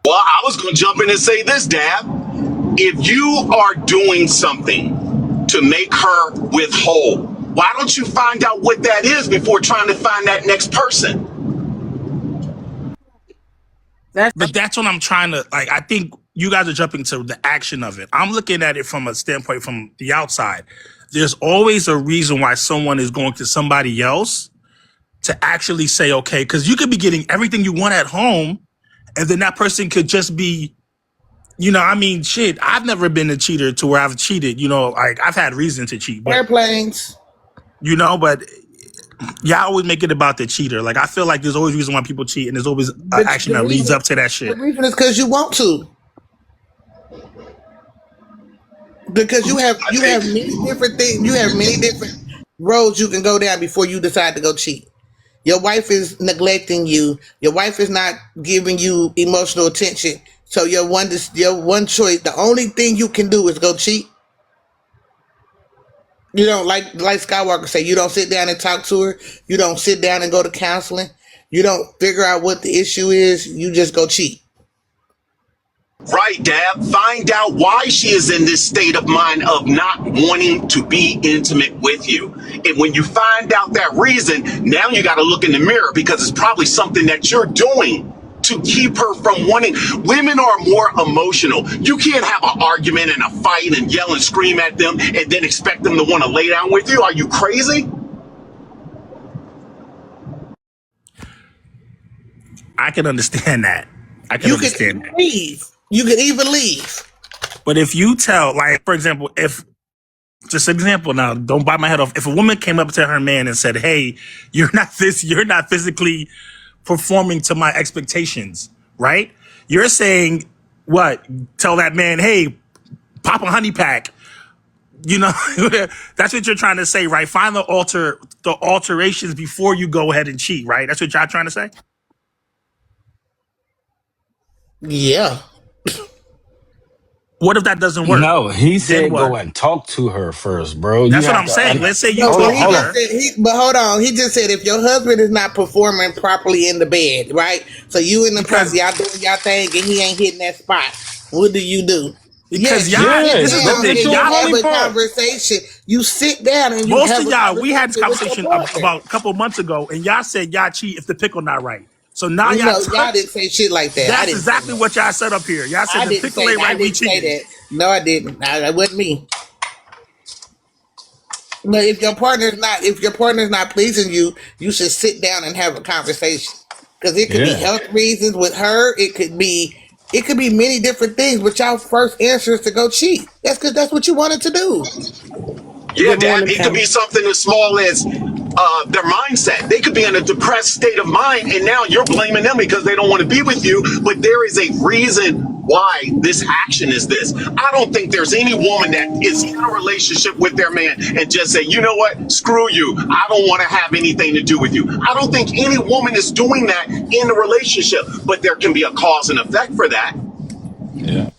Well, I was going to jump in and say this, Dab. If you are doing something to make her withhold. Why don't you find out what that is before trying to find that next person? But that's what I'm trying to like. I think you guys are jumping to the action of it. I'm looking at it from a standpoint from the outside. There's always a reason why someone is going to somebody else to actually say, okay, because you could be getting everything you want at home, and then that person could just be, you know, I mean, shit. I've never been a cheater to where I've cheated. You know, like I've had reason to cheat, but Airplanes. you know, but y'all always make it about the cheater. Like I feel like there's always a reason why people cheat, and there's always action that leads up to that shit. The reason is because you want to. Because you have many different things. You have many different roads you can go down before you decide to go cheat. Your wife is neglecting you. Your wife is not giving you emotional attention. So your one choice, the only thing you can do is go cheat. You don't like Skywalker say, you don't sit down and talk to her. You don't sit down and go to counseling. You don't figure out what the issue is. You just go cheat. Right, Dad. Find out why she is in this state of mind of not wanting to be intimate with you. And when you find out that reason, now you got to look in the mirror because it's probably something that you're doing to keep her from wanting. Women are more emotional. You can't have an argument and a fight and yell and scream at them and then expect them to want to lay down with you. Are you crazy? I can understand that. I can understand that. Leave. You can even leave. But if you tell, like, for example, if, just an example now, don't bite my head off. If a woman came up to her man and said, hey, you're not physically performing to my expectations, right? You're saying, what? Tell that man, hey, pop a honey pack. You know, that's what you're trying to say, right? Find the alterations before you go ahead and cheat, right? That's what y'all trying to say? Yeah. What if that doesn't work? No, he Then said what? go and talk to her first, bro. That's You what have I'm to. saying. Let's say you No, talk but to her. but hold on. He just said if your husband is not performing properly in the bed, right? So you and the person, y'all doing y'all thing, and he ain't hitting that spot. What do you do? Because Yes, you y'all, sit Yes, this is the down go thing. get and you a you Y'all, have honey a pot. conversation. You sit down and you most have of a y'all, we had this conversation with your conversation partner. about a couple of months ago, and y'all said y'all cheat if the pickle not right. So now y'all, No, y'all didn't say shit like that. I that's didn't say exactly that. what y'all said up here. Y'all said the pickle ain't I right, we didn't say cheating. that. No, I didn't. That wasn't me. But if your partner's not pleasing you, you should sit down and have a conversation. Because it could be Yeah, health reasons with her. It could be many different things. But y'all first answer is to go cheat. That's because that's what you wanted to do. Yeah, Good Dad. morning, It could be Pam. something as small as their mindset. They could be in a depressed state of mind, and now you're blaming them because they don't want to be with you. But there is a reason why this action is this. I don't think there's any woman that is in a relationship with their man and just say, you know what, screw you. I don't want to have anything to do with you. I don't think any woman is doing that in a relationship. But there can be a cause and effect for that. yeah.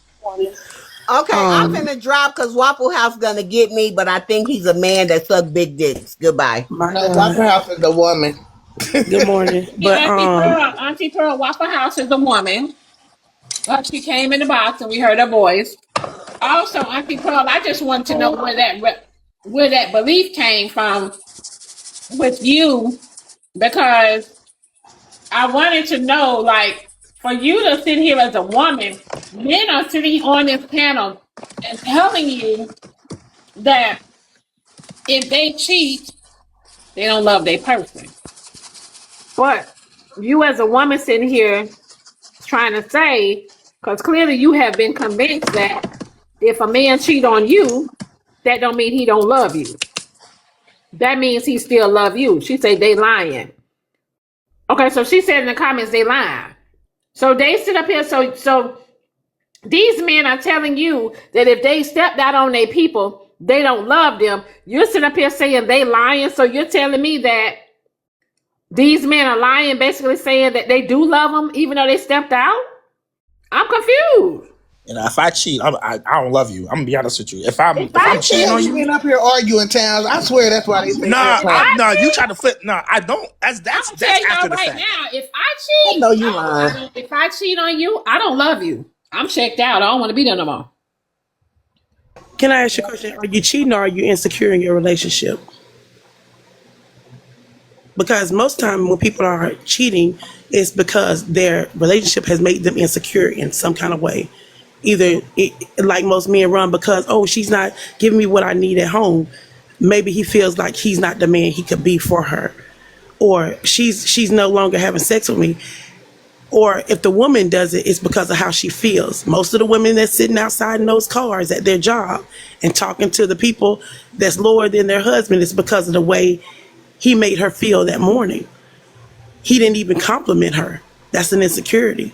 Okay, I'm Um, finna drop because Waffle House gonna get me, but I think he's a man that suck big dicks. Goodbye. my No, Waffle God. House is the woman. Good morning. But Auntie Pearl, Waffle House is a woman. She came in the box and we heard her voice. Also, Auntie Pearl, I just want to know where that belief came from with you because I wanted to know, like, for you to sit here as a woman, men are sitting on this panel and telling you that if they cheat, they don't love their person. But you as a woman sitting here trying to say, because clearly you have been convinced that if a man cheat on you, that don't mean he don't love you. That means he still love you. She say they lying. Okay, so she said in the comments they lying. So they sit up here. So these men are telling you that if they stepped out on their people, they don't love them. You're sitting up here saying they lying. So you're telling me that these men are lying, basically saying that they do love them even though they stepped out? I'm confused. You know, if I cheat, I don't love you. I'm gonna be honest with you. If I'm If if I I'm They cheating tell on cheat, you you, been up here arguing, Towns. I swear that's why they say nah, if I airplane. you cheat, try to flip. Nah, I don't. I'm gonna That's tell after y'all the right fact. now. If I I cheat, know you lying. if I cheat on you, I don't love you. I'm checked out. I don't want to be there no more. Can I ask you a question? Are you cheating or are you insecure in your relationship? Because most time when people are cheating, it's because their relationship has made them insecure in some kind of way. Either like most men run because, oh, she's not giving me what I need at home. Maybe he feels like he's not the man he could be for her, or she's no longer having sex with me. Or if the woman does it, it's because of how she feels. Most of the women that's sitting outside in those cars at their job and talking to the people that's lower than their husband is because of the way he made her feel that morning. He didn't even compliment her. That's an insecurity.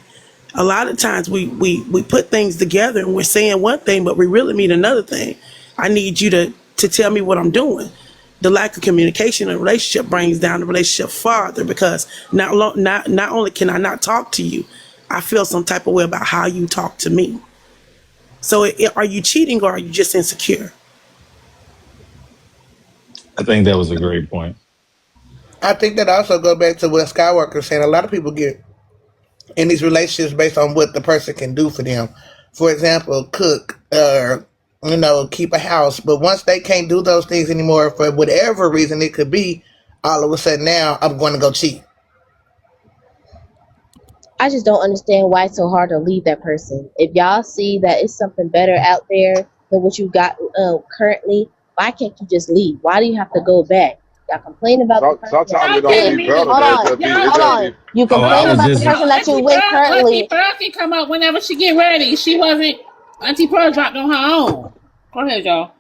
A lot of times we put things together and we're saying one thing, but we really mean another thing. I need you to tell me what I'm doing. The lack of communication in a relationship brings down the relationship farther because not only can I not talk to you, I feel some type of way about how you talk to me. So are you cheating or are you just insecure? I think that was a great point. I think that also go back to what Skywalker said. A lot of people get in these relationships based on what the person can do for them. For example, cook or keep a house. But once they can't do those things anymore for whatever reason it could be, all of a sudden now I'm going to go cheat. I just don't understand why it's so hard to leave that person. If y'all see that it's something better out there than what you got currently, why can't you just leave? Why do you have to go back? Y'all complain about the person that Sometimes you it don't Okay, with. be me. better. Hold It on, just be, Y'all it hold just on. be. You Oh, I complain was about the just person that you with Auntie currently, Pearl can come up whenever she get ready. She wasn't. Auntie Pearl dropped on her own. Go ahead, y'all.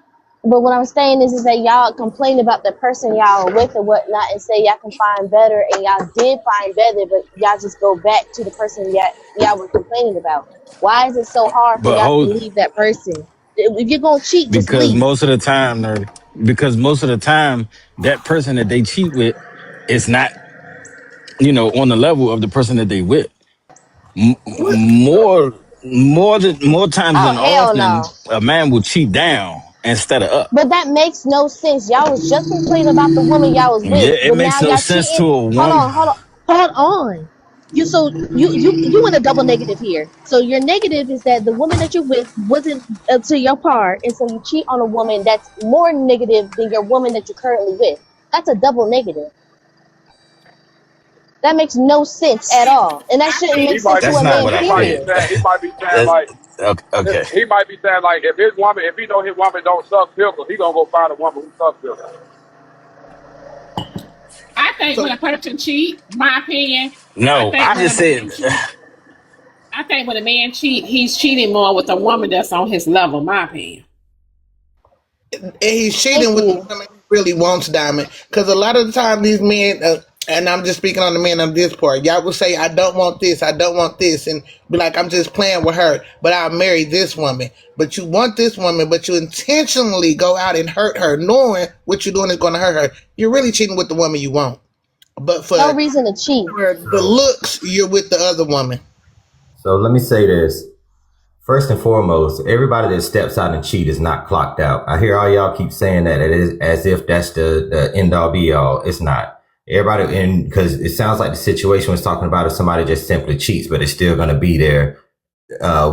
but what I'm saying is that y'all complain about the person y'all are with and whatnot, and say y'all can find better, and y'all did find better, but y'all just go back to the person y'all were complaining about. Why is it so hard for but y'all to hold leave that person? If you're gonna cheat, just because leave. most of the time, nerd, because most of the time that person that they cheat with is not, on the level of the person that they with. What? More times Oh than hell often, no! a man will cheat down instead of up. But that makes no sense. Y'all was just complaining about the woman y'all was Yeah, with, it but makes now no y'all sense cheating. to a Hold woman. on, hold on, hold on. You in a double negative here. So your negative is that the woman that you're with wasn't up to your part, and so you cheat on a woman that's more negative than your woman that you're currently with. That's a double negative. That makes no sense at all, and that shouldn't He make sense might to be That's a not saying, what man. I said. Period. he might be saying That- like, okay. he might be saying like, if his woman, if he know his woman don't suck pickle, he gonna go find a woman who sucks pickle. I think So when a person cheat, my opinion, I No, think I when just a said man cheat, I think when a man cheat, he's cheating more with a woman that's on his level. My opinion. and he's Thank cheating with the you. woman he really wants, Diamond. Because a lot of the time, these men, and I'm just speaking on the men on this part, y'all will say, I don't want this, I don't want this, and be like, I'm just playing with her, but I'll marry this woman. But you want this woman, but you intentionally go out and hurt her, knowing what you're doing is going to hurt her. You're really cheating with the woman you want. But No reason to cheat. for the So, looks, you're with the other woman. so let me say this. First and foremost, everybody that steps out and cheat is not clocked out. I hear all y'all keep saying that it is as if that's the end all be all. It's not. Everybody, and because it sounds like the situation was talking about if somebody just simply cheats, but it's still going to be there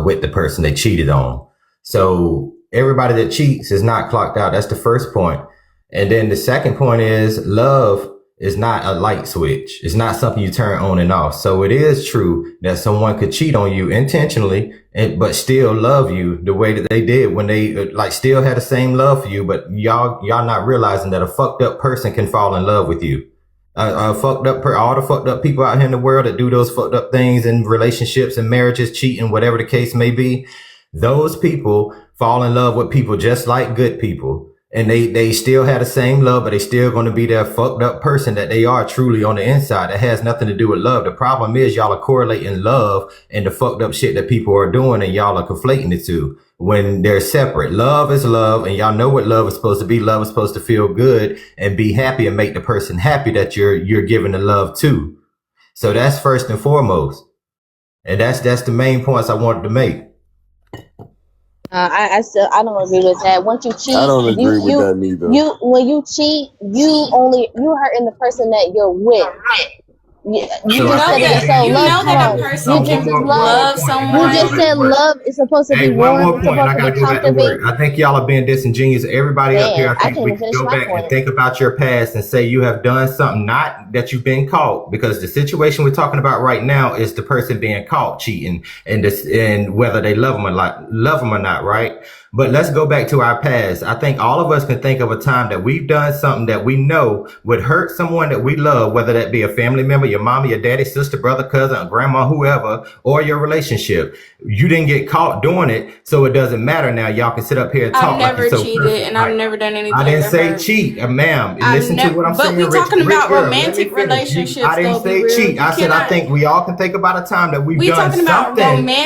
with the person they cheated on. So everybody that cheats is not clocked out. That's the first point. And then the second point is love is not a light switch. It's not something you turn on and off. So it is true that someone could cheat on you intentionally, but still love you the way that they did when they still had the same love for you. But y'all not realizing that a fucked up person can fall in love with you. All the fucked up people out here in the world that do those fucked up things in relationships and marriages, cheating, whatever the case may be, those people fall in love with people just like good people. And they still have the same love, but they still going to be that fucked up person that they are truly on the inside. That has nothing to do with love. The problem is y'all are correlating love and the fucked up shit that people are doing, and y'all are conflating the two when they're separate. Love is love, and y'all know what love is supposed to be. Love is supposed to feel good and be happy and make the person happy that you're giving the love to. So that's first and foremost. And that's the main points I wanted to make. I don't agree with that. Once you I cheat, don't agree with that neither. when you cheat, you hurting the person that you're with. You So You I just know said think it it's was that being so you love. know Hold that a on. person You can just one more love. love point, and then You I go just someone. back said to work. love is supposed to be Hey, one warm. more It's point, and supposed I to gotta be go back to comforting. work. I think y'all are being disingenuous. Everybody up here, Man, I I think can't we even can finish go my back and point. think about your past and say you have done something, not that you've been caught, because the situation we're talking about right now is the person being caught cheating, and whether they love them or not, right? But let's go back to our past. I think all of us can think of a time that we've done something that we know would hurt someone that we love, whether that be a family member, your mama, your daddy, sister, brother, cousin, grandma, whoever, or your relationship. You didn't get caught doing it, so it doesn't matter now. Y'all can sit up here and I've talk like you're never so cheated perfect. and I've Like, never done I anything didn't to say hurt. cheat, ma'am. I've Listen to never, what I'm but saying, we talking rich about girl. Let me romantic finish. I relationships didn't though, be say real. cheat. You I said I cannot, think we all can think about a time that we've we done talking about something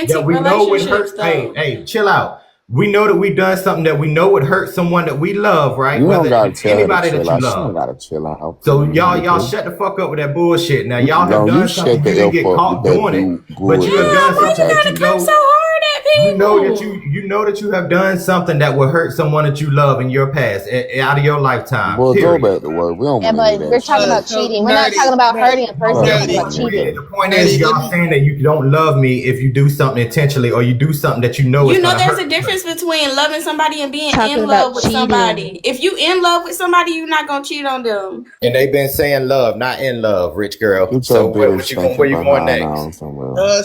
that romantic we know would relationships hurt. Hey, though. hey, chill out. We know that we've done something that we know would hurt someone that we love, right? You don't Whether gotta it's tell her to anybody that chill you out. She don't love. gotta chill out. So y'all Okay. shut the fuck up with that bullshit. Now y'all have No, you done shut something you the didn't F get up with caught that doing it, dude but you have bullshit. done Why something you that gotta you come so know hard at people? you know that you have done something that will hurt someone that you love in your past, out of your lifetime. Boy, go Period. back to work. We don't Yeah, want to hear but that we're talking shit. about So cheating. We're not nerdy, talking about hurting a person. We're Fuck talking you, about man. The cheating. point is, let y'all me. saying that you don't love me if you do something intentionally or you do something that you know is You know gonna there's hurt a me. difference between loving somebody and being Talking in about love with cheating. somebody. If you in love with somebody, you're not gonna cheat on them. And they've been saying love, not in love, rich girl. Get your So bitch stinking where you going behind next? on somewhere.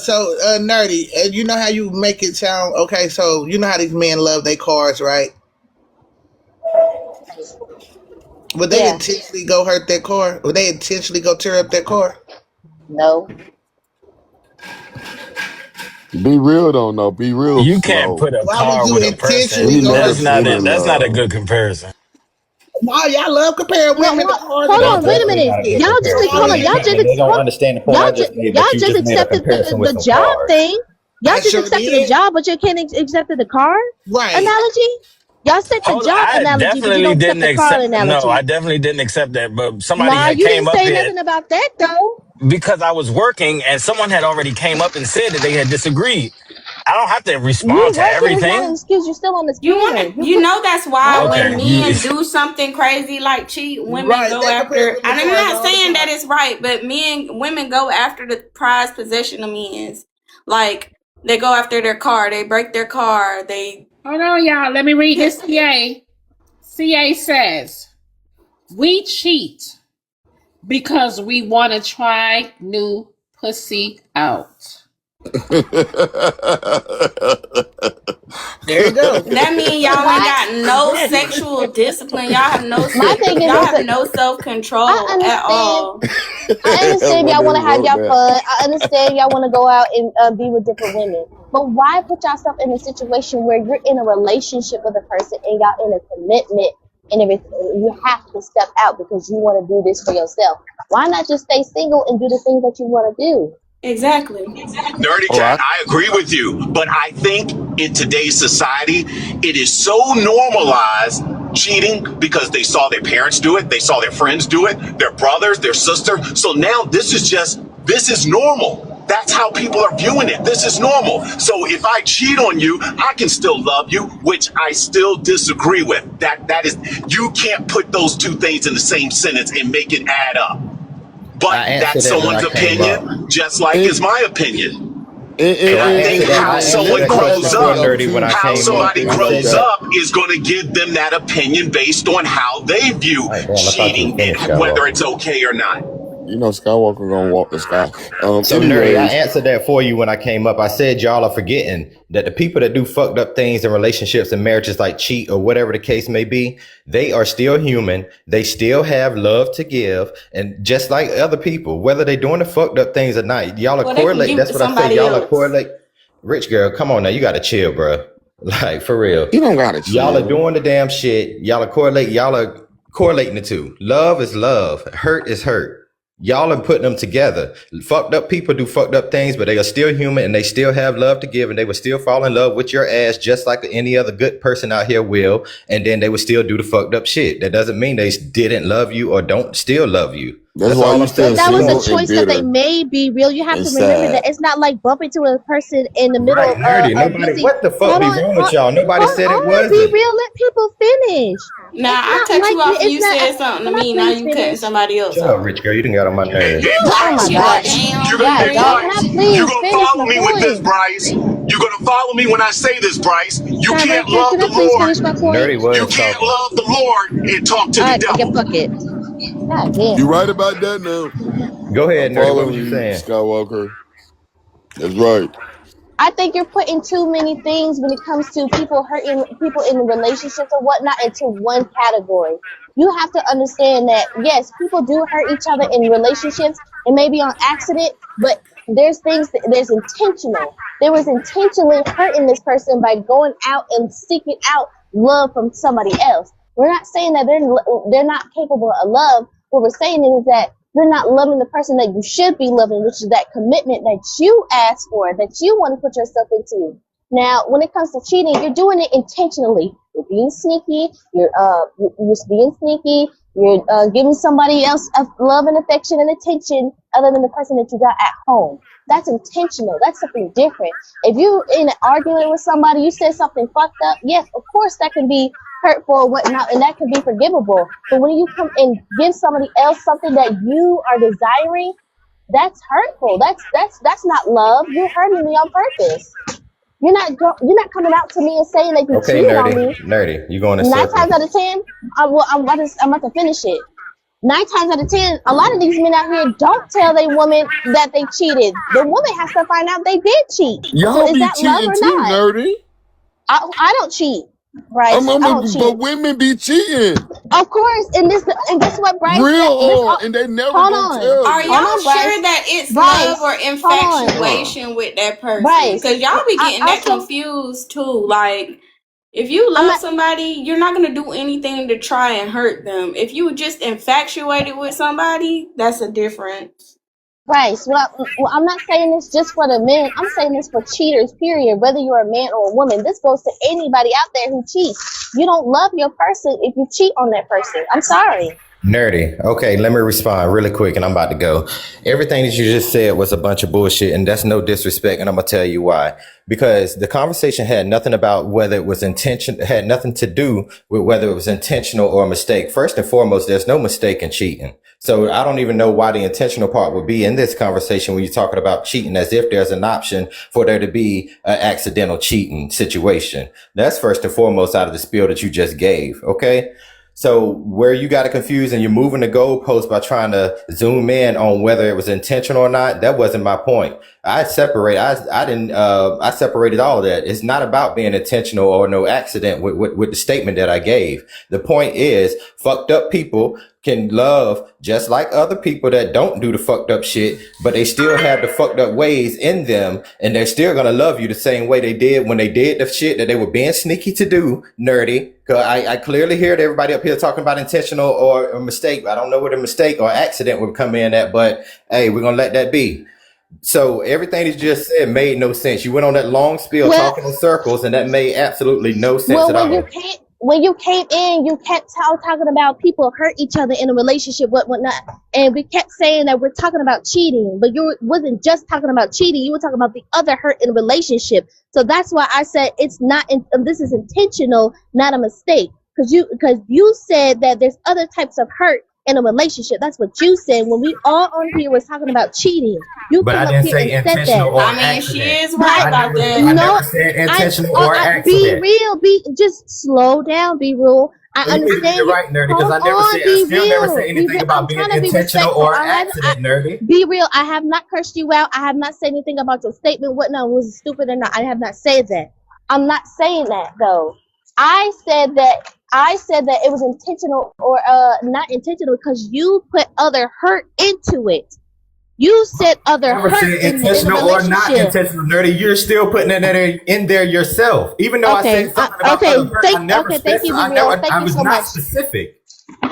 Nerdy, you know how you make it sound? Okay, so you know how these men love their cars, right? Would they Yeah. intentionally go hurt their car? Would they intentionally go tear up their car? No. Be real though, no. Be real You can't slow. put a Why would car you with a person. intentionally We go never That's hurt your not been a car? in that's not a love. good comparison. Why y'all love comparing Well, women to cars and hold That's all on. Wait a that definitely minute. not a good shit? Y'all just So comparison. why hold would on. And, you? and they don't understand the point I just made, but Y'all you just just made a accepted comparison with the some job cars. thing. Y'all I just sure accepted the did. job, but you can't accepted the car Right. analogy. Y'all said the Hold on, job I analogy, but you definitely don't accept didn't the car accept. No, I analogy. definitely didn't accept that. But somebody Nah, had you came didn't up say here nothing about that though. because I was working, and someone had already came up and said that they had disagreed. I don't have to You respond to working is not an everything. excuse. You're still on the You want scale. to, you know, that's why What? when Okay, you. men do something crazy like cheat, women Right. go They compare after, and women to I'm cars not all the saying that time. it's right, but women go after the prized possession of men's. Like, they go after their car, they break their car, they. Hold on, y'all. Let me read this CA. CA says, we cheat because we want to try new pussy out. There you go. That mean y'all ain't Why? got no Exactly. sexual discipline. Y'all have no My sex. thing is, Y'all is have that no self I control at understand. all. I understand when y'all they want to have wrote y'all that. fun. I understand y'all want to go out and be with different women. But why put yourself in a situation where you're in a relationship with a person and y'all in a commitment and everything? You have to step out because you want to do this for yourself. Why not just stay single and do the things that you want to do? Exactly. Dirty Oh, Cat, I agree with you, but I think in today's society, it is so normalized cheating because they saw their parents do it, they saw their friends do it, their brothers, their sister. So now this is normal. That's how people are viewing it. This is normal. So if I cheat on you, I can still love you, which I still disagree with. That is, you can't put those two things in the same sentence and make it add up. I But answered that's that when I someone's came up. opinion, just like it, it's my opinion. it, And So I I think answered that. how I it, answered someone let's that talk question grows before, about up, other Nerdy, when I people. how came up. somebody Hey, I Dirty said grows Cat. that. up is going to give them that opinion based on how they view All right, damn, I thought you were cheating finished, and whether Skywalker. it's okay or not. You know Skywalker gonna walk the sky. So Nerdy, I Anyways, answered that for you when I came up. I said y'all are forgetting that the people that do fucked up things in relationships and marriages like cheat or whatever the case may be, they are still human. They still have love to give. And just like other people, whether they're doing the fucked up things or not, y'all are Well, they can correlate. give it That's to what I say. somebody Y'all are else. correlate. Rich girl, come on now. You got to chill, bro. Like, for real. you don't gotta Y'all are chill. doing the damn shit. Y'all are correlating the two. Love is love. Hurt is hurt. Y'all are putting them together. Fucked up people do fucked up things, but they are still human and they still have love to give and they will still fall in love with your ass just like any other good person out here will. And then they will still do the fucked up shit. That doesn't mean they didn't love you or don't still love you. That's That's why all you I'm still But saying. that was a single and choice that they bitter made, be real. You have and to remember sad. that it's not like bumping to a person in the middle Right, nerdy. of Nobody. busy. What the fuck Hold be on, wrong with y'all? Nobody hold said it on, be wasn't. real. Let people finish. Now It's I not cut like you off and it's you not. said something to Can I me. Now please you cutting finish? somebody else Shut up, off. rich girl. You done got on my nerves. Oh my Bryce, God, you're gonna God, hey dog. Can I Bryce, you're please gonna finish follow my me with this, point? Bryce. You're gonna follow me when I say this, Bryce. You Tyler, can't love can I the please finish my Lord. point? Nerdy You was can't talking. love the Lord and talk to the Yeah, devil. fuck it. God damn. You right about that now. Go I'm ahead, nerdy. What following was you you, saying? Skywalker. That's right. I think you're putting too many things when it comes to people hurting people in relationships or whatnot into one category. You have to understand that yes, people do hurt each other in relationships and maybe on accident, but there's things that there's intentional. There was intentionally hurting this person by going out and seeking out love from somebody else. We're not saying that they're not capable of love. What we're saying is that you're not loving the person that you should be loving, which is that commitment that you asked for, that you want to put yourself into. Now, when it comes to cheating, you're doing it intentionally. You're being sneaky. You're being sneaky. You're giving somebody else love and affection and attention other than the person that you got at home. That's intentional. That's something different. If you in an argument with somebody, you said something fucked up. Yes, of course that can be hurtful or whatnot, and that can be forgivable. But when you come and give somebody else something that you are desiring, that's hurtful. That's not love. You're hurting me on purpose. You're not coming out to me and saying that you Okay, cheated on nerdy. me. Nerdy. You going in Nine circles. times out of 10, I'm about to finish it. 9 times out of 10, a lot of these men out here don't tell their woman that they cheated. The woman has to find out they did cheat. So Y'all is be that love cheating or too, not? nerdy. I don't cheat, Bryce. I don't cheat. But women be cheating Of course, and guess what, Bryce? real hard, and they never Hold gonna on, tell Are you. hold y'all on, sure Bryce. that it's love or Bryce, hold on, Uh, infatuation with that person? Bryce. Because y'all be I getting that also, confused too. Like, if you I'm love not somebody, you're not gonna do anything to try and hurt them. If you just infatuated with somebody, that's a difference. Bryce. I'm not saying this just for the men. I'm saying this for cheaters. Period. Whether you're a man or a woman, this goes to anybody out there who cheats. You don't love your person if you cheat on that person. I'm sorry. Nerdy. Okay, let me respond really quick and I'm about to go. Everything that you just said was a bunch of bullshit and that's no disrespect and I'm going to tell you why. Because the conversation had nothing about whether it was had nothing to do with whether it was intentional or a mistake. First and foremost, there's no mistake in cheating. So I don't even know why the intentional part would be in this conversation when you're talking about cheating as if there's an option for there to be an accidental cheating situation. That's first and foremost out of the spiel that you just gave. Okay. So where you got it confused and you're moving the goalpost by trying to zoom in on whether it was intentional or not, that wasn't my point. I separated all of that. It's not about being intentional or no accident with the statement that I gave. The point is fucked up people can love just like other people that don't do the fucked up shit, but they still have the fucked up ways in them and they're still going to love you the same way they did when they did the shit that they were being sneaky to do, nerdy. Cause I clearly heard everybody up here talking about intentional or a mistake. I don't know what a mistake or accident would come in at, but hey, we're going to let that be. So everything that you just said made no sense. You went on that long spiel Well, talking in circles and that made absolutely no sense Well, at all. when you came in, you kept talking about people hurt each other in a relationship, whatnot, and we kept saying that we're talking about cheating, but you wasn't just talking about cheating. You were talking about the other hurt in a relationship. So that's why I said it's not. This is intentional, not a mistake, because you said that there's other types of hurt in a relationship. That's what you said when we all on here was talking about cheating. You But came I up didn't here say and said that. intentional or I mean, she accident. is But right I about never, I that. no, never said I, intentional or be accident. real. Just slow down. Be real. I Well, you need to get it understand you. right, nerdy, because Hold I on. Be still never said real. Be anything real. about I'm being trying to be intentional respectful. or accident, nerdy. Be real. I have not cursed you out. I have not said anything about your statement. Whatnot was it stupid or not. I have not said that. I'm not saying that though. I said that. I said that it was intentional or not intentional because you put other hurt into it. You said other Never hurt said in a intentional or not relationship. intentional, nerdy. You're still putting it in there yourself. Even though I Okay. said something about Okay. other hurt, I never Thank you, specified. Be Real. Thank I you was so not much. specific.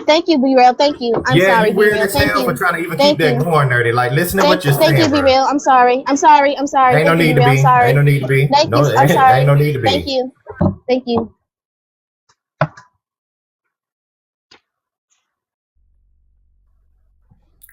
Thank you, Be Real. Thank you. I'm Yeah, sorry, you Be weird Real. as Thank hell for you. trying to even keep Thank that you. going, nerdy. Like, listen to what you're Thank you, saying, Be bro. Real. I'm sorry. I'm sorry. I'm sorry. Ain't no Thank you, Be need to Real. I'm be. Ain't sorry. no need to be. Thank you. No, I'm ain't sorry. no need to Thank be. you. Thank you.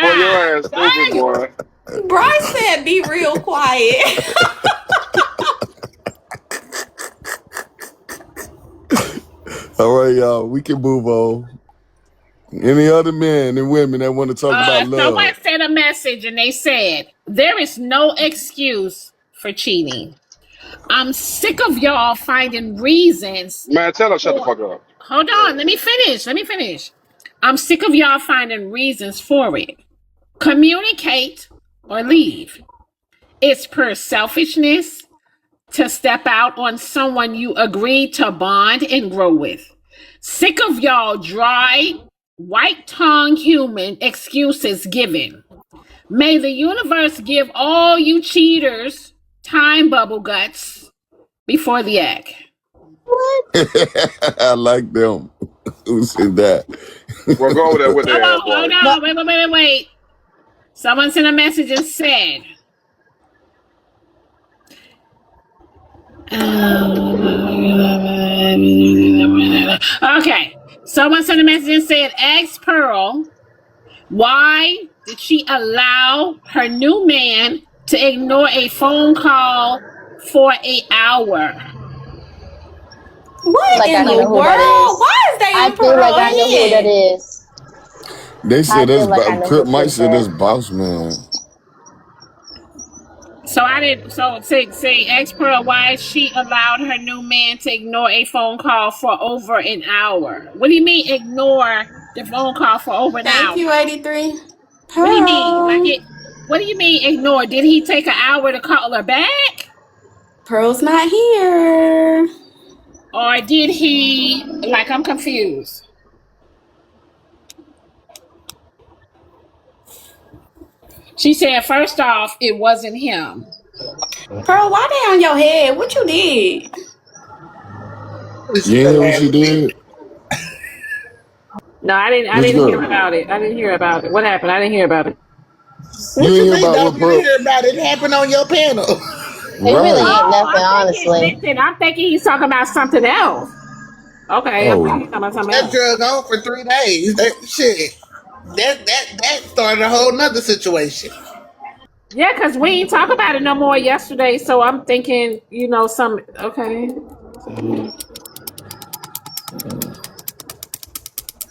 Boy, your God ass stupid, dang. boy. Bryce said, "Be real quiet." All right, y'all. We can move on. Any other men and women that want to talk about Someone love? sent a message and they said, there is no excuse for cheating. I'm sick of y'all finding reasons Man, tell her shut the for. fuck up. Hold on, let me finish. Let me finish. I'm sick of y'all finding reasons for it. Communicate or leave. It's pure selfishness to step out on someone you agreed to bond and grow with. Sick of y'all dry, white tongue human excuses given. May the universe give all you cheaters time bubble guts before the egg. What? I like them. Who said that? Well, go over there with Hold their ass, on, boy. hold But on, wait. Someone sent a message and said, okay. Someone sent a message and said, ask Pearl, why did she allow her new man to ignore a phone call for an hour? What Like in I the know who that world? is. Why is they I in feel like Pearl I know who that head? is. They I said that's feel like I know who Crip Mike said said that. that's boss man. So I didn't. So say, ex Pearl, why she allowed her new man to ignore a phone call for over an hour? What do you mean ignore the phone call for over an Thank hour? you, 83. What do you mean? Like Pearl. it? What do you mean ignore? Did he take an hour to call her back, Pearl's not here. or did he? Like I'm confused. She said first off, it wasn't him. Pearl, why they on your head? What you did? She You ain't been hear what she laughing. did? No, I didn't. I Let's didn't hear go. about it. I didn't hear about it. What happened? I didn't hear about it. You What ain't you hear mean? about Don't what you Pearl? hear about it? It happened on your panel. It really Right. ain't Oh, nothing, I'm thinking. honestly. Listen, I'm thinking he's talking about something else. Okay, I'm thinking Oh. he's talking about something That else. drug on for 3 days. That shit. That started a whole nother situation. Yeah, because we ain't talk about it no more yesterday. So I'm thinking, some. Okay.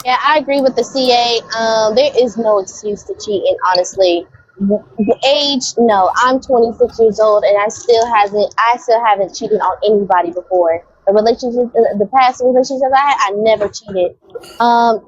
Yeah, I agree with the CA. There is no excuse to cheating, honestly. Age, no. I'm 26 years old, and I still haven't cheated on anybody before. The past relationships I had, I never cheated. Um,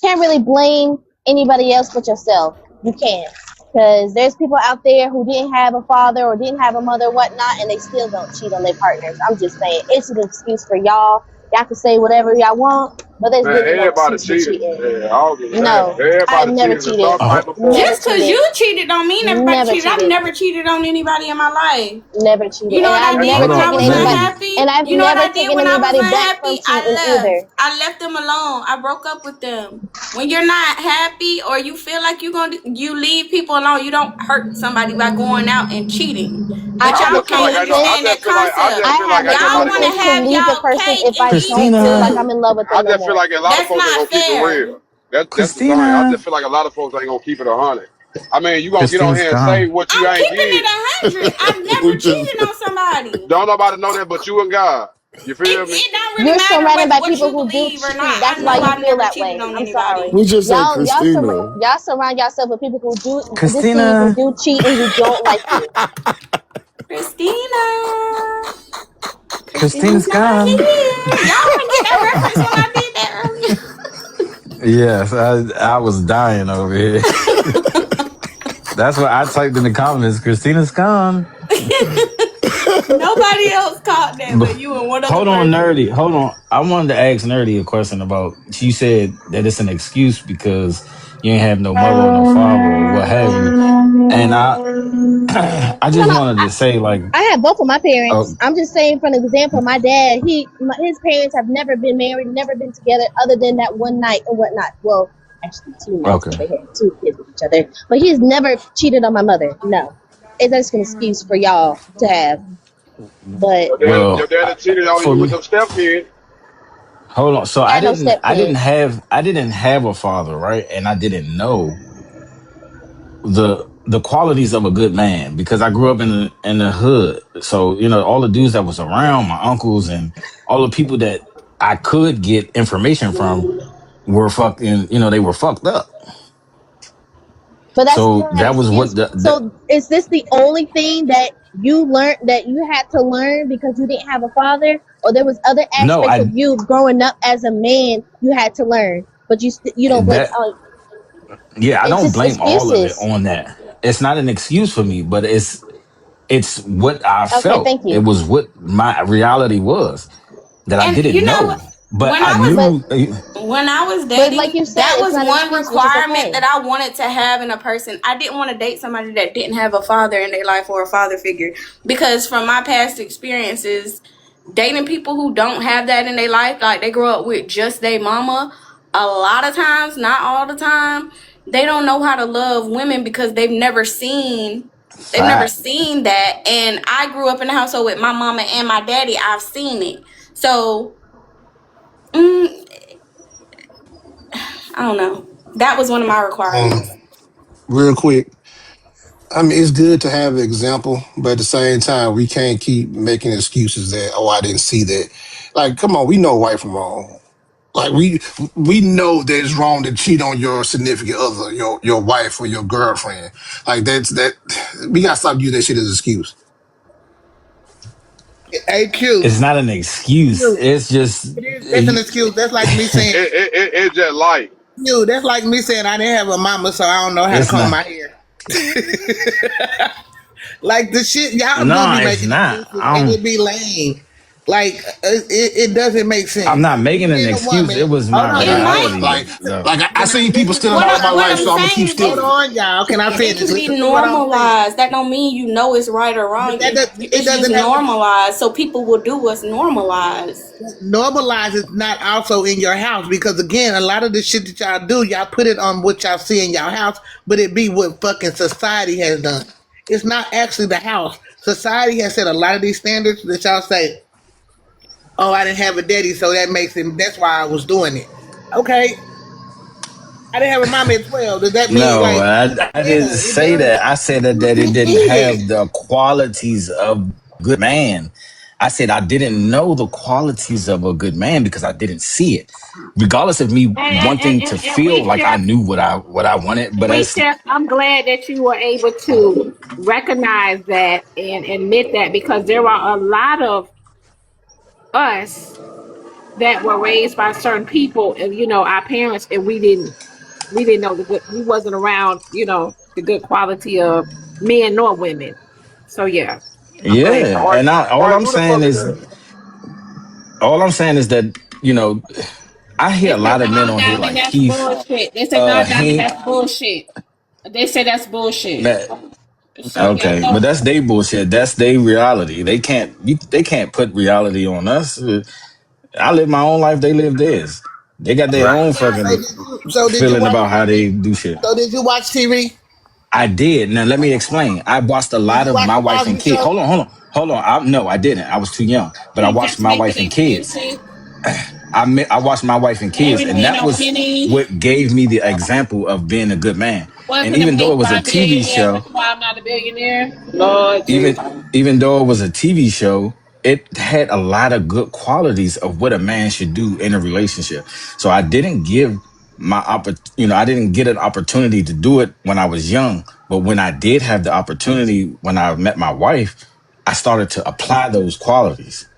can't really blame anybody else but yourself. You can't, because there's people out there who didn't have a father or didn't have a mother, whatnot, and they still don't cheat on their partners. I'm just saying, it's an excuse for y'all. Y'all can say whatever y'all want, but there's Man, really no everybody excuse for cheated. cheating. Yeah, I don't give a damn. No, I've Everybody never cheated in cheated. some Uh, type of form. Never Just because cheated. you cheated don't mean everybody Never cheated. I've cheated. never cheated on anybody in my life. Never cheated. You know And what I I've And, did never Hold when I on, taken was anybody, lady. unhappy? and I've You know what never I did taken when I was anybody back from unhappy? cheating either. I left them alone. I broke up with them. When you're not happy or you feel like you leave people alone. You don't hurt somebody by going out and cheating. I But I have y'all the just feel can't like common I understand sense. that just feel like I concept. just I feel like have the ain't Y'all nobody common want to gonna sense to have leave the y'all person cake if and I eat don't it feel like too. I'm in love with I them no just feel more. like a lot of That's folks ain't not gonna keep it fair. real. That's the thing. I Christina. just feel like a lot of folks ain't gonna keep it 100. I mean, you gonna get on Christina's here and say gone. what you I'm ain't keeping did. it 100. I've never we just cheated on somebody. Don't nobody know that but you and God. You feel me? It don't really You're matter surrounded by what people you who do believe or not. cheat. I That's why know you I've feel never that cheated way. on I'm anybody. sorry. we just say Christina. Y'all surround yourself with people who do deceive, who Christina. do cheat, and who don't like you. Christina. Christina's Christina's not gone. here. Y'all didn't get that reference when I did that Yes, I was dying over here. That's what I typed in the comments. Christina's gone. earlier. Nobody else caught that But but you and one other hold on, person. Nerdy. Hold on. I wanted to ask Nerdy a question about. She said that it's an excuse because you ain't have no mother or no father or what have you. And I No, just no. wanted to say like, I have both of my parents. oh, I'm just saying, for an example, my dad, his parents have never been married, never been together, other than that one night or whatnot. Well, actually, 2 nights okay, because they had 2 kids with each other. But he's never cheated on my mother. No, it's just an excuse for y'all to have. But Your well, daddy cheated on for you with me, them stepkids. hold on. So I had no stepkids. I didn't have a father, right? And I didn't know the qualities of a good man because I grew up in the hood. So, all the dudes that was around, my uncles and all the people that I could get information from were fucking, they were fucked up. But that's So not an that was what excuse. So is this the only thing that you learned, that you had to learn because you didn't have a father, or there was other no, aspects of you growing up as a man you had to learn, but you don't blame? that yeah, I It's don't just blame all of it excuses. on that. It's not an excuse for me, but it's what I Okay, felt. thank It you. was what my reality was that I And didn't you know, know. But when I I But knew when I was like dating, you said, that it's was not an one excuse, which is requirement okay. that I wanted to have in a person. I didn't want to date somebody that didn't have a father in their life or a father figure, because from my past experiences, dating people who don't have that in their life, like they grow up with just their mama, a lot of times, not all the time, they don't know how to love women because they've never Fact. seen that. And I grew up in a household with my mama and my daddy. I've seen it. So I don't know. That was one of my requirements. Real quick. I mean, it's good to have an example, but at the same time, we can't keep making excuses that, oh, I didn't see that. Like, come on, we know right from wrong. Like we know that it's wrong to cheat on your significant other, your wife or your girlfriend. Like that we gotta stop using that shit as an excuse. AQ. It's not an excuse. Q. It's just That's an excuse. That's like me saying, It's just like you. That's like me saying I didn't have a mama, so I don't know how to it's comb not. my hair. Like the shit, y'all do No, be it's making not. excuses, and it be lame. Like it doesn't make I'm sense. not You making an being a excuse. woman. It was Hold my on, It y'all. Hold might. on. reality, Like though. like I Can I seen people listen? stealing Hold all on. my What life, I'm so I'm gonna keep saying Hold is, stealing. on, y'all. Can I it finish? can be Listen to what I'm saying. normalized. That don't mean you know it's right or But wrong. it It's just doesn't have to be. normalized, so people will do what's normalized. Normalize is not also in your house because again, a lot of the shit that y'all do, y'all put it on what y'all see in y'all house, but it be what fucking society has done. It's not actually the house. Society has set a lot of these standards that y'all say, "Oh, I didn't have a daddy, so that makes it. That's why I was doing it." Okay, I didn't have a mom at 12. Does that mean No, like? I Yeah, didn't it say does. that. I said that it You didn't did. have the qualities of good man. I said I didn't know the qualities of a good man because I didn't see it. Regardless of me wanting to And feel we like I share, knew what I wanted, but as I'm glad that you were able to recognize that and admit that, because there are a lot of us that were raised by certain people and our parents, and we didn't know we wasn't around the good quality of men nor women. So yeah, I'm glad yeah, you. right, and right. Who the fuck is that? all I'm saying is that I hear They a say lot of men no, on here Diamond, like that's Keith, bullshit. They say no, Diamond, Hank, that's bullshit. They say that's bullshit. man. So yeah, Okay, but that's their bullshit. That's their reality. They can't put reality on us. I live my own life. They live theirs. They got their own So fucking did you feeling watch about how TV? they do shit. So did you watch TV? I did. Now let me explain. I watched a Did lot you of watch my the wife Cosby and kids. Show? Hold on. No, I didn't. I was too young. But I he watched just my making wife and kids. excuses. I watched my wife and kids, Every and man that no was penny. what gave me the example of being a good man. And Wasn't a even though it make was a by a TV billionaire. show, That's why I'm not a billionaire. Lord even Jesus. even though it was a TV show, it had a lot of good qualities of what a man should do in a relationship. So I didn't give I didn't get an opportunity to do it when I was young, but when I did have the opportunity when I met my wife, I started to apply those qualities.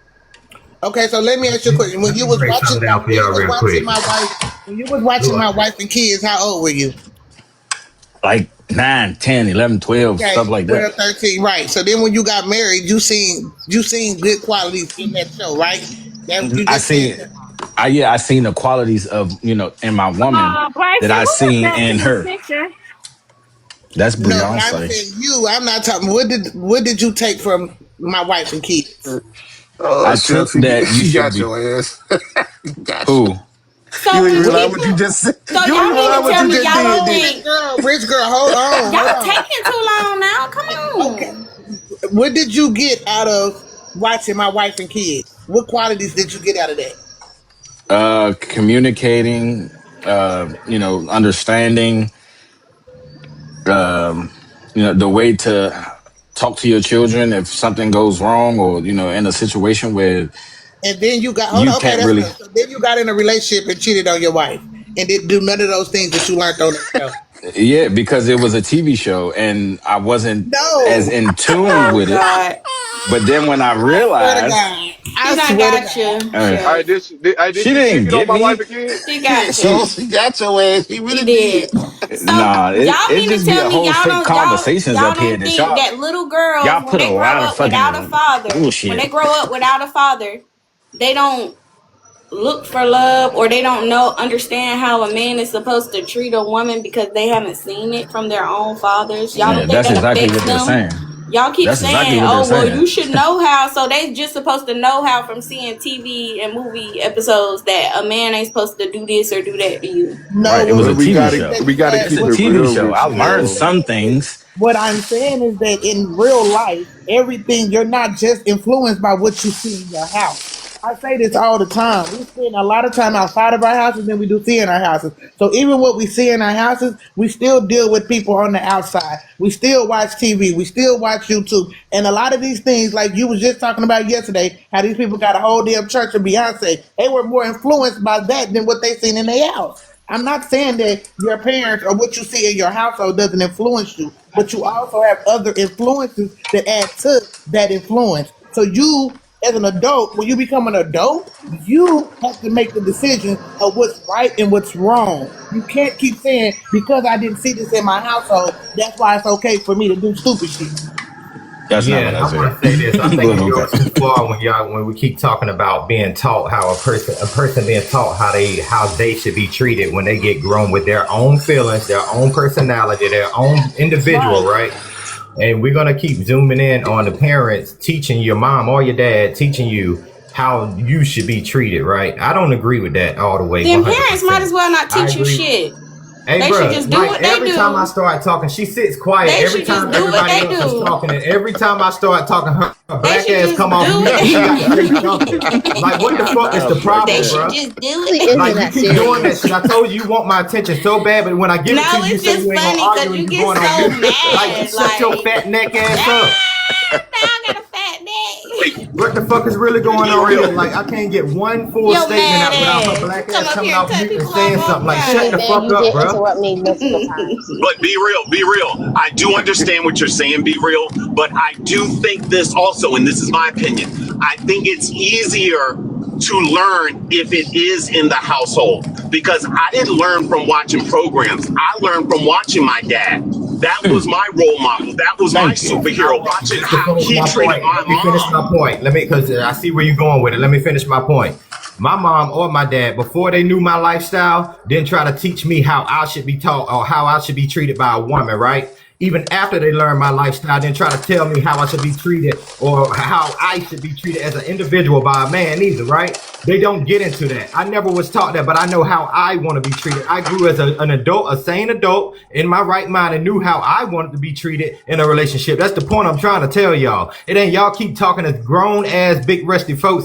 Okay, so let me ask you a question. Let me break something down for y'all real quick. When you was watching my wife and kids, how old were you? Like 9, 10, 11, 12, Okay, stuff like that. 12, 13, right. So then when you got married, you seen good qualities in that show, right? That you I just said seen I seen the qualities of, in my woman that Bryson, I who was seen that in in the her. picture? That's no, but I'm saying Beyonce. you. I'm not talking. What did you take from my wife and kids? Oh, I Chef, took that you she should got be your ass. got you. who? You So ain't when realize people, what you just said. so You ain't y'all mean realize to what tell you me just y'all did, don't did think Rich girl, hold on, hold y'all on. taking too long now? Come Okay, on. what did you get out of watching my wife and kids? What qualities did you get out of that? Communicating, understanding, the way to talk to your children if something goes wrong or, in a situation where And then you got hold you on. Okay, can't that's really, good. So then you got in a relationship and cheated on your wife and didn't do none of those things that you learned on that show. yeah, because it was a TV show and I wasn't as No, in tune Oh with it. God, But then when I I swear to realized, God, she I done swear to got God. you, uh, Hey, Chef. did she she didn't cheat on get my wife me. and kid? She got She, you. So she got your ass. He She really did. did. So nah, y'all it mean to just be tell a me whole y'all fake don't y'all conversations y'all up here don't that think that little girls y'all when put a they grow lot of up without a fucking father, when bullshit. they grow up without a father, they don't look for love or they don't know understand how a man is supposed to treat a woman because they haven't seen it from their own fathers. Y'all Yeah, don't think that's that exactly affects what they're them? saying. Y'all keep That's exactly saying, what they're "Oh, well, saying. you should know how." So they just supposed to know how from seeing TV and movie episodes that a man ain't supposed to do this or do that to you. No, Right. It was what a But we we're TV gotta saying show. that we gotta It's keep a it TV real show. I with you learned though. some things. what I'm saying is that in real life, everything you're not just influenced by what you see in your house. I say this all the time. We spend a lot of time outside of our houses than we do see in our houses. So even what we see in our houses, we still deal with people on the outside. We still watch TV. We still watch YouTube. And a lot of these things, like you was just talking about yesterday, how these people got a whole damn church of Beyonce. They were more influenced by that than what they seen in their house. I'm not saying that your parents or what you see in your household doesn't influence you, but you also have other influences that add to that influence. So you, as an adult, when you become an adult, you have to make the decision of what's right and what's wrong. You can't keep saying because I didn't see this in my household, that's why it's okay for me to do stupid shit. That's not Yeah, what and I I want said. to say this. I think But we go okay. too far when we keep talking about being taught how a person being taught how they should be treated when they get grown with their own feelings, their own personality, their own individual, Right. right? And we're gonna keep zooming in on the parents teaching your mom or your dad teaching you how you should be treated, right? I don't agree with that all the way, Then parents might 100%. as well not I teach you agree. shit. Hey, They should bro, just do like what they every time I do. start talking, she sits quiet. They Every should just time do what everybody they else is do. talking, and every time I start talking, her They black should ass just come do off mute and she got to say something. Like, what the it. fuck is the Not black They problem, should ass. bro? just do Really isn't Like, it. you that keep doing that serious. shit. I told you want my attention so bad, but when I give it to No, you, you it's say just you ain't gonna funny argue because and you you get going on so mute. Like, mad. just shut your Like, fat neck ass up. ah, now I got a fat neck. What the fuck is really going Be on here? real. Like, I can't get one full Yo, statement mad out without her ass. You black come ass up coming here and off cut mute and people off saying all something. the Like, shut Really, the man, fuck you up, did bro. interrupt me multiple times. But be real, be real. I do understand what you're saying, be real. But I do think this also, and this is my opinion, I think it's easier to learn if it is in the household. Because I didn't learn from watching programs, I learned from watching my dad. That was my role model. That was my Thank you. superhero, watching Just to how finish he my treated point, my let me finish my mom. point. Because I see where you're going with it. Let me finish my point. My mom or my dad, before they knew my lifestyle, didn't try to teach me how I should be taught or how I should be treated by a woman, right? Even after they learned my lifestyle, didn't try to tell me how I should be treated or how I should be treated as an individual by a man either, right? They don't get into that. I never was taught that, but I know how I want to be treated. I grew as an adult, a sane adult in my right mind and knew how I wanted to be treated in a relationship. That's the point I'm trying to tell y'all. It ain't y'all keep talking as grown ass big rusty folks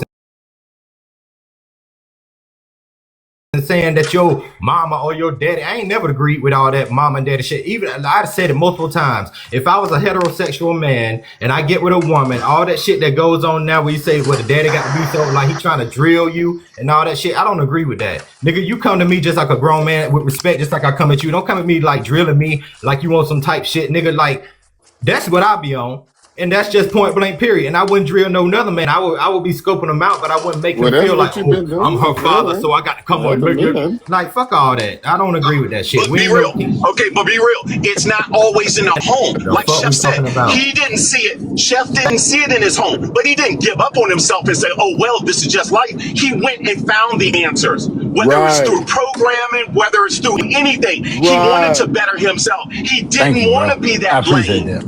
and saying that your mama or your daddy, I ain't never agreed with all that mama and daddy shit. Even I've said it multiple times. If I was a heterosexual man and I get with a woman, all that shit that goes on now where you say, well, the daddy got to be so like he trying to drill you and all that shit, I don't agree with that. Nigga, you come to me just like a grown man with respect, just like I come at you. Don't come at me like drilling me like you want some type shit, nigga. Like that's what I be on. And that's just point blank period. And I wouldn't drill no another man. I would be scoping him out, but I wouldn't make Well, him that's feel like, what you've been oh, I'm doing, her father, apparently. so I got to come Like on. a man. Like, fuck all that. I don't agree with that shit. But We be ain't real. no keep Okay, but be real. It's not always in the home. the Like fuck Chef we said, talking about. he didn't see it. Chef didn't see it in his home, but he didn't give up on himself and say, oh, well, this is just life. He went and found the answers, whether it's through Right. programming, whether it's through anything. He wanted to Right. better himself. He Thank didn't you, want bro. to be I that appreciate blame. that.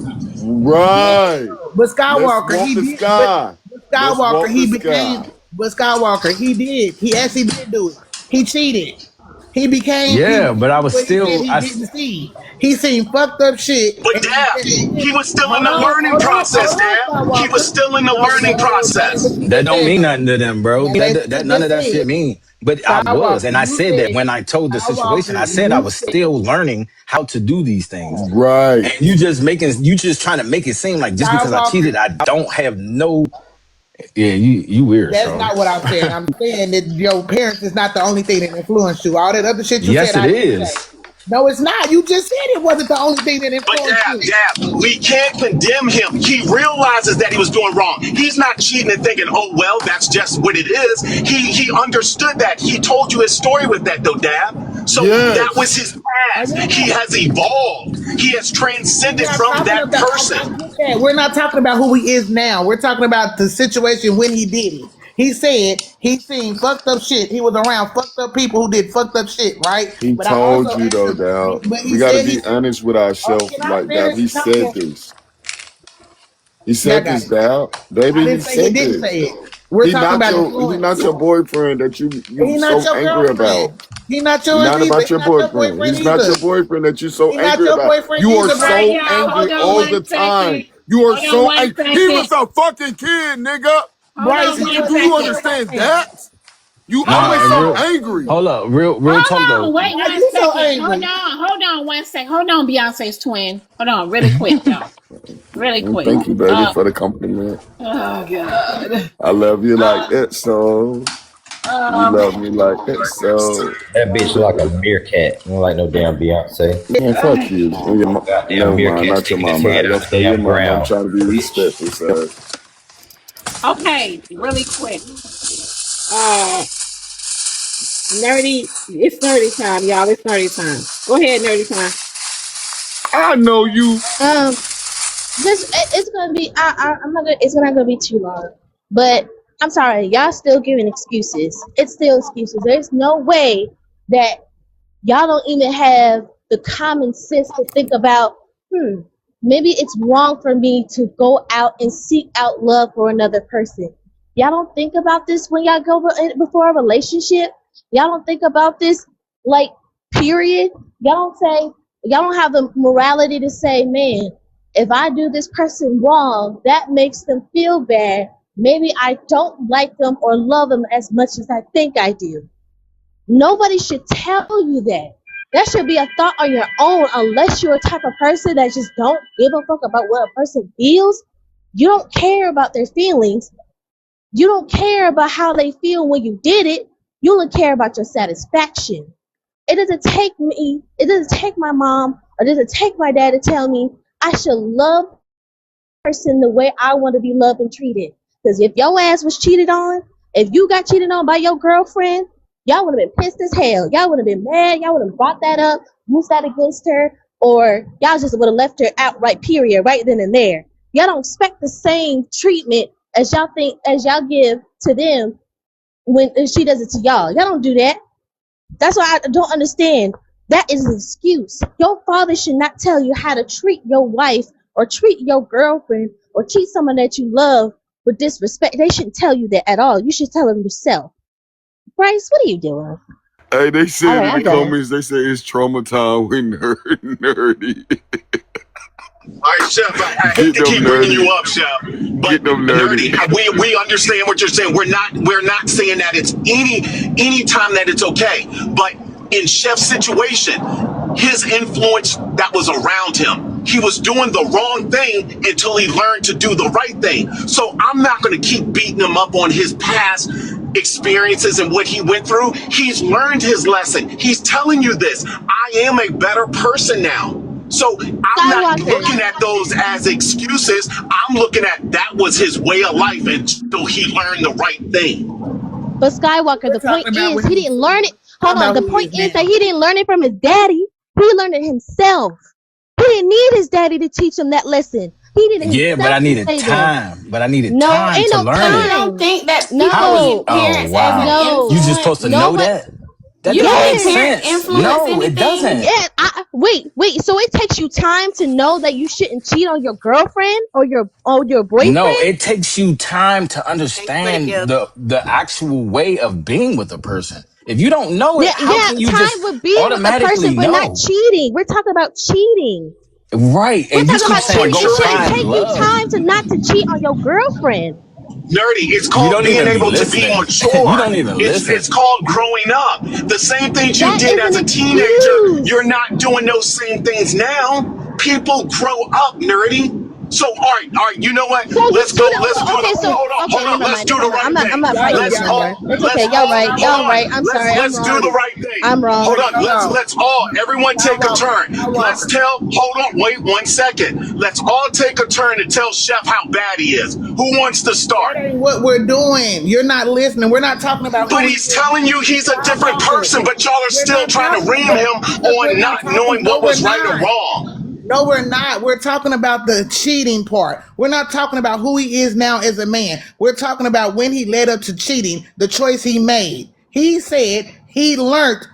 He did Right. though. But Let's Skywalker, walk he the did. sky. But Let's Skywalker, walk the he became. sky. But Skywalker, he did. He actually did do it. He cheated. He Yeah, but I became was what he said still he didn't see. He seen fucked up shit, But and he Dad, said he he did. was still in Hold the on, learning hold on, process, hold on, Dad. He was Skywalker. still in the learning No, but process. you that just don't said mean that. nothing to them, bro. Now that's That you none of just that shit said. mean. But I was, Skywalker, and I you said that said. when I told the situation, I Skywalker, said I you was said. still learning how to do these things. Right. And you just trying to make it seem like just because I Skywalker. cheated, I don't have no. Yeah, you weird, That's Charlie. not what I'm saying. I'm saying that your parents is not the only thing that influenced you. All that other shit you said, Yes, it I didn't say. is. No, it's not. You just said it wasn't the only thing that But influenced Dad, you. we can't condemn him. He realizes that he was doing wrong. He's not cheating and thinking, oh well, that's just what it is. He understood that. He told you his story with that though, Dad. So that was Yes. his Oh past. He yeah. has evolved. He has We're transcended not from talking that about. I person. get that. We're not talking about who he is now. We're talking about the situation when he did it. He said he seen fucked up shit. He was around fucked up people who did fucked up shit, right? He But I told also you asked though, him. Dad. But We he gotta said he be seen. honest with Oh, ourselves can I like that. finish He said talking? this. He Yeah, I said got this, it. Dad. I Baby, he didn't say he said didn't this. say it. We're talking about He influence. not your boyfriend that you He not so your angry about. girlfriend. He not He yours not either. about He your not your boyfriend. boyfriend He's not either. your boyfriend that you so He not angry your about. boyfriend You are either, All right, Bray. so y'all. angry Hold on all the one time. second. You are Hold on so one angry. He second. was a fucking kid, nigga. Hold Bryce, on he one was Do a you second. understand boyfriend. that? You How Nah, you always and so so real. angry. Hold up, real talk Hold on. though. Wait why one you so second. angry? Hold on one second. Hold on, Beyonce's twin. Hold on, really quick, y'all. Really And quick. thank you, baby, for the compliment. Oh God. I love you like that, so you Um. love me like that, so That bitch like a meerkat. You don't like no damn Beyonce. man, fuck you. And your Goddamn never mind, meerkat not your sticking his mama. head I out gotta the say your damn mama. I'm ground. trying to be Bitch. respectful, sir. Okay, really quick. Uh, nerdy. It's nerdy time, y'all. It's nerdy time. Go ahead, nerdy time. I know you. Um, it's gonna be. I'm not gonna. It's not gonna be too long. But I'm sorry, y'all still giving excuses. It's still excuses. There's no way that y'all don't even have the common sense to think about, maybe it's wrong for me to go out and seek out love for another person. Y'all don't think about this when y'all go before a relationship. Y'all don't think about this, like, period. Y'all don't have the morality to say, man, if I do this person wrong, that makes them feel bad. Maybe I don't like them or love them as much as I think I do. Nobody should tell you that. That should be a thought on your own, unless you're a type of person that just don't give a fuck about what a person feels. You don't care about their feelings. You don't care about how they feel when you did it. You only care about your satisfaction. It doesn't take my mom or doesn't take my dad to tell me I should love person the way I want to be loved and treated. Because if your ass was cheated on, if you got cheated on by your girlfriend, y'all would have been pissed as hell. Y'all would have been mad. Y'all would have brought that up, used that against her, or y'all just would have left her outright, period, right then and there. Y'all don't expect the same treatment as y'all give to them when she does it to y'all. Y'all don't do that. That's why I don't understand. That is an excuse. Your father should not tell you how to treat your wife or treat your girlfriend or treat someone that you love with disrespect. They shouldn't tell you that at all. You should tell them yourself. Bryce, what are you doing? Hey, they All said right, in the I'm done. comments, they say it's trauma time with nerdy. All right, Chef, I hate Get to them keep bringing you nerdy. up, Chef, but Get them nerdy. nerdy, we understand what you're saying. We're not saying that it's any time that it's okay. But in Chef's situation, his influence that was around him, he was doing the wrong thing until he learned to do the right thing. So I'm not going to keep beating him up on his past experiences and what he went through. He's learned his lesson. He's telling you this. I am a better person now. So I'm not Skywalker. looking at those as excuses. I'm looking at that was his way of life until he learned the right thing. But Skywalker, We're the point talking about is when he he didn't learn it. Hold talking on. about The who he point is is that now. he didn't learn it from his daddy. He learned it himself. He didn't need his daddy to teach him that lesson. He did it Yeah, but I himself to needed say that. time. But I needed No, time ain't to no So learn you it. don't time. think that people How is? need No, Oh parents as an wow. no, You just supposed to influence? no know one. that? That You don't doesn't make think Yes, parents sense. influence No, it anything? doesn't. yeah. Wait. So it takes you time to know that you shouldn't cheat on your girlfriend or your No, boyfriend. it takes you time to understand the actual way of being with a person. If you don't know it, Yeah, how yeah. can you Time just with being with a automatically person, but not know? cheating. We're talking about cheating. Right. We're And you It's talking keep about called saying cheating. go It shouldn't find maturity. take you love. time to not to cheat on your girlfriend. Nerdy. It's You called don't being even be able to be listening. You mature. don't even It's listen. called growing up. The same things you That did is as an a teenager, you're excuse. not doing those same things now. People grow up, nerdy. So all right, you know what? So you Let's go. cheat. Let's So do the okay. So hold okay. on. Never Let's mind. do Never the mind. right I'm thing. not fighting Let's you no more. all It's let's okay. Y'all all right. hold Y'all right. on. I'm sorry. I'm Let's do wrong. the right thing. I'm wrong. Hold on. Hold on. Let's all everyone take a Skywalker. turn. Let's Skywalker. tell hold on, wait 1 second. Let's all take a turn and tell Chef how bad he is. Who wants to That start? ain't what we're doing. You're not listening. We're not talking about But who he he's is. telling you he's a different Skywalker. person, but y'all are We're still not trying to talking ream about him because we're on not not talking. knowing No, what we're was right or not. wrong. No, we're not. We're talking about the cheating part. We're not talking about who he is now as a man. We're talking about when he led up to cheating, the choice he made. He said he learned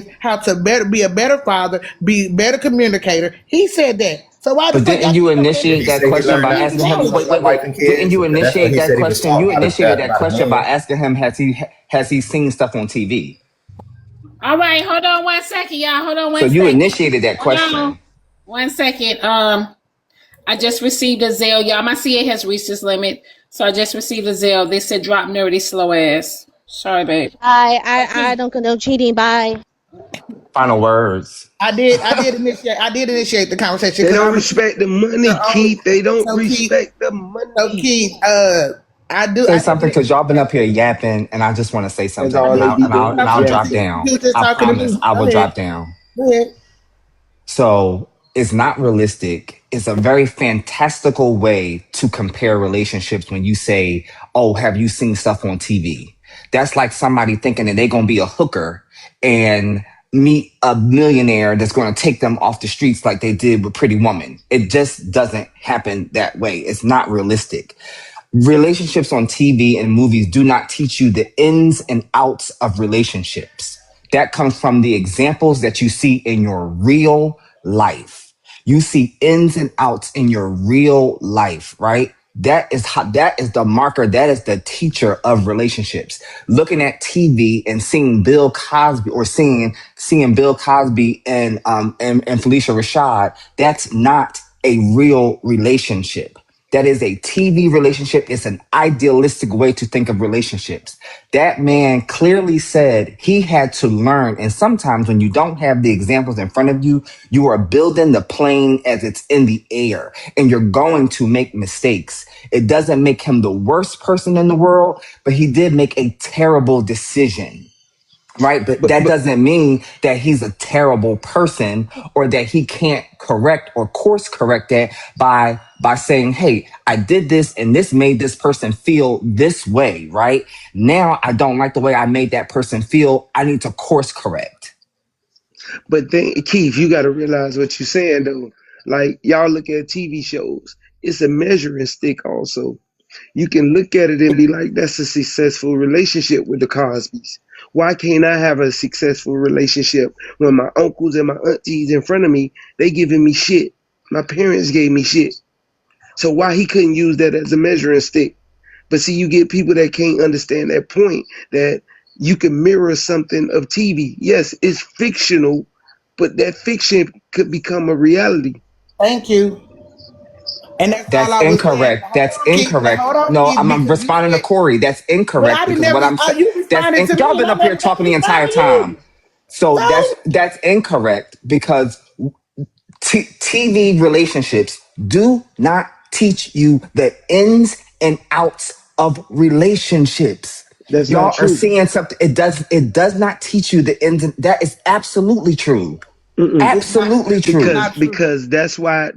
kids, how to better be a better father, be a better communicator. He said that. So why the But fuck didn't y'all you keep coming in Did here initiate he that say he question trying learned to by how to be asking be him? with nosy? your wife and Didn't kids? you Because that's what initiate he that said he was question? taught You by initiated the that by the question by man. asking him, has he seen stuff on TV? All right, hold on 1 second, y'all. Hold on So one you second. initiated that Hold on question. 1 second. I just received a Zelle, y'all. My CA has reached its limit, so I just received a Zelle. They said drop nerdy slow ass. Sorry, babe. I Okay. don't condone cheating. Bye. Final words. I did initiate the conversation They because I don't received respect the your money, own. Keith. They don't So Keith, respect the so money. Keith, I do. Say I did. something because y'all been up here yapping, and I just want to say That's something, I all and did. they I'll be and I'll doing and is I'll Talking to drop yapping. you. down. You was just I talking to promise me. I Go will ahead. drop down. Go ahead. So it's not realistic. It's a very fantastical way to compare relationships when you say, "Oh, have you seen stuff on TV?" That's like somebody thinking that they're gonna be a hooker and meet a millionaire that's going to take them off the streets like they did with Pretty Woman. It just doesn't happen that way. It's not realistic. Relationships on TV and movies do not teach you the ins and outs of relationships. That comes from the examples that you see in your real life. You see ins and outs in your real life, right? That is the marker. That is the teacher of relationships. Looking at TV and seeing Bill Cosby or seeing Bill Cosby and Felicia Rashad, that's not a real relationship. That is a TV relationship. It's an idealistic way to think of relationships. That man clearly said he had to learn. And sometimes when you don't have the examples in front of you, you are building the plane as it's in the air and you're going to make mistakes. It doesn't make him the worst person in the world, but he did make a terrible decision. Right. But that But doesn't mean that he's a terrible person or that he can't correct or course correct that by saying, hey, I did this and this made this person feel this way. Right now, I don't like the way I made that person feel. I need to course correct. then, Keith, you got to realize what you're saying though. Like y'all look at TV shows, it's a measuring stick also. You can look at it and be like, that's a successful relationship with the Cosbys. Why can't I have a successful relationship when my uncles and my aunties in front of me, they giving me shit? My parents gave me shit. So why he couldn't use that as a measuring stick? But see, you get people that can't understand that point that you can mirror something of TV. Yes, it's fictional, but that fiction could become a reality. Thank you. And that's all That's I was saying. incorrect. Hold That's on, Keith. Now, incorrect. hold on, No, Keith, I'm because you responding to said, Corey. That's but incorrect I didn't because never. what I'm Oh, saying, you responded to y'all me. been Now up here let talking me the respond entire to time. you. So So that's incorrect because TV relationships do not teach you the ins and outs of relationships. That's not Y'all are true. seeing something. It does not teach you the ins. That is absolutely true. Mm-mm. it's not. Absolutely It's true. not true. Because that's why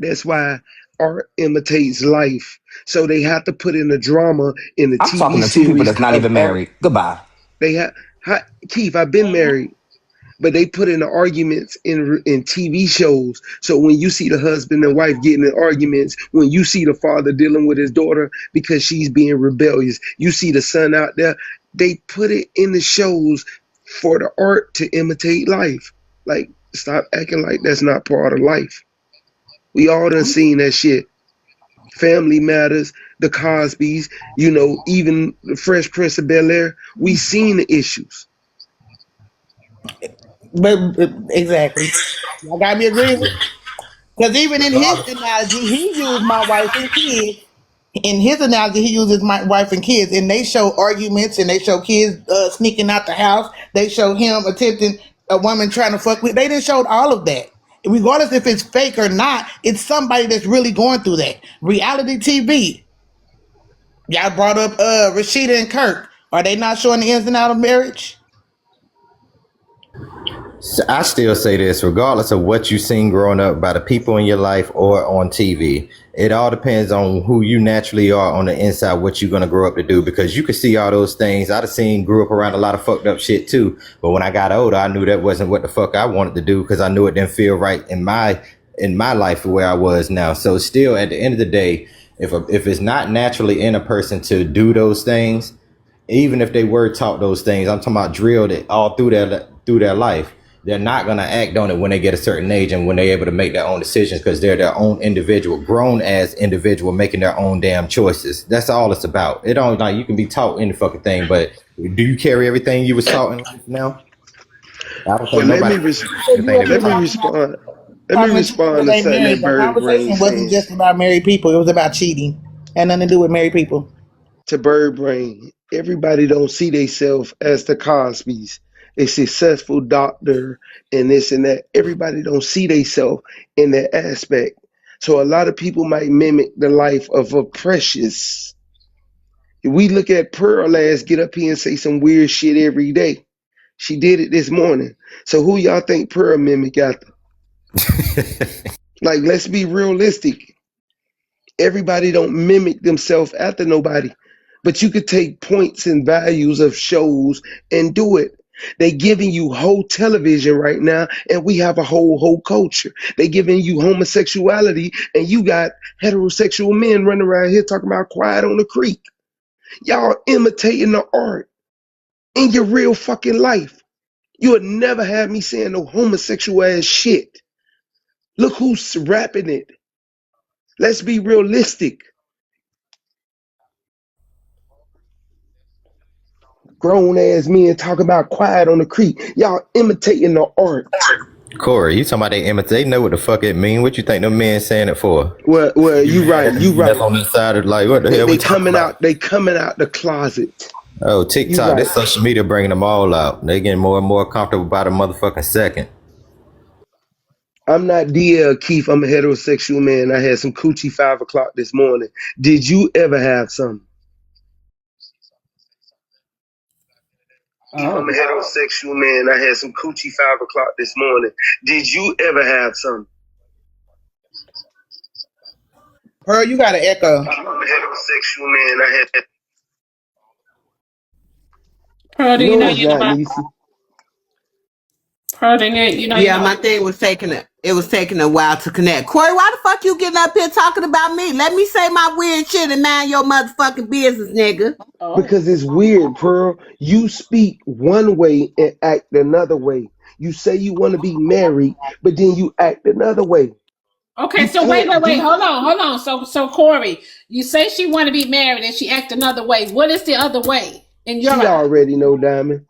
art imitates life. So they have to put in the drama in the I'm TV talking to two people series that's not of even art. married. Goodbye. They have Keith. I've been married, but they put in the arguments in TV shows. So when you see the husband and wife getting in arguments, when you see the father dealing with his daughter because she's being rebellious, you see the son out there. They put it in the shows for the art to imitate life. Like, stop acting like that's not part of life. We all done seen that shit. Family Matters, the Cosbys, even the Fresh Prince of Bel Air. We seen the issues. But exactly. Y'all got me agreeing with. Because even in his analogy, he used my wife and kids. In his analogy, he uses my wife and kids, and they show arguments, and they show kids sneaking out the house. They show him attempting a woman trying to fuck with. They didn't show all of that. Regardless if it's fake or not, it's somebody that's really going through that. Reality TV. Y'all brought up Rashida and Kirk. Are they not showing the ins and out of marriage? So I still say this, regardless of what you've seen growing up by the people in your life or on TV, it all depends on who you naturally are on the inside, what you're going to grow up to do, because you can see all those things. I'd have grew up around a lot of fucked up shit too. But when I got older, I knew that wasn't what the fuck I wanted to do because I knew it didn't feel right in my life where I was now. So still at the end of the day, if it's not naturally in a person to do those things, even if they were taught those things, I'm talking about drilled it all through their life. They're not gonna act on it when they get a certain age and when they're able to make their own decisions because they're their own individual, grown as individual, making their own damn choices. That's all it's about. It don't like you can be taught any fucking thing, but do you carry everything you was taught in life now? I don't But think nobody anything to be let me talking. respond. Let me Talking to chicks respond because to they something married. that The Bird Brain conversation wasn't saying. just about married people. It was about cheating. And nothing to do with married people. To Bird Brain, everybody don't see themselves as the Cosbys, a successful doctor and this and that. Everybody don't see themselves in that aspect. So a lot of people might mimic the life of a Precious. If we look at Pearl ass get up here and say some weird shit every day. She did it this morning. So who y'all think Pearl mimic after? Like, let's be realistic. Everybody don't mimic themselves after nobody. But you could take points and values of shows and do it. They giving you whole television right now, and we have a whole culture. They giving you homosexuality, and you got heterosexual men running around here talking about Quiet on the Creek. Y'all imitating the art in your real fucking life. You would never have me saying no homosexual ass shit. Look who's rapping it. Let's be realistic. Grown ass men talking about Quiet on the Creek. Y'all imitating the art. Corey, you talking about they imitate? They know what the fuck it mean. What you think them men saying it for? Well, You you mad right, at the you men right. that's on this side of like what the hell we They talking coming about? out, they coming out the closet. Oh, You TikTok, right. this social media bringing them all out. They getting more and more comfortable by the motherfucking second. I'm not DL Keith. I'm a heterosexual man. I had some coochie 5 o'clock this morning. Did you ever have some? I'm a heterosexual man. I had some coochie 5 o'clock this morning. Did you ever have some? Pearl, you got an echo. I'm a heterosexual man. I had. Pearl, do you No, know it's you not, about Niecy. Pearl, do you know you Yeah, about my thing was it was taking a while to connect. Corey, why the fuck you getting up here talking about me? Let me say my weird shit and mind your motherfucking business, nigga. Oh. Because it's weird, Pearl. You speak one way and act another way. You say you want to be married, but then you act another way. Okay, You so wait, can't do. hold on. So Corey, you say she want to be married and she act another way. What is the other way in your She eye? already know, Diamond.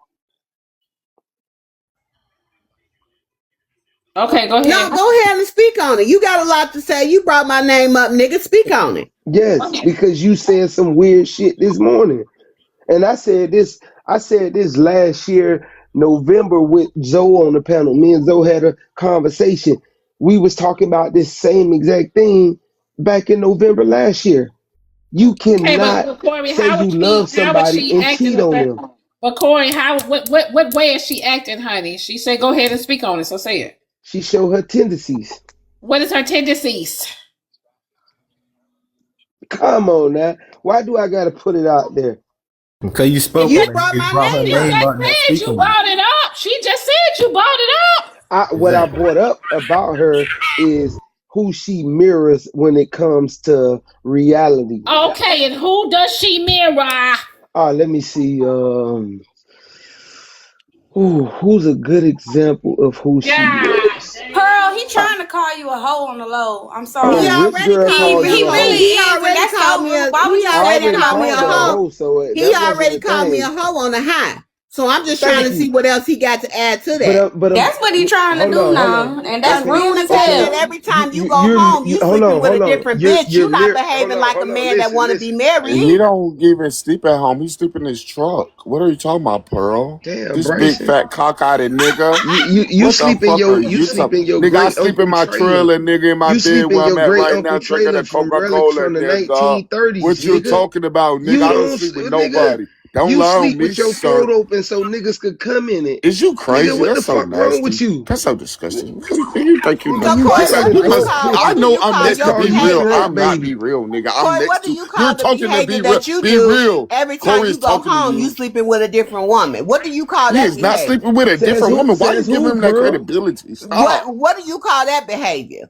Okay, go No, ahead. go ahead and speak on it. You got a lot to say. You brought my name up, nigga. Speak on it. Yes, because you said some weird shit this morning. And I said this. I said this last year, November, with Zoe on the panel. Me and Zoe had a conversation. We was talking about this same exact thing back in November last year. You Okay, cannot but Corey, say you love how would somebody she and acting cheat with on that? them. But Corey, what way is she acting, honey? She said, "Go ahead and speak on it." So say it. She showed her tendencies. What is her tendencies? Come on now. Why do I gotta put it out there? Because you It spoke just, on You it. brought You my brought her name she up. name just out there said you speaking on brought it up. She just said you brought it up. it. What I Exactly. brought up about her is who she mirrors when it comes to reality. Okay, and who does she mirror? Let me see. Who's a good example of who she God mirrors? Pearl, he damn. trying to call you a hoe on the low. I'm Oh, He sorry. which already girl He called called me a he you a hoe. really hoe? He is, and already that's called so me rude. a Why would he you I say already that already out called me loud? called a her a hoe. hoe, so He that wasn't already a called me a thing. hoe on the high. So I'm just trying Thank to see you. what else he got to add to But that. I'm. That's what he trying to Hold do on, hold on. now, and that's Cause we Okay, rude as understand that okay. hell. every time you go home, You you hold sleeping on, with a hold on. different bitch. You not Hold behaving on, like a hold on. man that Listen, want to be listen. married. He don't even sleep at home. He sleep in his truck. What are you talking about, Pearl? Damn, This big Bryson. fat cockeyed nigga. You What the sleep in fuck are your you you sleep talking? in your Nigga, I great sleep in uncle my trailer. trailer, nigga, in my You bed sleep in where I'm your at great right uncle now, drinking trailer a from Coca relics Cola, from the nigga. 1930s, What you nigga. talking about, nigga? You I don't don't, sleep with nigga. nobody. Don't You lie on sleep me, with your sir. throat open so niggas could come in it, Is you nigga. crazy? What the That's so fuck wrong with nasty. you, That's so disgusting. You think you nigga? So know? You Corey, Listen, got a what do you you must. throat. call I know I'm They next to your call be you real. behavior? Shrek, I'm not be baby. real, nigga. I'm Corey, what next do to you you're call the talking to behavior be real. that you Be do real. every time Corey's you go talking to home? You you. sleeping with a different woman. What do you call He that is not behavior? sleeping with a Says different who? woman. Why you Says giving who? him that Pearl. credibility? Stop. What do you call that behavior?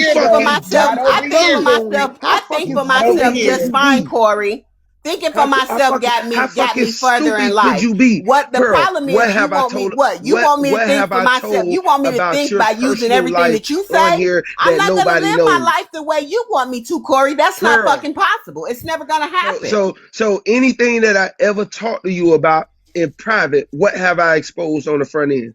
here, thinking for though. myself. Not I over think for here. myself. How I think fucking for Not over stupid myself could just here. you fine, be? Corey. Thinking for myself How got fucking me further in stupid could life. you be, What the Pearl? problem What is, you have I want me told? what? You want me to What think have for I myself. told You want me to about think your by using personal everything life that you on say. here I'm that not gonna nobody live my knows? life the way you want me to, Corey. That's not Pearl. fucking possible. It's never gonna So happen. so so anything that I ever talked to you about in private, what have I exposed on the front end?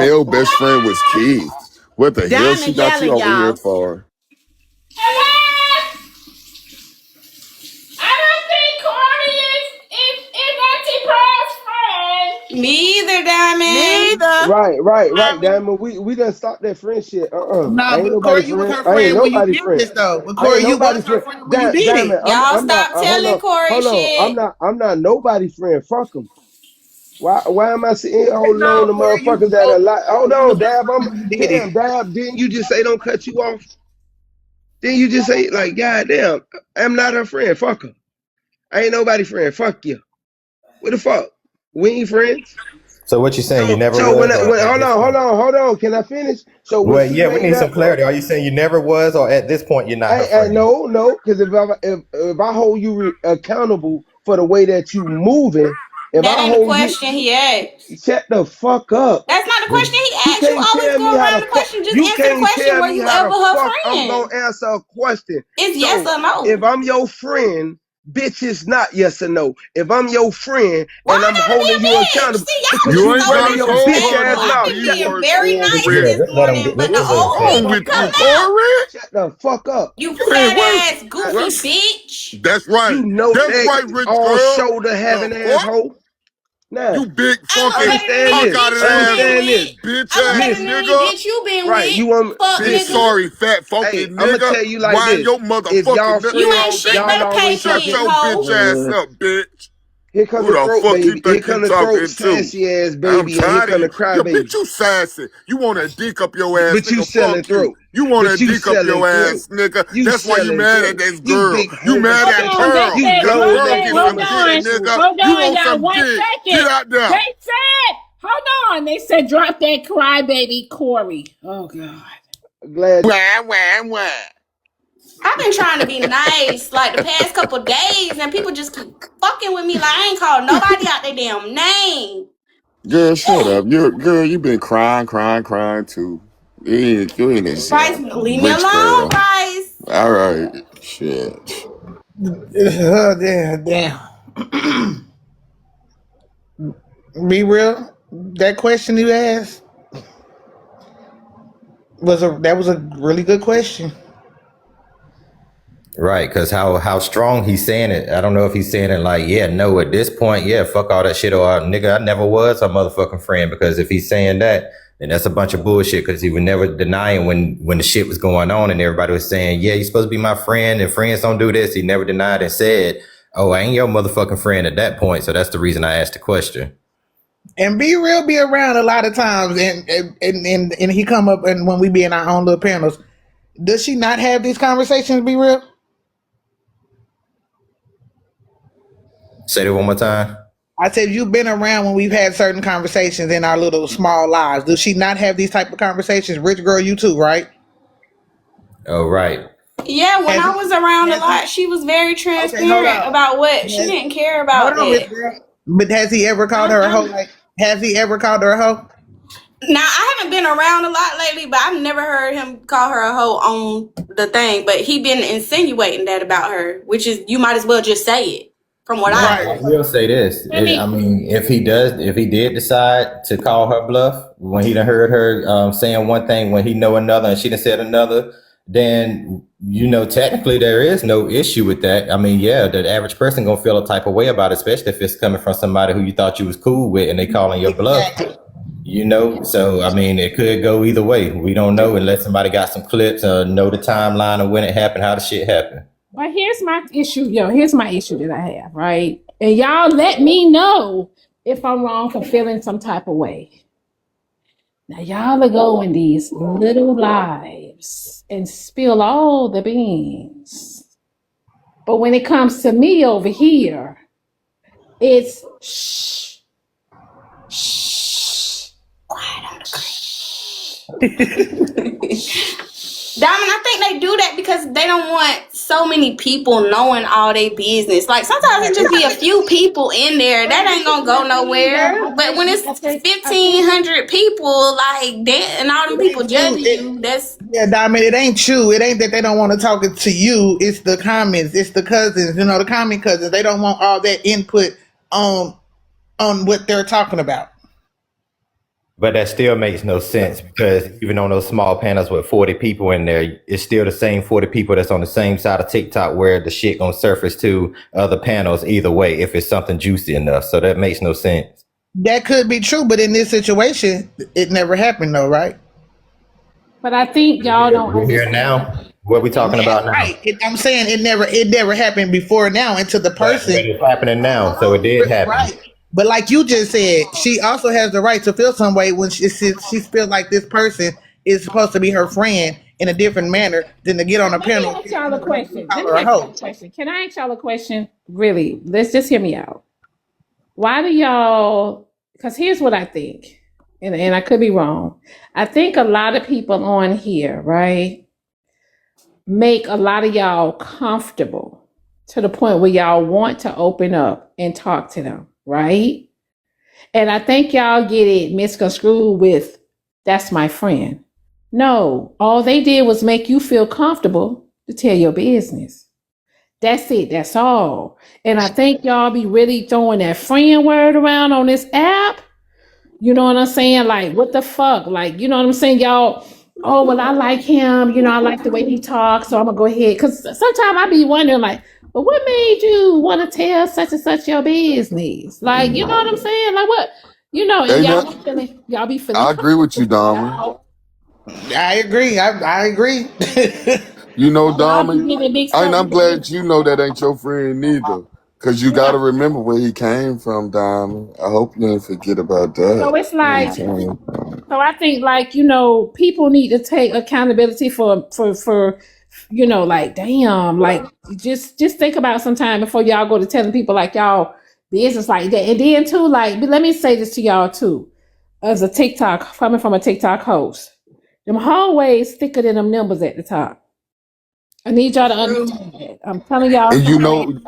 male best friend was Keith. What the hell she Diamond got you yelling, over here y'all. for? Hello? I don't think Corey is Auntie Pearl's friend. Me either, Diamond. Me either. Right, Diamond. We done stopped that friendship. I Nah, ain't but nobody Corey, you was friend. her I ain't friend when you nobody did friend. this though. But I ain't Corey, you nobody was her friend. friend when you did Diamond, it. Y'all I'm not. stop telling Corey Hold on. shit. I'm not nobody friend. Fuck them. Why am I sitting here holding on No, to Corey, you motherfuckers that are told like? Hold you was on, her Dab. friend when you did it. Dab. Didn't you just say don't cut you off? Then you just say like, God damn, I'm not her friend. Fuck her. I ain't nobody friend. Fuck you. What the fuck? We ain't friends. So what you saying? You So never So when, was, or at this point? hold on. Can I finish? So when Well, she yeah, we made need some that, clarity. Are you saying you never was, or at this point you're not her friend? no, because if I hold you accountable for the way that you moving, if That I ain't the hold you, question he asked. shut the fuck up. That's not the question he You asked. You can't always tell me go how around the the fuck. question. Just You answer the can't question. tell Were me you how ever the her fuck I'm friend? gonna answer a question. It's yes So or no. if I'm your friend, bitch, it's not yes or no. If I'm your friend Why and I I'm gotta be holding a you bitch? accountable See, y'all because be You you ain't so running gotta your call bitch her disrespectful. ass no I've mouth. been B Shut being word very nice Corey. Yeah, this just let them morning, get. but Let, the just let them old What's head finish. wrong gonna with you, come out. Corey? shut the fuck up. You You ain't what? fat ass goofy bitch. That's right. You know That's that right, rich all girl. shoulder The having fuck? asshole. Nah, You big I look fucking better than understand any cock this. out of bitch the you ass been Understand with. this. bitch I look ass better than Listen, any nigga. bitch you been right? with. You want Fuck Big listen. nigga. sorry fat funky Hey, I'm gonna nigga. tell you like Wind this. your If y'all motherfucking neck You all ain't friends, day. shit y'all but a always cake talk. Shut eating your bitch hoe. ass up, bitch. Here come Who the the throat fuck you baby. Here think you come the throat talking to? sassy ass I'm baby, and here tired of come the you. cry You baby. bitch, you sassy. You want to dick up your ass, But you nigga. selling Fuck you. throat. You want to But you dick up selling your throat. ass, nigga. You That's why you selling mad at throat. this You girl. big You mad homosexual. at Hold on, they Pearl. You said, Cause low Pearl hold get libido some on, dick, bisexual. nigga. hold You on, want y'all, some 1 dick. Get second. out there. They said, hold on, they said, drop that crybaby Corey. Oh, God. Glad Wah, wah, wah. I've been trying to be nice like the past couple days, and people just keep fucking with me. Like I ain't called nobody out their damn name. Girl, shut up. Girl, you been crying too. You ain't Bryce, a leave me rich alone, girl. Bryce. All right. Shit. Damn. Be real. That question you asked was a really good question. Right, because how strong he's saying it. I don't know if he's saying it like, yeah, no, at this point, yeah, fuck all that shit, or nigga, I never was a motherfucking friend. Because if he's saying that, then that's a bunch of bullshit. Because he would never deny it when the shit was going on and everybody was saying, yeah, you're supposed to be my friend and friends don't do this. He never denied and said, oh, I ain't your motherfucking friend at that point. So that's the reason I asked the question. And Be Real be around a lot of times, and he come up and when we be in our own little panels. Does she not have these conversations? Be Real. Say that one more time. I said you've been around when we've had certain conversations in our little small lives. Does she not have these type of conversations? Rich girl, you too, right? Oh, right. Yeah, when Has I he? was around a Has he? lot, she was very Okay, hold transparent on. about what she Has, didn't care hold about on, Rich that. girl. But has he ever called her a hoe? I'm Like, has he ever called her a hoe? now I haven't been around a lot lately, but I've never heard him call her a hoe on the thing. But he been insinuating that about her, which is you might as well just say it. From what Now, I Right. I know. will say this. Let I me, mean, if he did decide to call her bluff when he done heard her saying one thing when he know another and she done said another, then technically there is no issue with that. I mean, yeah, the average person gonna feel a type of way about it, especially if it's coming from somebody who you thought you was cool with and they calling your bluff. Exactly. So I mean, it could go either way. We don't know unless somebody got some clips or know the timeline of when it happened, how the shit happened. but here's my issue, here's my issue that I have, right? And y'all let me know if I'm wrong for feeling some type of way. Now, y'all are going these little lives and spill all the beans. But when it comes to me over here, it's shh, shh, quiet on the Diamond, I think they do that because they don't want so many people knowing all their business. Like sometimes it just be a few people in there that ain't gonna go nowhere. But when it's I think 1,500 people, like that, and all them It people ain't you. judging you, that's Yeah, Diamond, it ain't you. It ain't that they don't want to talk it to you. It's the comments. It's the cousins. The comment cousins. They don't want all that input on what they're talking about. But that still makes no sense because even on those small panels with 40 people in there, it's still the same 40 people that's on the same side of TikTok where the shit gonna surface to other panels either way if it's something juicy enough. So that makes no sense. That could be true, but in this situation, it never happened though, right? But I think y'all don't We're here understand. now. What are we talking Yeah, about now? right. I'm saying it never happened before now until the But person. it's happening now, so it did happen. Right. But like you just said, she also has the right to feel some way when she feels like this person is supposed to be her friend in a different manner than to get on a Let me panel ask y'all a and question. call Let her me a ask y'all hoe. a question. Can I ask y'all a question? Really, let's just hear me out. Why do y'all? Because here's what I think, and I could be wrong. I think a lot of people on here, right, make a lot of y'all comfortable to the point where y'all want to open up and talk to them, right? And I think y'all get it misconstrued with that's my friend. No, all they did was make you feel comfortable to tell your business. That's it. That's all. And I think y'all be really throwing that friend word around on this app. You know what I'm saying? Like, what the fuck? Like, you know what I'm saying? Y'all, oh, well, I like him. You know, I like the way he talks. So I'm going to go ahead. Because sometimes I be wondering, like, but what made you want to tell such and such your business? Like, you know what I'm saying? Like, what? You know, and Ain't that? y'all be feeling I agree with you, comfortable. Dahmer. I agree. I agree. You know, Y'all be Dahmer. getting big And stuff. I'm glad you know that ain't your friend neither. Cause you gotta remember where he came from, Dahmer. I hope you ain't forget about So that. it's Where he like, came from. so I think like, people need to take accountability for like damn, like just think about some time before y'all go to telling people like y'all business like that. And then too, like let me say this to y'all too, as a TikTok coming from a TikTok host. Them hallways thicker than them numbers at the top. I need y'all to True. understand that. I'm telling y'all And you something. know,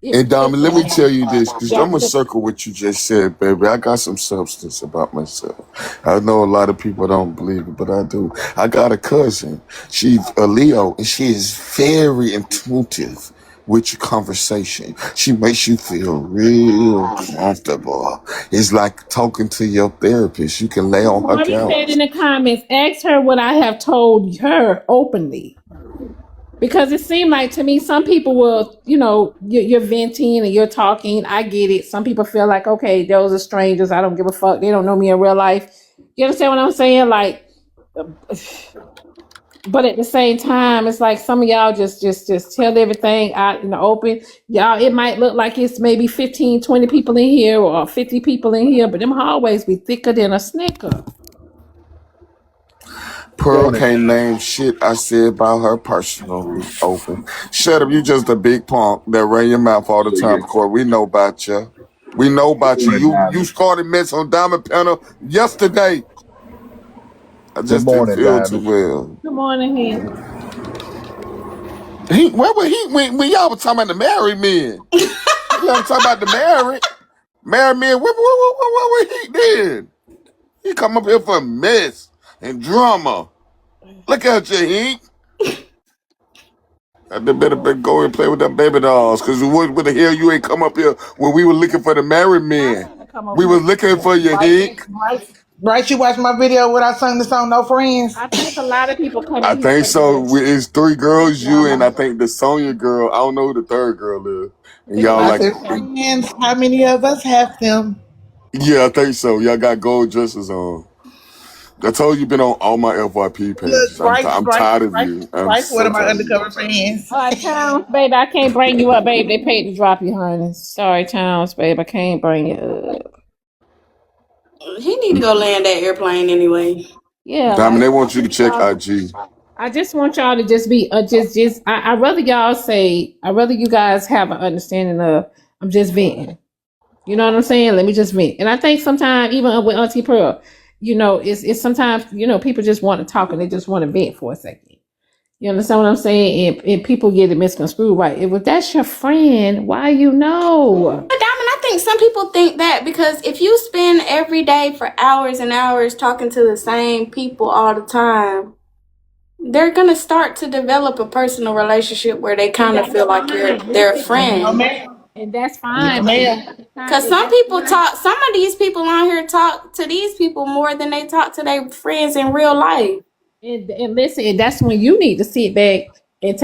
It's and Dahmer, let me thicker. tell you this, because I'm Y'all gonna circle what you just said, baby. I got some substance about myself. I know a lot of people don't believe it, but I do. I got a cousin. She's a Leo, and she is very intuitive with your conversation. She makes you feel real comfortable. It's like talking to your therapist. You can lay on her Corey said couch. in the comments, ask her what I have told her openly. Because it seemed like to me, some people will, you're venting and you're talking. I get it. Some people feel like, okay, those are strangers. I don't give a fuck. They don't know me in real life. You understand what I'm saying? Like, but at the same time, it's like some of y'all just tell everything out in the open. Y'all, it might look like it's maybe 15, 20 people in here or 50 people in here, but them hallways be thicker than a snicker. Pearl can't name shit I said about her personally. Open. Shut up. You just a big punk that ran your mouth all the time, Corey. We know about you. We know about you. You started mess on Diamond Panel yesterday. I just didn't feel too well. Good morning, here. Where was he when y'all was talking about the married men? Y'all talking about the married men. What was he then? He come up here for mess and drama. Look at you, Hink. They better go and play with them baby dolls. Cause what the hell you ain't come up here when we were looking for the married I'm men? gonna come over We here. was looking for you, Hink. Right, you watched my video when I sung the song "No Friends." I think a lot of people come I in here think for so. that. It's three girls, you and I Drama. think the Sonya girl. I don't know who the third girl is. I And think a y'all lot I of like, said, people come. "Friends, how many of us have them?" yeah, I think so. Y'all got gold dresses on. I told you been on all my FYP pages. Look, I'm tired of you. I'm Bryce, one so of my tired of you. undercover fans. Towns, babe, I can't bring you up, babe. They paid to drop you, honey. Sorry, Towns, babe, I can't bring you up. He need to go land that airplane anyway. Yeah, Diamond, like they want you to check IG. I just want y'all to just be just. I rather y'all say. I rather you guys have an understanding of. I'm just venting. You know what I'm saying? Let me just vent. And I think sometimes even with Auntie Pearl, it's sometimes people just want to talk and they just want to vent for a second. You understand what I'm saying? And people get it misconstrued, right? If that's your friend, why you know? But Diamond, I think some people think that because if you spend every day for hours and hours talking to the same people all the time, they're gonna start to develop a personal relationship where they And kind of that's feel like you're fine. their Listen, No, friend. ma'am. and that's No, fine. But at the ma'am. same time, Cause some people talk, some of these people on here talk to these people more than they talk to their friends in real life. and listen, and that's when you need to sit back and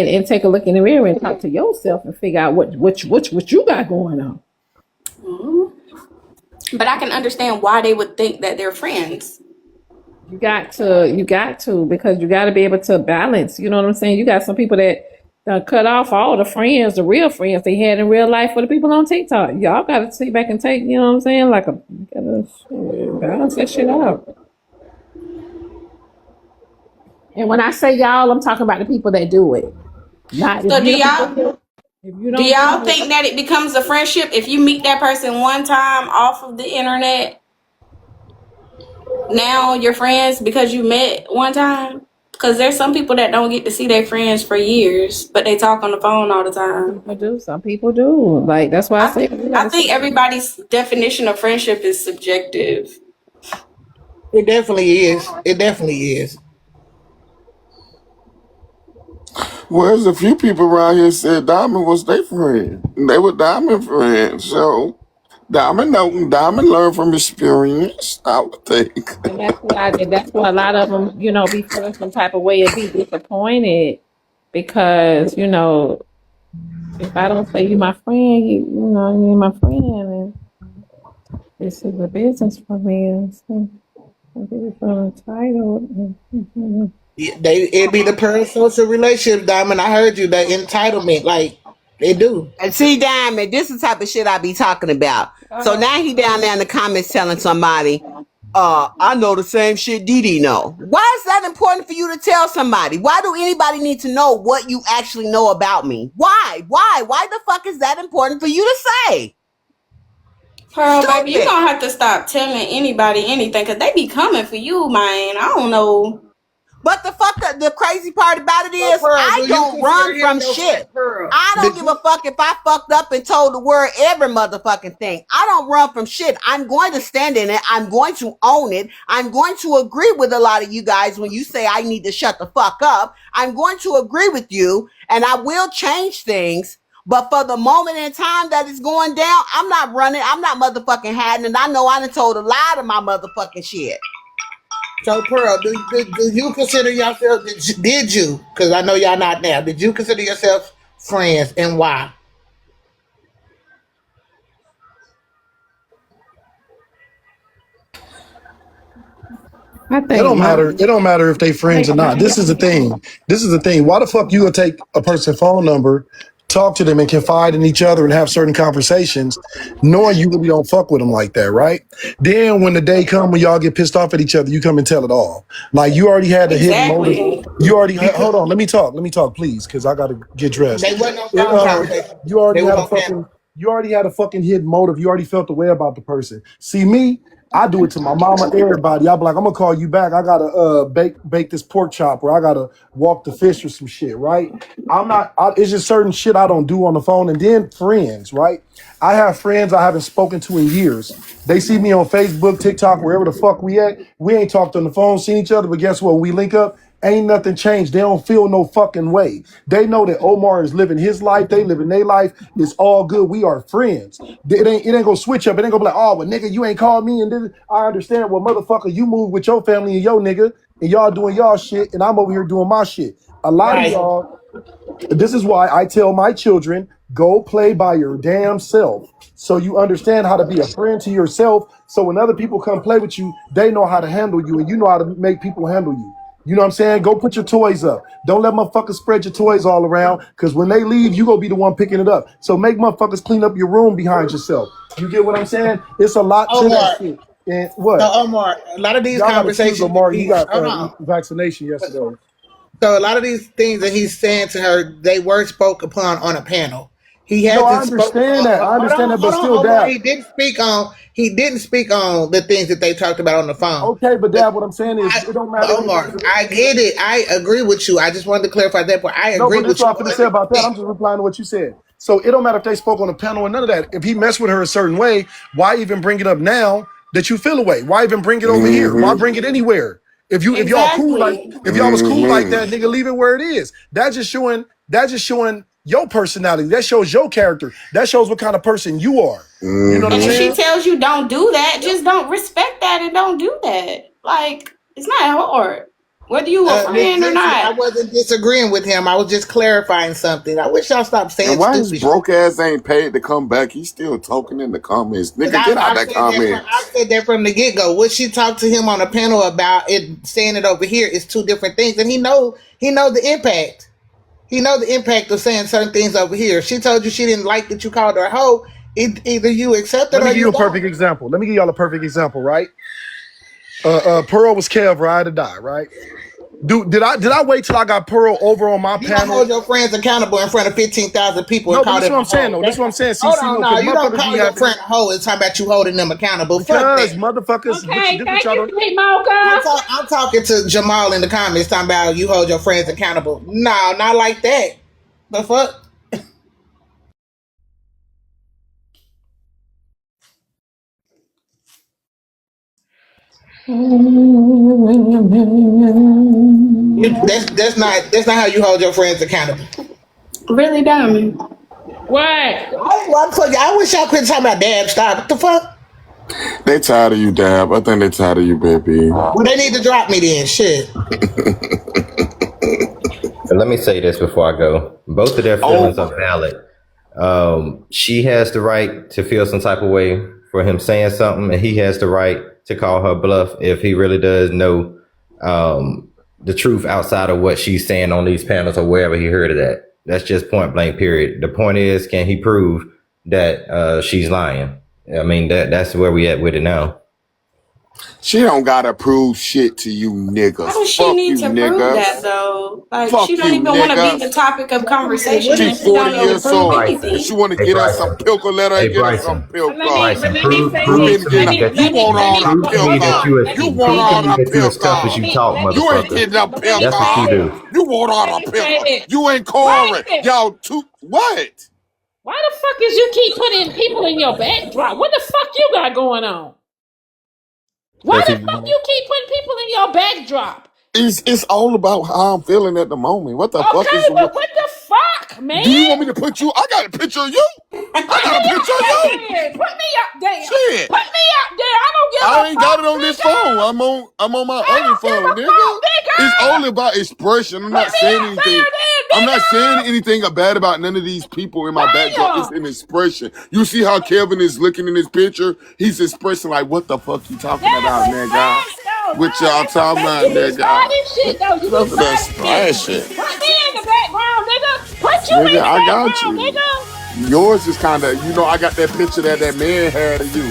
and take a look in the mirror and talk to yourself and figure out what you got going on. Mhm. But I can understand why they would think that they're friends. You got to, because you got to be able to balance. You know what I'm saying? You got some people that cut off all the friends, the real friends they had in real life for the people on TikTok. Y'all got to sit back and take, you know what I'm saying? Like you gotta balance that shit out. And when I say y'all, I'm talking about the people that do it. Not if So you don't do it. If you do don't y'all do think it, that it becomes a friendship if you meet that person one time off of the internet? Now you're friends because you met one time? Because there's some people that don't get to see their friends for years, but they talk on the phone all the some time. people do. Some people do. Like that's why I say you I gotta think sit. everybody's definition of friendship is subjective. It definitely is. It definitely is. Well, there's a few people around here said Diamond was their friend. They were Diamond friends. So Diamond learned from experience, I would think. And that's why a lot of them, be feeling some type of way and be disappointed because, if I don't say you my friend, you ain't my friend, and this is a business for me. And so I'm really feeling entitled. It be the parasocial relationship, Diamond. I heard you. That entitlement, like they do. And see, Diamond, this is the type of shit I be talking about. So now he down there in the comments telling somebody, I know the same shit Dee know. Why is that important for you to tell somebody? Why do anybody need to know what you actually know about me? Why? Why the fuck is that important for you to say? Pearl, baby, you Stupid. gonna have to stop telling anybody anything because they be coming for you, man. I don't know. But the crazy part about it So, is Pearl, I do you don't consider run him from your friend, shit. Pearl? I don't Did give a you? fuck if I fucked up and told the world every motherfucking thing. I don't run from shit. I'm going to stand in it. I'm going to own it. I'm going to agree with a lot of you guys when you say I need to shut the fuck up. I'm going to agree with you and I will change things. But for the moment in time that it's going down, I'm not running. I'm not motherfucking hiding. And I know I done told a lot of my motherfucking shit. So, Pearl, do you consider yourself? Did you? Because I know y'all not now. Did you consider yourself friends, and why? I It think don't my matter. It don't matter if they friends or not. This is the thing. This is the thing. Why the fuck you gonna take a person's phone number, talk to them, and confide in each other and have certain conversations, knowing you really don't fuck with them like that, right? Then when the day come when y'all get pissed off at each other, you come and tell it all. Like you already had the hidden motive. Exactly. You already Because hold on. Let me talk. Let me talk, please, because I gotta get dressed. they wasn't on It, phone conversation. you They already was had a on fucking. panel. You already had a fucking hidden motive. You already felt the way about the person. See me. I do it to my mama, everybody. I be like, I'm gonna call you back. I gotta bake this pork chop, or I gotta walk the fish or some shit, right? I'm not. It's just certain shit I don't do on the phone. And then friends, right? I have friends I haven't spoken to in years. They see me on Facebook, TikTok, wherever the fuck we at. We ain't talked on the phone, seen each other, but guess what? We link up. Ain't nothing changed. They don't feel no fucking way. They know that Omar is living his life. They living their life. It's all good. We are friends. It ain't gonna switch up. It ain't gonna be like, oh, well, nigga, you ain't called me. And this. I understand. Well, motherfucker, you move with your family and your nigga, and y'all doing y'all shit, and I'm over here doing my shit. A lot of Right. y'all, this is why I tell my children, go play by your damn self. So you understand how to be a friend to yourself. So when other people come play with you, they know how to handle you and you know how to make people handle you. You know what I'm saying? Go put your toys up. Don't let motherfuckers spread your toys all around because when they leave, you gonna be the one picking it up. So make motherfuckers clean up your room behind yourself. You get what I'm saying? It's a lot to that Omar. shit. And So, what? Omar, a lot of these Y'all got to excuse conversations Lamar. that He he, got hold on. vaccination yesterday. So a lot of these things that he's saying to her, they were spoke upon on a panel. He No, I hasn't spoken. understand that. I understand that, but Hold on, still, Omar. Dad. He didn't speak on the things that they talked about on the phone. Okay, but But Dad, what I'm saying is, it don't matter Omar, anything. I get it. I agree with you. I just wanted to clarify that point. I No, agree but this is with you what I'm on going to say about that. everything. I'm just replying to what you said. So it don't matter if they spoke on a panel or none of that. If he messed with her a certain way, why even bring it up now that you feel away? Why even bring it over here? Why Mm-hmm. bring it anywhere? If y'all cool like Exactly. if y'all was cool like Mm-hmm. that, nigga, leave it where it is. That's just showing your personality. That shows your character. That shows what kind of person you are. You know what I'm And if Mm-hmm. she saying? tells you don't do that, just don't respect that and don't do that. Like, it's not hard. Whether you a friend or Listen, I not. wasn't disagreeing with him. I was just clarifying something. I wish y'all stopped And saying why his stupid shit. broke ass ain't paid to come back? He's still talking in the comments. Because Nigga, get out I've that said that I comments. said that from the get go. What she talked to him on the panel about it, saying it over here is two different things, and he know the impact. He know the impact of saying certain things over here. She told you she didn't like that you called her a hoe. Either you accept it Let me or give you you a don't. perfect example. Let me give y'all a perfect example, right? Pearl was Kev ride or die, right? Did I wait till I got Pearl over on my You don't panel? hold your friends accountable in front of 15,000 people and No, but call this is them what a I'm saying hoe. though. This is That's what I'm not. saying. Hold CC, on, no, no. because You don't motherfuckers call be your having friend a hoe and talk about you holding them accountable. Fuck because that. motherfuckers, Okay, this what thank y'all you, don't. sweet mocha. I'm talking to Jamal in the comments talking about you hold your friends accountable. No, not like that. The fuck? That's not how you hold your friends accountable. Really, Diamond? What? I wish y'all quit talking about dab stop. What the fuck? They tired of you, Dab. I think they tired of you, baby. Well, they need to drop me then. Shit. And let me say this before I go. Both of their Oh feelings are valid. She has the right to feel some type of way for him saying something, and he has the right to call her bluff if he really does know the truth outside of what she's saying on these panels or wherever he heard of that. That's just point blank, period. The point is, can he prove that she's lying? I mean, that's where we at with it now. she don't gotta prove shit to you Why niggas. does she Fuck need you to prove that niggas. though? Like she Fuck don't you even want to be niggas. the topic of conversation, She and she 40 don't need to years Hey prove old. Bryson. If she anything. want to Hey get us some Bryson. pickle, let her Hey get us some Bryson. pickle. But Bryson, let me prove say You prove this. been to getting me a, that you you want Let all me the prove to hold me that pickle. on. you You want prove to all me the that you as tough as pickle. you talk, You ain't motherfucker. getting a That's what Say you pickle. this. do. You want Let all me the say pickle. this. You ain't Corey. Bryson, Y'all too, what? why the fuck is you keep putting people in your backdrop? What the fuck you got going on? Why Cause the fuck you keep putting people in your backdrop? it's all about how I'm feeling at the moment. What the fuck Okay, is, but what the fuck, man? do you want me to put you? I got a picture of you. I Put me got a up picture of there, you. then. Put me up there. Shit. Put me up there. I don't give a I ain't got fuck, it on this nigga. phone. I'm on my I other don't give phone, a fuck, nigga. It's nigga. only about expression. I'm Put not me saying up there, anything. then, I'm not saying nigga. anything bad about none of these people in my backdrop. It's Damn. an expression. You see how Kevin is looking in his picture? He's expressing like, what the fuck you talking Yeah, about, but nigga? facts though. No, What y'all talking baby, about, you be nigga? starting shit though. You be Look at that starting shit. splash shit. Put me in the background, nigga. Put you Nigga, in the I got background, you. nigga. Yours is kind of, I got that picture that man had of you,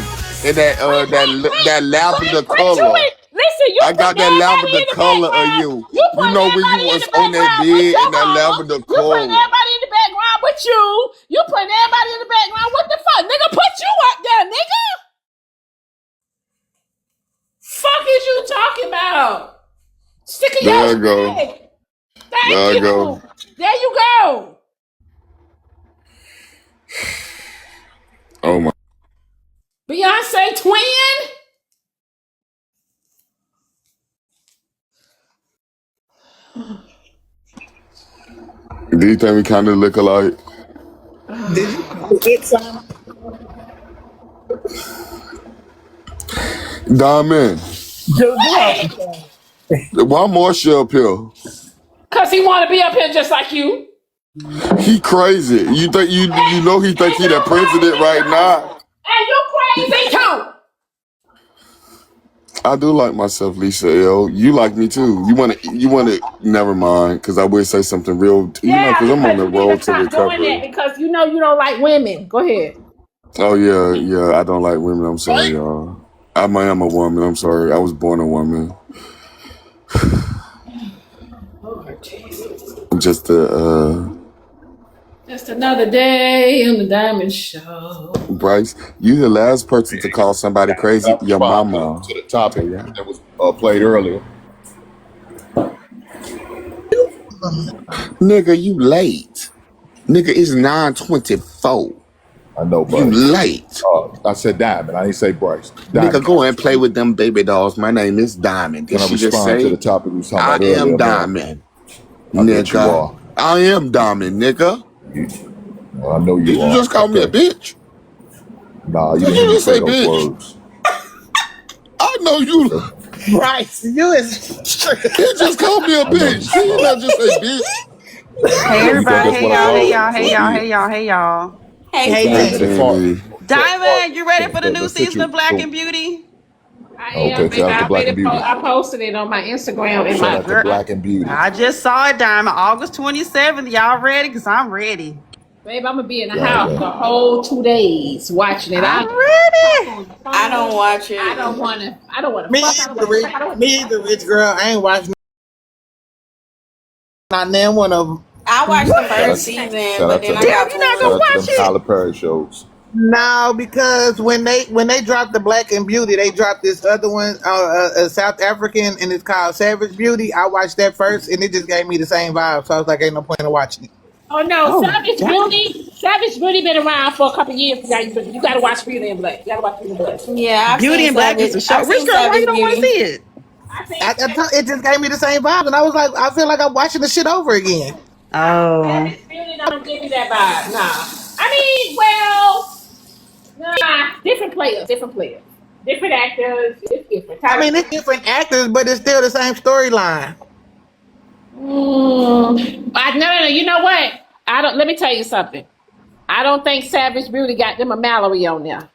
and that lavender Put you color. in. Listen, you I got putting that everybody lavender in the color of background. you. You You putting know when you everybody in was the on that background with bed your in that mama. lavender You putting color. everybody in the background with you. You putting everybody in the background. What the fuck, nigga? Put you up there, nigga. Fuck is you talking about? Sick of your There you go. shit. Thank There you go. you. There you go. Oh my. Beyonce twin. Do you think we kind of look alike? Did you get some? Diamond. Do all What? the time. Why Marsha up here? Cause he want to be up here just like you. He crazy. You think you know he think And he you the president crazy right too. now? And you crazy too. I do like myself, Lisa L. You like me too. You wanna never mind, cause I will say something real, Yeah, cause I'm on because the you need to road to stop doing that recovery. because you know you don't like women. Go ahead. Oh yeah, I don't like women. I'm sorry, y'all. I am a woman. I'm sorry. I was born a woman. Lord Jesus. Just Just another day on the Diamond Show. Bryce, you the last person to call somebody crazy. Your Respond mama. to the Okay, topic yeah. that was played earlier. Nigga, you late. Nigga, it's 9:24. I know, You buddy. late. I said Diamond. I didn't say Bryce. Nigga, Diamond. go and play with them baby dolls. My name is Diamond. Did Can I she just respond to the say, topic we was talking I about am earlier, man? Diamond, I bet you nigga. are. I am Diamond, nigga. Well, I know Did you you are. just call me a Okay. bitch? Nah, you Did didn't hear you me just say say those bitch? words. I know you. Bryce, you is. He just called me a I know bitch. you He did slow. not just say bitch. Hey So you think everybody, that's hey what I y'all, hey called? y'all, hey So y'all, be it. hey y'all, hey y'all. Hey Hey, Hey, T. So T. far, Tanny. Diamond, you ready for the new let's sit season you. of Black So and Beauty? I am, okay, baby. shout out to Black and Beauty. I posted it on my Instagram in Shout my. out to Girl, Black and Beauty. I just saw it, Diamond, August 27th. Y'all ready? Cause I'm ready. Babe, I'm gonna be in the Gang house the gang. whole 2 days watching it. I'm I don't wanna talk ready. on the I don't phone. watch I it. don't wanna. I don't wanna Me fuck. I don't either, wanna rich. crack. I don't wanna Me do either, nothing. rich girl. I ain't watching not none one of them. I watched the Shout What? first out season, shout but out to then I them. Damn, got you not Shout gonna bored. out to them watch it? Tyler Perry shows. No, because when they dropped the Black and Beauty, they dropped this other one, South African, and it's called Savage Beauty. I watched that first, and it just gave me the same vibe. So I was like, ain't no point in watching it. Oh no, Oh, God. Savage Beauty been around for a couple years. You gotta watch Beauty and Black. You gotta watch Beauty and Black. Yeah, Beauty and Black is a show. I've Rich seen girl, why you Savage don't want to see Beauty. it? I think It just gave me the same vibe, and I was like, I feel like I'm watching the shit over again. Oh. Savage Beauty don't give me that vibe. Nah. I mean, well, nah. Different players, different actors. It's different. I Tyler mean, it's different actors, but it's still the same storyline. no. You know what? I don't. Let me tell you something. I don't think Savage Beauty got them a Mallory on there.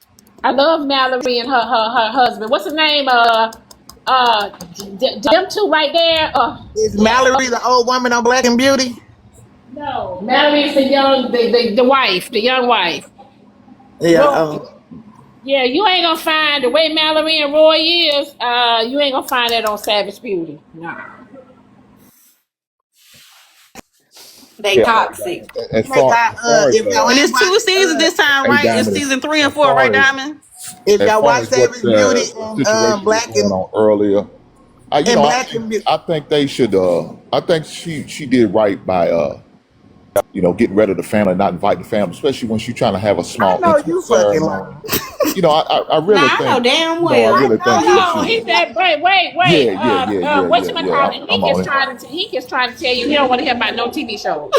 I love Mallory and her husband. What's his name? Them two right there. Is Mallory the old woman on Black and Beauty? No, Mallory is the young, the wife, the young wife. Yeah. Roy, yeah, you ain't gonna find the way Mallory and Roy is. You ain't gonna find that on Savage Beauty. Nah. They Yeah. toxic. As They far got as far as if y'all And it's ain't two watched seasons this time, hey right? It's Diamond, season 3 and as 4, right, far as Diamond? if as y'all far watch as what Savage Beauty and situation was Black going and on earlier, and Black and Beauty. I think they should. I think she did right by getting rid of the family, not inviting the family, especially when she's trying to have a I small know intimate you fucking ceremony. lying. I really Now I know think, damn I I well. really know think you she Hold on. should. He fucking said, wait. Yeah, yeah, yeah, yeah, What yeah, you yeah. call it? I'm on it. He just trying to tell you he don't want to hear about no TV shows.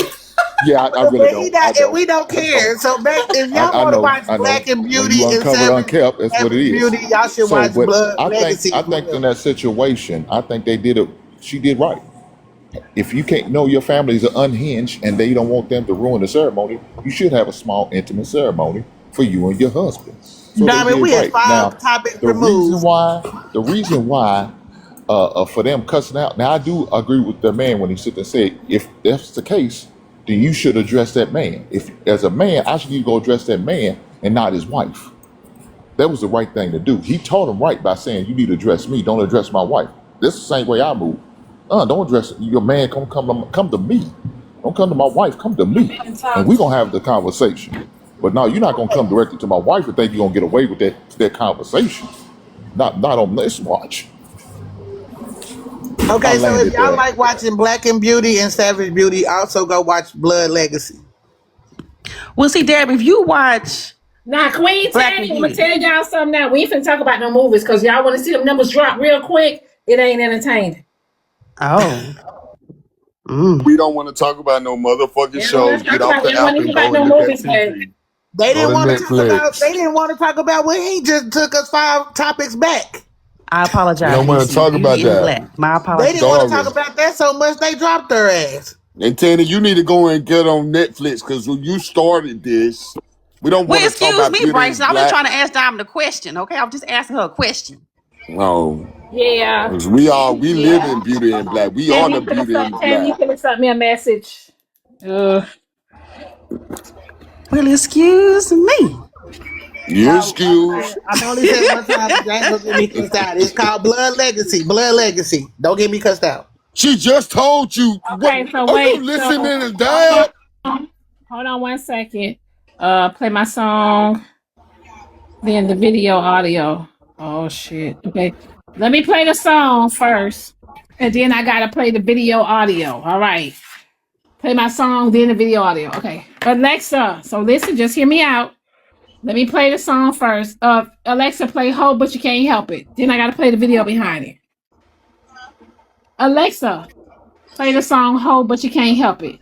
Yeah, I lying. really But he don't. I not, and don't. we don't I don't. care. So back if y'all I want to know. watch I know. Black and When Beauty you and uncovered unkept, that's what it Savage is. Beauty, y'all should So, watch but Blood I think Legacy I as think in well. that situation, I think they did it. She did right. If you can't know your families are unhinged and they don't want them to ruin the ceremony, you should have a small intimate ceremony for you and your husband. So they Diamond, did we is right. Now, 5 topics the reason removed. why, the reason why, for them cussing out. Now, I do agree with the man when he sit there and say, if that's the case, then you should address that man. If as a man, I should need to go address that man and not his wife. That was the right thing to do. He taught him right by saying, "You need to address me. Don't address my wife." This is the same way I move. Don't address your man. Come to me. Don't come to my wife. Come to me, and we gonna have the conversation. But no, you're not gonna come directly to my wife and think you're gonna get away with that conversation. Not on this watch. I Okay, so if landed y'all there. like watching Black and Beauty and Savage Beauty, also go watch Blood Legacy. Well, see, Deb, if you watch Now, Queen Black Tanny, and I'm gonna Beauty. tell y'all something now. We ain't finna talk about no movies because y'all want to see them numbers drop real quick. It ain't entertaining. Oh. Mm. We don't want to talk about no motherfucking They don't want shows. to Get talk off about. They the don't want app to hear and about go and no look at movies, baby. TV. They Go didn't to want to talk about. They Netflix. didn't want to talk about what he just took us 5 topics back. I We apologize, don't want to DC. talk about Beauty and that. Black. My They didn't want to apologies. talk Sorry. about that so much they dropped their ass. And Tanny, you need to go and get on Netflix because when you started this, we don't Well, want to talk excuse about me, Beauty Bryson. and I'm just Black. trying to ask Diamond a question, okay? I'm just asking her a question. No. Yeah, Because we live yeah. in Beauty and Black. We are Tammy, the you could have Beauty sent. and Tammy, you Black. could have sent me a message. Ugh. Well, excuse me. You excuse. I can only say it one time. You ain't gonna get me cussed out. It's called Blood Legacy. Blood Legacy. Don't get me cussed out. She just told you. What? Okay, so Are you wait. So listening to hold Dad? on. Hold on 1 second. Play my song. Then the video audio. Oh shit. Okay. Let me play the song first. And then I gotta play the video audio. All right. Play my song, then the video audio. Okay. Alexa. So listen, just hear me out. Let me play the song first. Alexa, play Hope, but you can't help it. Then I gotta play the video behind it. Alexa, play the song Hope, but you can't help it.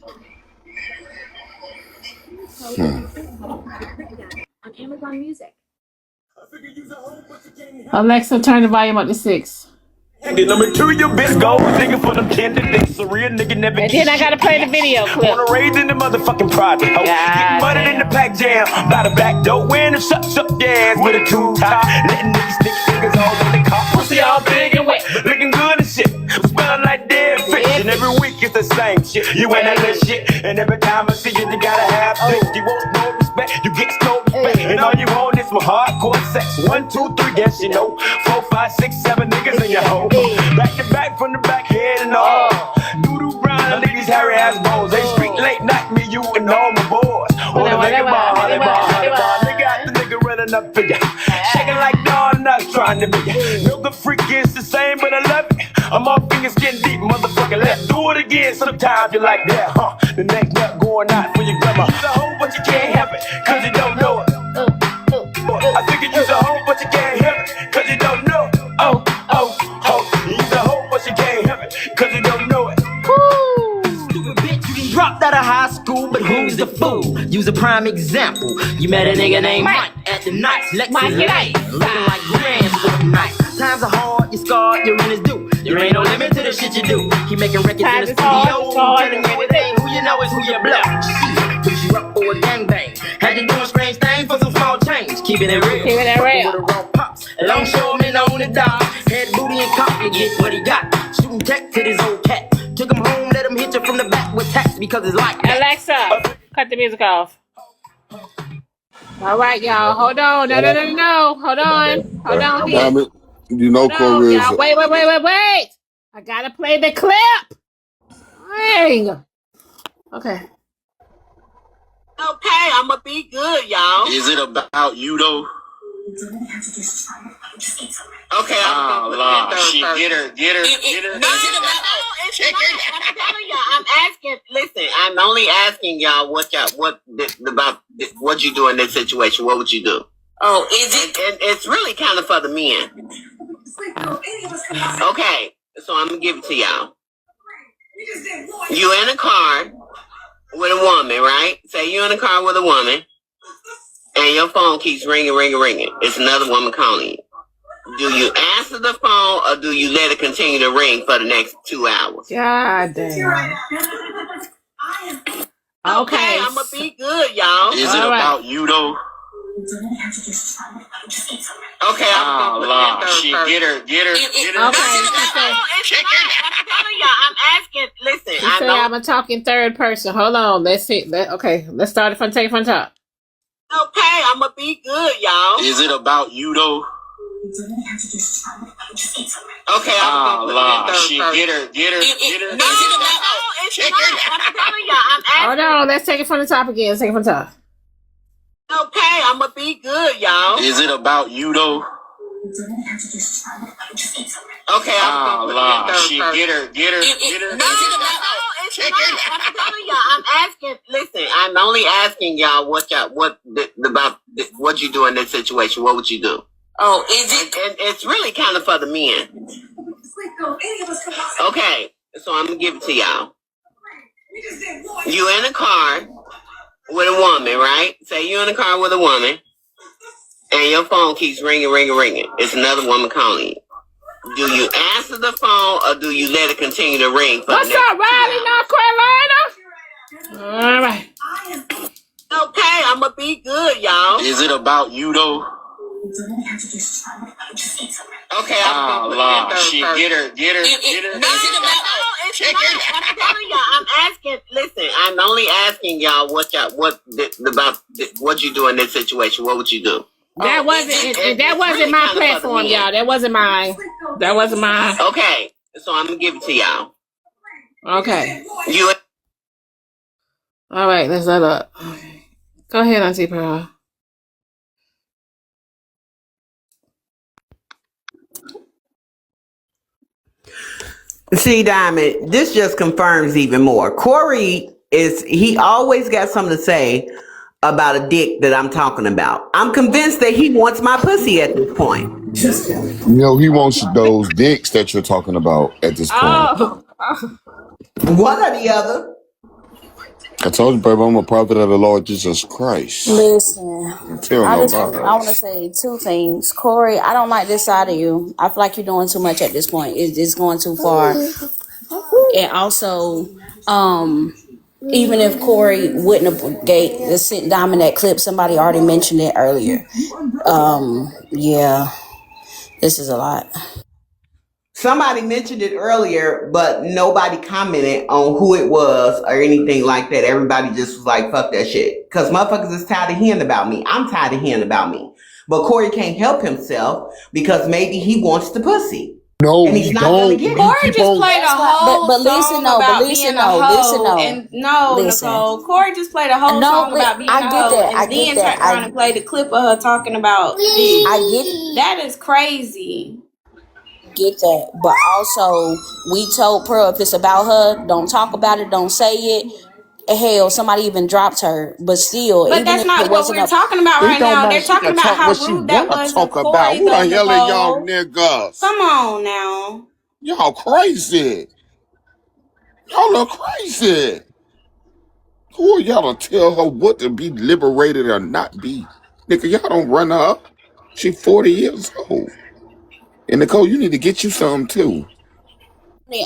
Alexa, turn the volume up to 6. Number two, your bitch gold nigga for them candidates. A real nigga never And get then I gotta shit. play the video clip. Wanna raise in the motherfucking private hoe. Get muddied in the pack jam. By the back door, wearing the shuts up gas with a tube top. Letting niggas stick fingers all on the car. Pussy all big and wet, looking good and shit. Smelling like dead fish. And every week it's the same shit. You ain't that little shit. And every time I see you, you gotta have dick. You want no respect, you get no respect. And all you want is my hardcore sex. 1, 2, 3, yes you know. 4, 5, 6, 7 niggas in your home. Back to back from the back head and all. Doodoo brown, leave these hairy ass bones. They street late night, me, you, and all my boys. Wanna make a ball, honey ball. Nigga got the nigga running up for ya. Shaking like Dawn, not trying to be ya. No good freak is the same, but I love it. I'm all fingers getting deep, motherfucker. Let's do it again. Sometimes you like that, huh? The next nut going out for your grandma. Use a hoe, but you can't help it, cause you don't know it. I think you use a hoe, but you can't help it, cause you don't know it. Oh, oh, oh. You use a hoe, but you can't help it, cause you don't know it. Stupid bitch, you done dropped out of high school, but who's the fool? Use a prime example. You met a nigga named Mike at the night. Lexus Lane, looking like grand sport night. Times are hard, you're scarred, your rent is due. There ain't no limit to the shit you do. Keep making records in the studio, telling you it ain't who you know is who you blow. Put you up for a gangbang. Had you doing strange things for some small change. Keeping it real. Keeping it real. With the raw pops. Long showman on the dog. Head booty and cock, you get what he got. Shooting tech to this old cat. Took him home, let him hit you from the back with tax because it's like that. Alexa, cut the music off. All right, y'all. Hold on. No. Hold on here. You know, Hold on, Corey y'all. Wait. I gotta play the clip. Dang. Okay. Okay, I'ma be good, y'all. Is it about you though? Okay, I'm Oh, shit, get her. No, it's not. I'm telling y'all. I'm asking. Listen, I'm only asking y'all what you do in this situation. What would you do? Oh, is it? And it's really kind of for the men. Okay, so I'm gonna give it to y'all. You in a car with a woman, right? Say you in a car with a woman, and your phone keeps ringing. It's another woman calling you. Do you answer the phone or do you let it continue to ring for the next 2 hours? God damn. Okay, I'm gonna be good, y'all. Is it about you though? Okay, I'm shit, get her. Okay, I'm telling y'all, I'm asking. Listen, I'm gonna talk in third person. Hold on. Let's see. Okay, let's start it from top. Okay, I'm gonna be good, y'all. Is it about you though? Okay, I'm shit, get her. I'm telling y'all, I'm asking. Hold on. Let's take it from the top again. Let's take it from the top. Okay, I'm gonna be good, y'all. Is it about you though? Okay, I'm shit, get her. I'm telling y'all, I'm asking. Listen, I'm only asking y'all what you do in this situation. What would you do? Oh, is it? And it's really kind of for the men. Okay, so I'm gonna give it to y'all. You in a car with a woman, right? Say you in a car with a woman, and your phone keeps ringing. It's another woman calling you. Do you answer the phone or do you let it continue to ring for What's the next up, Riley, North Carolina? All right. Okay, I'm gonna be good, y'all. Is it about you though? Okay, I'm shit, get her. I'm telling y'all, I'm asking. Listen, I'm only asking y'all what you do in this situation. What would you do? That wasn't my platform, y'all. That wasn't mine. Okay, so I'm gonna give it to y'all. Okay. You. All right, let's let up. Go ahead, Auntie Pearl. See, Diamond, this just confirms even more. Corey he always got something to say about a dick that I'm talking about. I'm convinced that he wants my pussy at this point. He wants those dicks that you're talking about at this point. Oh. One or the other. I told you, baby, I'm a prophet of the Lord Jesus Christ. Listen, Don't tell I no just I want to lies. say two things. Corey, I don't like this side of you. I feel like you're doing too much at this point. It's going too far. And also, even if Corey wouldn't have sent Diamond that clip, somebody already mentioned it earlier. Yeah, this is a lot. Somebody mentioned it earlier, but nobody commented on who it was or anything like that. Everybody just was like, fuck that shit. Because motherfuckers is tired of hearing about me. I'm tired of hearing about me. But Corey can't help himself because maybe he wants the pussy. No, And he's he not going to don't. get You it. Corey keep just on. played a whole song about being a hoe, and no, listen. Nicole. Corey just played a whole No, song about being I a get hoe, that. I and get then turned around and played a clip of her talking about this. I get That is crazy. that, but also we told Pearl if it's about her, don't talk about it, don't say it. Hell, somebody even dropped her, but still, But even that's if it not what wasn't we're a talking about It right don't now. matter. They're She talking can about talk how what she rude that wanna was of talk about. Corey, Who though, the hell are y'all Nicole. niggas? Come on now. Y'all crazy. Y'all are crazy. Who are y'all to tell her what to be liberated or not be? Nigga, y'all don't run her up. She 40 years old. And Nicole, you need to get you some too.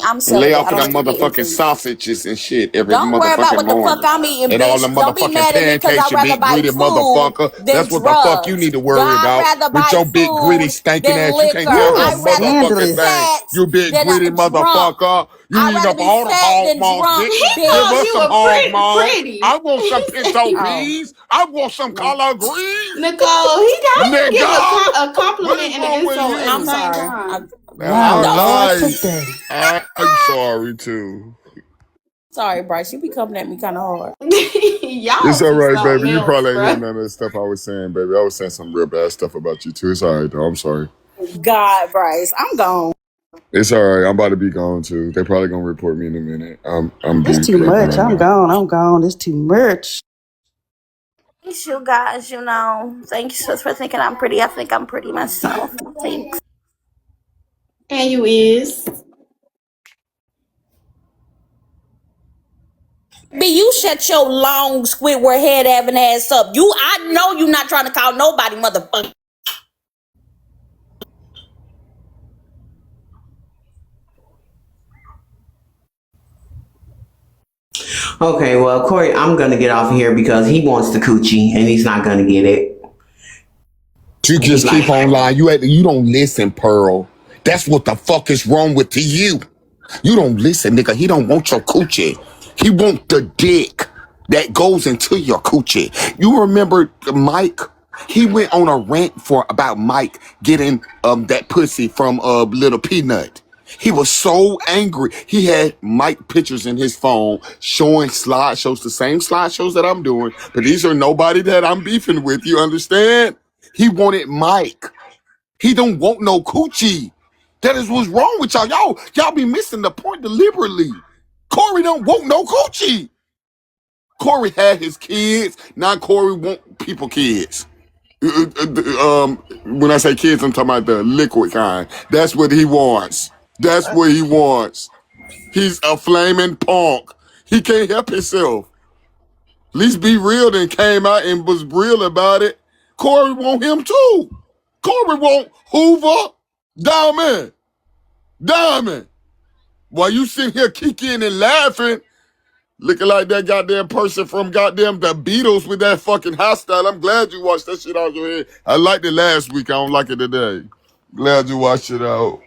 I'm And lay celibate. off I of don't them have to get motherfucking anything. sausages and shit every Don't worry about motherfucking what the fuck morning. I'm eating, And all the bitch. Don't be motherfucking mad at me because pancakes, I'd you rather big buy greedy food motherfucker. than That's what the fuck you drugs. need to worry Y'all about. rather With buy your big greedy food stinking than ass. You can't liquor. have a You're I'd rather be motherfucking thing. scandalous. fat You big than greedy drunk. motherfucker. You I'd eating rather up be all the fat hog than mogs, drunk, bitch. bitch. Give Oh, us some hog mogs. pretty. I want some pinto beans. I want some No. collard greens. Nicole, how you give Nigga, a what compliment is and an wrong with insult at the you? same Now, time? My Lord, I, today. I'm sorry too. Sorry, Bryce. You be coming at me kind of hard. It's Y'all all some right, baby. something You else, probably ain't hear bro. none of the stuff I was saying, baby. I was saying some real bad stuff about you too. It's all right, though. I'm sorry. God, Bryce. I'm gone. It's all right. I'm about to be gone too. They probably gonna report me in a minute. I'm It's be too jumping much. on I'm that. gone. I'm gone. It's too much. Thanks, you guys. Thank you for thinking I'm pretty. I think I'm pretty myself. Thanks. And you is. B, you shut your long Squidward head having ass up. I know you not trying to call nobody motherfucker. Okay, well, Corey, I'm going to get off of here because he wants the coochie and he's not going to get it. You He just keep like, on lying. You don't listen, Pearl. That's what the fuck is wrong with you. You don't listen, nigga. He don't want your coochie. He want the dick that goes into your coochie. You remember Mike? He went on a rant about Mike getting that pussy from Little Peanut. He was so angry. He had Mike pictures in his phone showing slideshows, the same slideshows that I'm doing, but these are nobody that I'm beefing with. You understand? He wanted Mike. He don't want no coochie. That is what's wrong with y'all. Y'all be missing the point deliberately. Corey don't want no coochie. Corey had his kids. Now Corey want people kids. When I say kids, I'm talking about the liquid kind. That's what he wants. That's what he wants. He's a flaming punk. He can't help himself. At least be real then came out and was real about it. Corey want him too. Corey want Hoover, Diamond. While you sitting here kicking and laughing, looking like that goddamn person from goddamn the Beatles with that fucking hairstyle. I'm glad you watched that shit out your head. I liked it last week. I don't like it today. Glad you watched it out.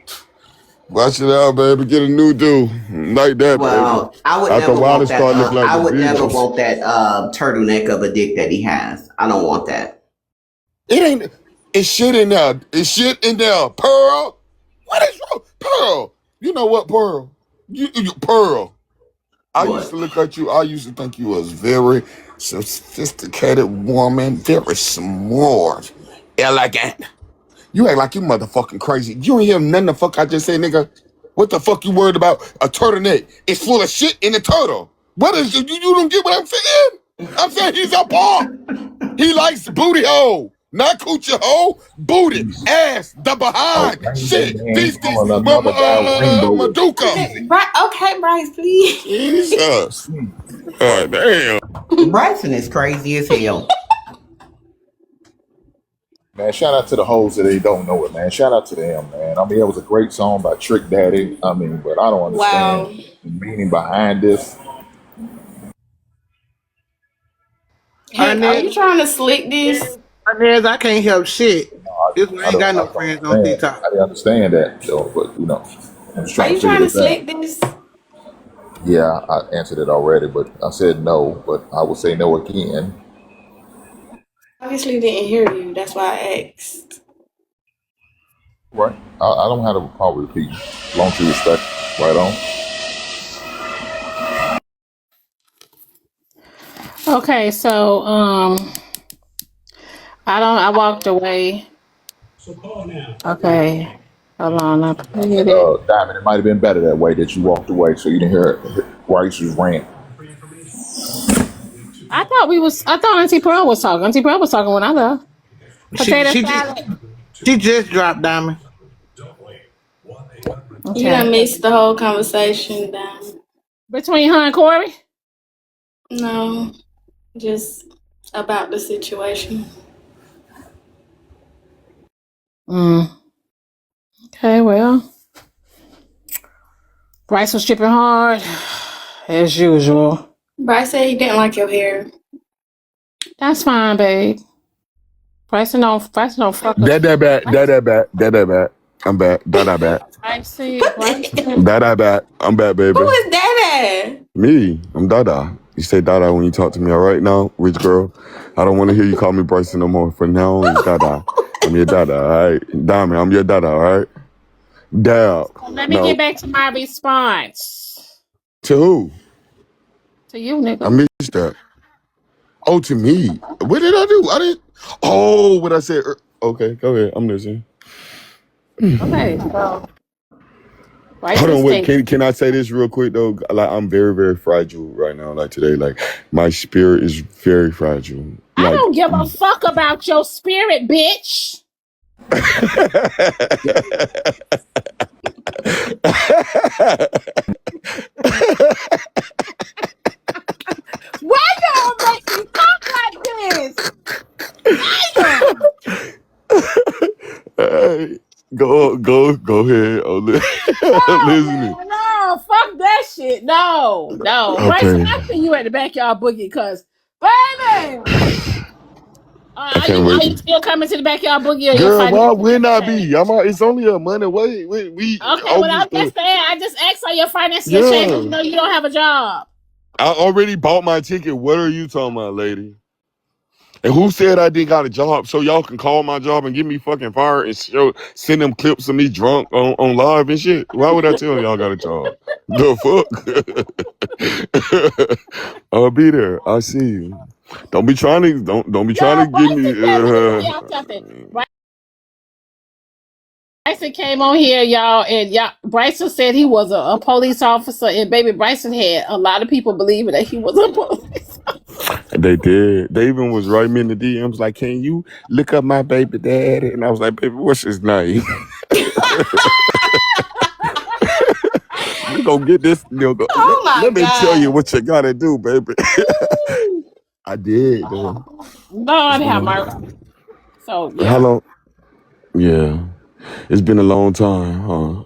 Watch it out, baby. Get a new do. Like that, baby. well, I would After a never while, it want that. started looking like I the would never Beatles. want that turtleneck of a dick that he has. I don't want that. It ain't. It's shit in there. It's shit in there. Pearl. What is wrong? Pearl. You know what, Pearl? You Pearl. I used What? to look at you. I used to think you was very sophisticated woman, very smart, elegant. You act like you motherfucking crazy. You ain't hear nothing the fuck I just said, nigga. What the fuck you worried about? A turtleneck. It's full of shit in the turtle. What is you don't get what I'm saying? I'm saying he's a punk. He likes booty hole. Not coochie hole, booty, ass, the A behind, rainbow shit, man these, on another guy rainbow is Maduka. Okay, okay, Bryce, please. Jesus. God damn. Bryson is crazy as hell. man. Shout out to the hoes that they don't know it, man. Shout out to them, man. I mean, it was a great song by Trick Daddy. I mean, but I don't understand Wow. the meaning behind this. Heck, are you Ernest, trying to slick this? Ernest, I can't help shit. This I ain't got I no don't friends on understand. TikTok. I didn't understand that though, but I'm just Are trying to you figure trying to this out. slick this? Yeah, I answered it already, but I said no, but I will say no again. Obviously didn't hear you. That's why I asked. Right? I don't have a problem repeating. As long as you respect, right on. Okay, so I walked away. Okay. Hold on, I played it. Diamond, it might have been better that way that you walked away, so you didn't hear Rice's rant. I thought Auntie Pearl was talking. Auntie Pearl was talking when I left. She Potato she salad. she just dropped Diamond. You done Okay. missed the whole conversation, Dan. Between her and Corey? No, just about the situation. Okay, well. Bryce was tripping hard, as usual. Bryce said he didn't like your hair. That's fine, babe. Bryce don't fuck up. That back. I'm back. That back. Bryce. That back. I'm back, baby. Who is that? Me, I'm Dada. You say Dada when you talk to me, all right now, rich girl? I don't want to hear you call me Bryson no more. For now on, it's Dada. I'm your Dada, all right? Diamond, I'm your Dada, all right? Dab. Let me get No. back to my response. To who? To you, I nigga. missed that. Oh, to me. What did I do? I didn't. Oh, what I said. Okay, go ahead. I'm listening. Okay, so Bryce Hold was on, wait. taking. Can I say this real quick though? Like I'm very, very fragile right now. Like today, like my spirit is very fragile. I Like don't give a fuck about your spirit, bitch. Why y'all make me talk like this? Damn. Hey, go ahead. I'm No, listening. man, no, fuck that shit. No. Bryson, Okay. I see you at the backyard boogie, cause, baby, I are can't you wait. still coming to the backyard boogie or your Girl, why financial wouldn't I change? be? It's only a month away. We Okay, well, I'm August. just saying, I just asked how your finances change, and Yeah, you know you don't have a job. I already bought my ticket. What are you talking about, lady? And who said I didn't got a job so y'all can call my job and get me fucking fired and send them clips of me drunk on live and shit? Why would I tell y'all got a job? The fuck? I'll be there. I see you. Don't be trying to don't be trying Yo, to give me Bryson said, let me tell y'all something. Bryson came on here, y'all, and Bryson said he was a police officer, and baby Bryson had a lot of people believing that he was a police officer. They did. They even was writing me in the DMs like, can you look up my baby daddy? And I was like, baby, what's his name? We gonna get this. Oh my Let me tell you God. what you gotta do, baby. I did, though. Lord have mercy. So How yeah. long? Yeah. It's been a long time, huh?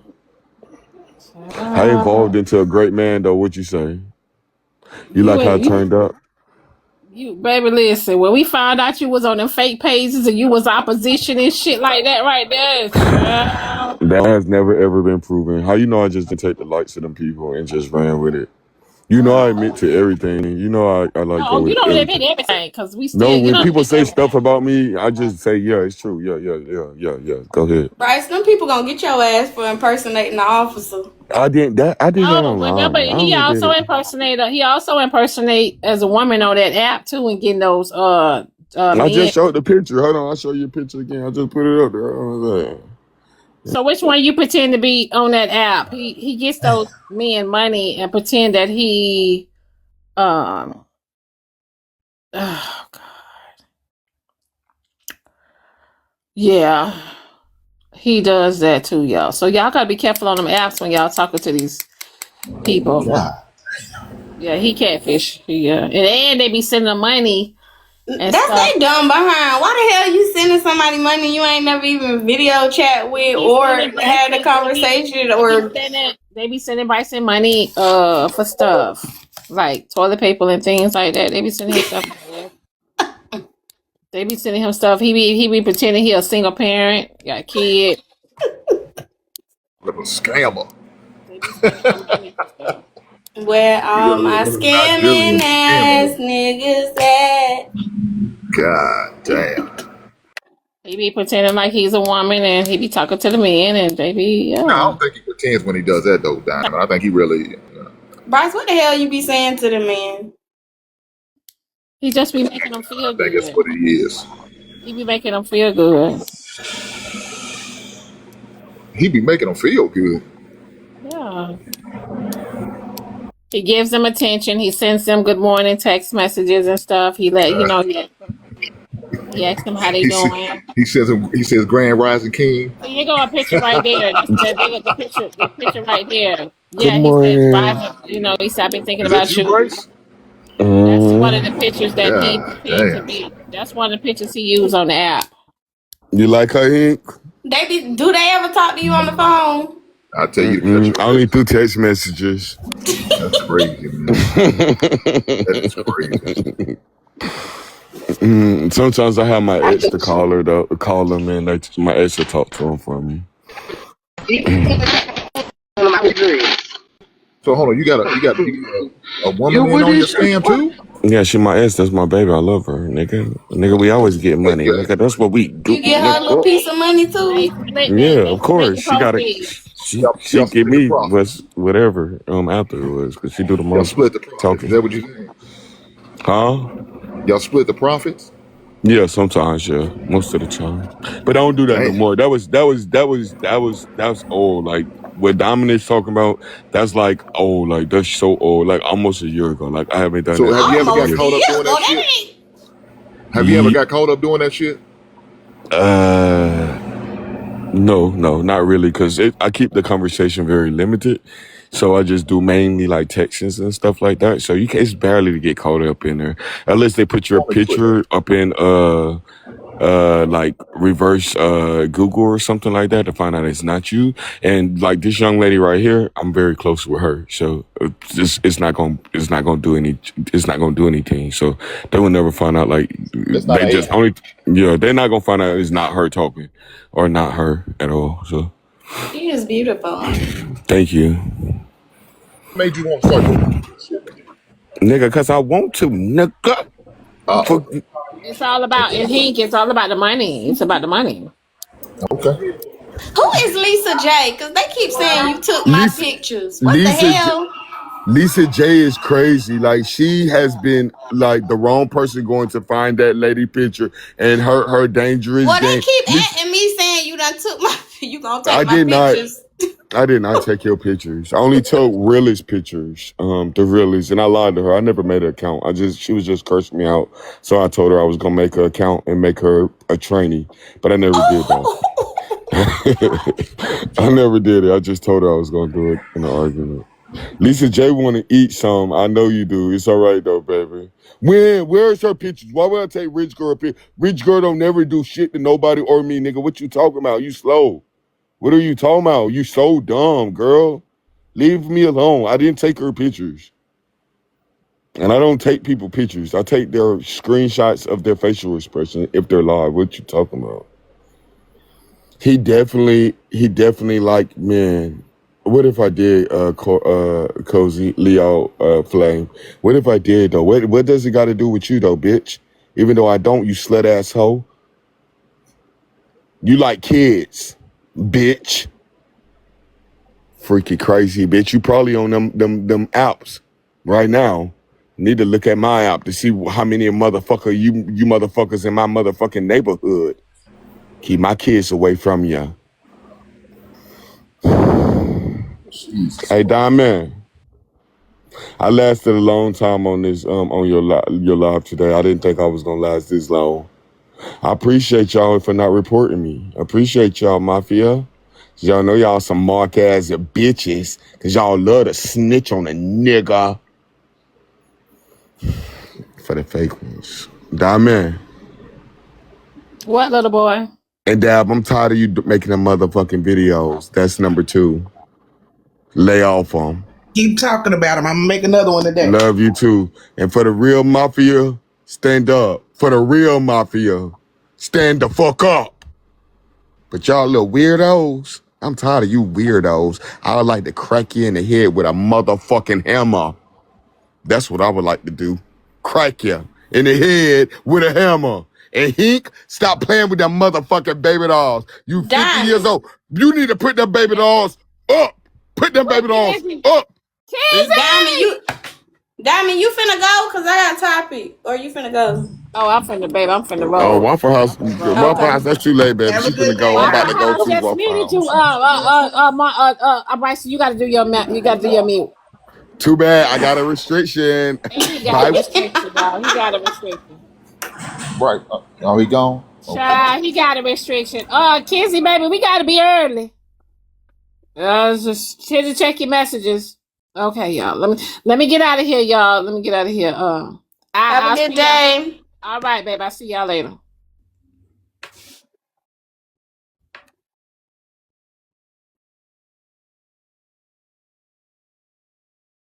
I evolved into a great man, though. What you say? You You like how and it turned out? you baby, listen. When we found out you was on them fake pages and you was opposition and shit like that, right there, child. That has never ever been proven. How you know I just didn't take the likes of them people and just ran with it? You know I admit to everything. You know I like go No, you with don't admit everything. everything because we No, still you when don't people admit say everything. stuff about me, I just say, yeah, it's true. Yeah. Go ahead. Bryce, them people gonna get your ass for impersonating the officer. I did that No, remember online. I only did it. he also impersonate as a woman on that app too and getting those I men. just showed the picture. Hold on, I'll show you a picture again. I just put it up there. I was like, So which one you pretend to be on that app? He gets those men money and pretend that he um oh God. Yeah, he does that too, y'all. So y'all gotta be careful on them apps when y'all talking to these people. God. Yeah, he catfish. Yeah, and they be sending them money and That's stuff. they dumb behind. Why the hell you sending somebody money you ain't never even video chat with They be or sending had a Bryson. conversation They be or sending. They be sending Bryson money for stuff like toilet paper and things like that. They be sending him stuff. They be sending him stuff. He be pretending he a single parent, got a kid. Little scammer. They be sending him money for stuff. where You all got a my little Nigerian scamming ass scammer. niggas at. God damn. He be pretending like he's a woman and he be talking to the men and they be No, I yeah. don't think he pretends when he does that though, Diamond. I think he really. Bryce, what the hell you be saying to the man? He just be making them I feel think it's good. what he is. He be making them feel good. He be making him feel good. Yeah. He gives them attention. He sends them good morning text messages and stuff. He let you know he asks them how they He says doing. he says Grand Rising King. So you go a picture right there. That's the picture right there. Good Yeah, he says, morning. "Bye." You know, he said, "I've been thinking Is that about you, you." Bryce? That's one of the pictures that he God picked to damn. be. That's one of the pictures he used on the app. You like her, Ink? Do they ever talk to you on the phone? I tell you to cut your Only ass. through text messages. That's crazy, man. That is crazy. Sometimes I have my ex to call her though, call him, and my ex to talk to him for me. So hold on, you got a woman in on your scam too? Yeah, she my ex. That's my baby. I love her, nigga. Nigga, we always get Hey, money, yeah. nigga. That's what we do, You get her a little nigga. piece of money too? They split Yeah, they of split course. the She got it. proceeds. She Y'all give split the me profits. whatever afterwards because she do the Y'all most split the profits. Is talking. that what you saying? Huh? Y'all split the profits? Yeah, sometimes, yeah, most of the time. But I don't do that no Damn. more. That's old. Like what Dominic's talking about, that's like old. Like that's so old. Like almost a year ago. Like I haven't done So that have you in ever got Almost a years. caught up year doing ago. that That shit? ain't. Have you ever Ye- got caught up doing that shit? Uh, no, not really. Because I keep the conversation very limited. So I just do mainly like texts and stuff like that. So it's barely to get caught up in there, unless they put your Only put picture up in like reverse Google or something like that to find out it's not you. And like this young lady right here, I'm very close with her, so it's not gonna do anything. So they will never find out. Like it's not they an just agent. only they're not gonna find out it's not her talking or not her at all. So She is beautiful. thank you, What made you want to start doing this shit? nigga, cause I want to, nigga. For, Oh, It's all about and he it's all about the money. It's about the money. okay. Who is Lisa J? Because they keep saying you took my Lisa, pictures. What the Lisa, hell? Lisa J is crazy. Like she has been like the wrong person going to find that lady picture and her dangerous Well, they game. keep Lisa, at me saying you done took my. You gonna I take my did not. pictures? I did not take your pictures. I only took realist pictures, the realist, and I lied to her. I never made an account. She was just cursing me out. So I told her I was gonna make her account and make her a trainee, but I never did that. I never did it. I just told her I was gonna do it in an argument. Lisa J want to eat some. I know you do. It's all right though, baby. Where's her pictures? Why would I take Rich Girl picture? Rich Girl don't never do shit to nobody or me, nigga. What you talking about? You slow. What are you talking about? You so dumb, girl. Leave me alone. I didn't take her pictures. And I don't take people pictures. I take their screenshots of their facial expression if they're live. What you talking about? He definitely like, man, what if I did Cozy Leo Flame? What if I did though? What does it got to do with you though, bitch? Even though I don't, you slut ass hoe. You like kids, bitch. Freaky crazy bitch. You probably on them apps right now. Need to look at my app to see how many you motherfuckers in my motherfucking neighborhood. Keep my kids away from you. Jesus Hey, Christ. Diamond. I lasted a long time on this your live today. I didn't think I was gonna last this long. I appreciate y'all for not reporting me. I appreciate y'all, Mafia. Y'all know y'all some mark ass bitches, cause y'all love to snitch on a nigga. For the fake ones. Diamond. What, little boy? And Dab, I'm tired of you making them motherfucking videos. That's number 2. Lay off them. Keep talking about him. I'm gonna make another one today. Love you too. And for the real Mafia, stand up. For the real Mafia, stand the fuck up. But y'all little weirdos, I'm tired of you weirdos. I would like to crack you in the head with a motherfucking hammer. That's what I would like to do. Crack you in the head with a hammer. And Hink, stop playing with them motherfucking baby dolls. You 50 years Diamond. old. You need to put them baby dolls up. Put them baby dolls up. Diamond, you finna go? Cause I got a topic. Or you finna go? Oh, I'm finna, babe. I'm finna Oh, roll. Waffle House, that's too late, baby. Have She a finna good go. day, I'm about to Waffle go House to just Waffle muted you. House. Bryce, you gotta do your you gotta do your mute. Too bad. I got a restriction. And he got a Bye. restriction, y'all. He got a restriction. Right. Are we gone? Okay. Child, he got a restriction. Kizzy, baby, we gotta be early. Just here to check your messages. Okay, y'all. Let me get out of here, y'all. Let me get out of here. Have a I'll good see y'all. day. All right, babe. I'll see y'all later.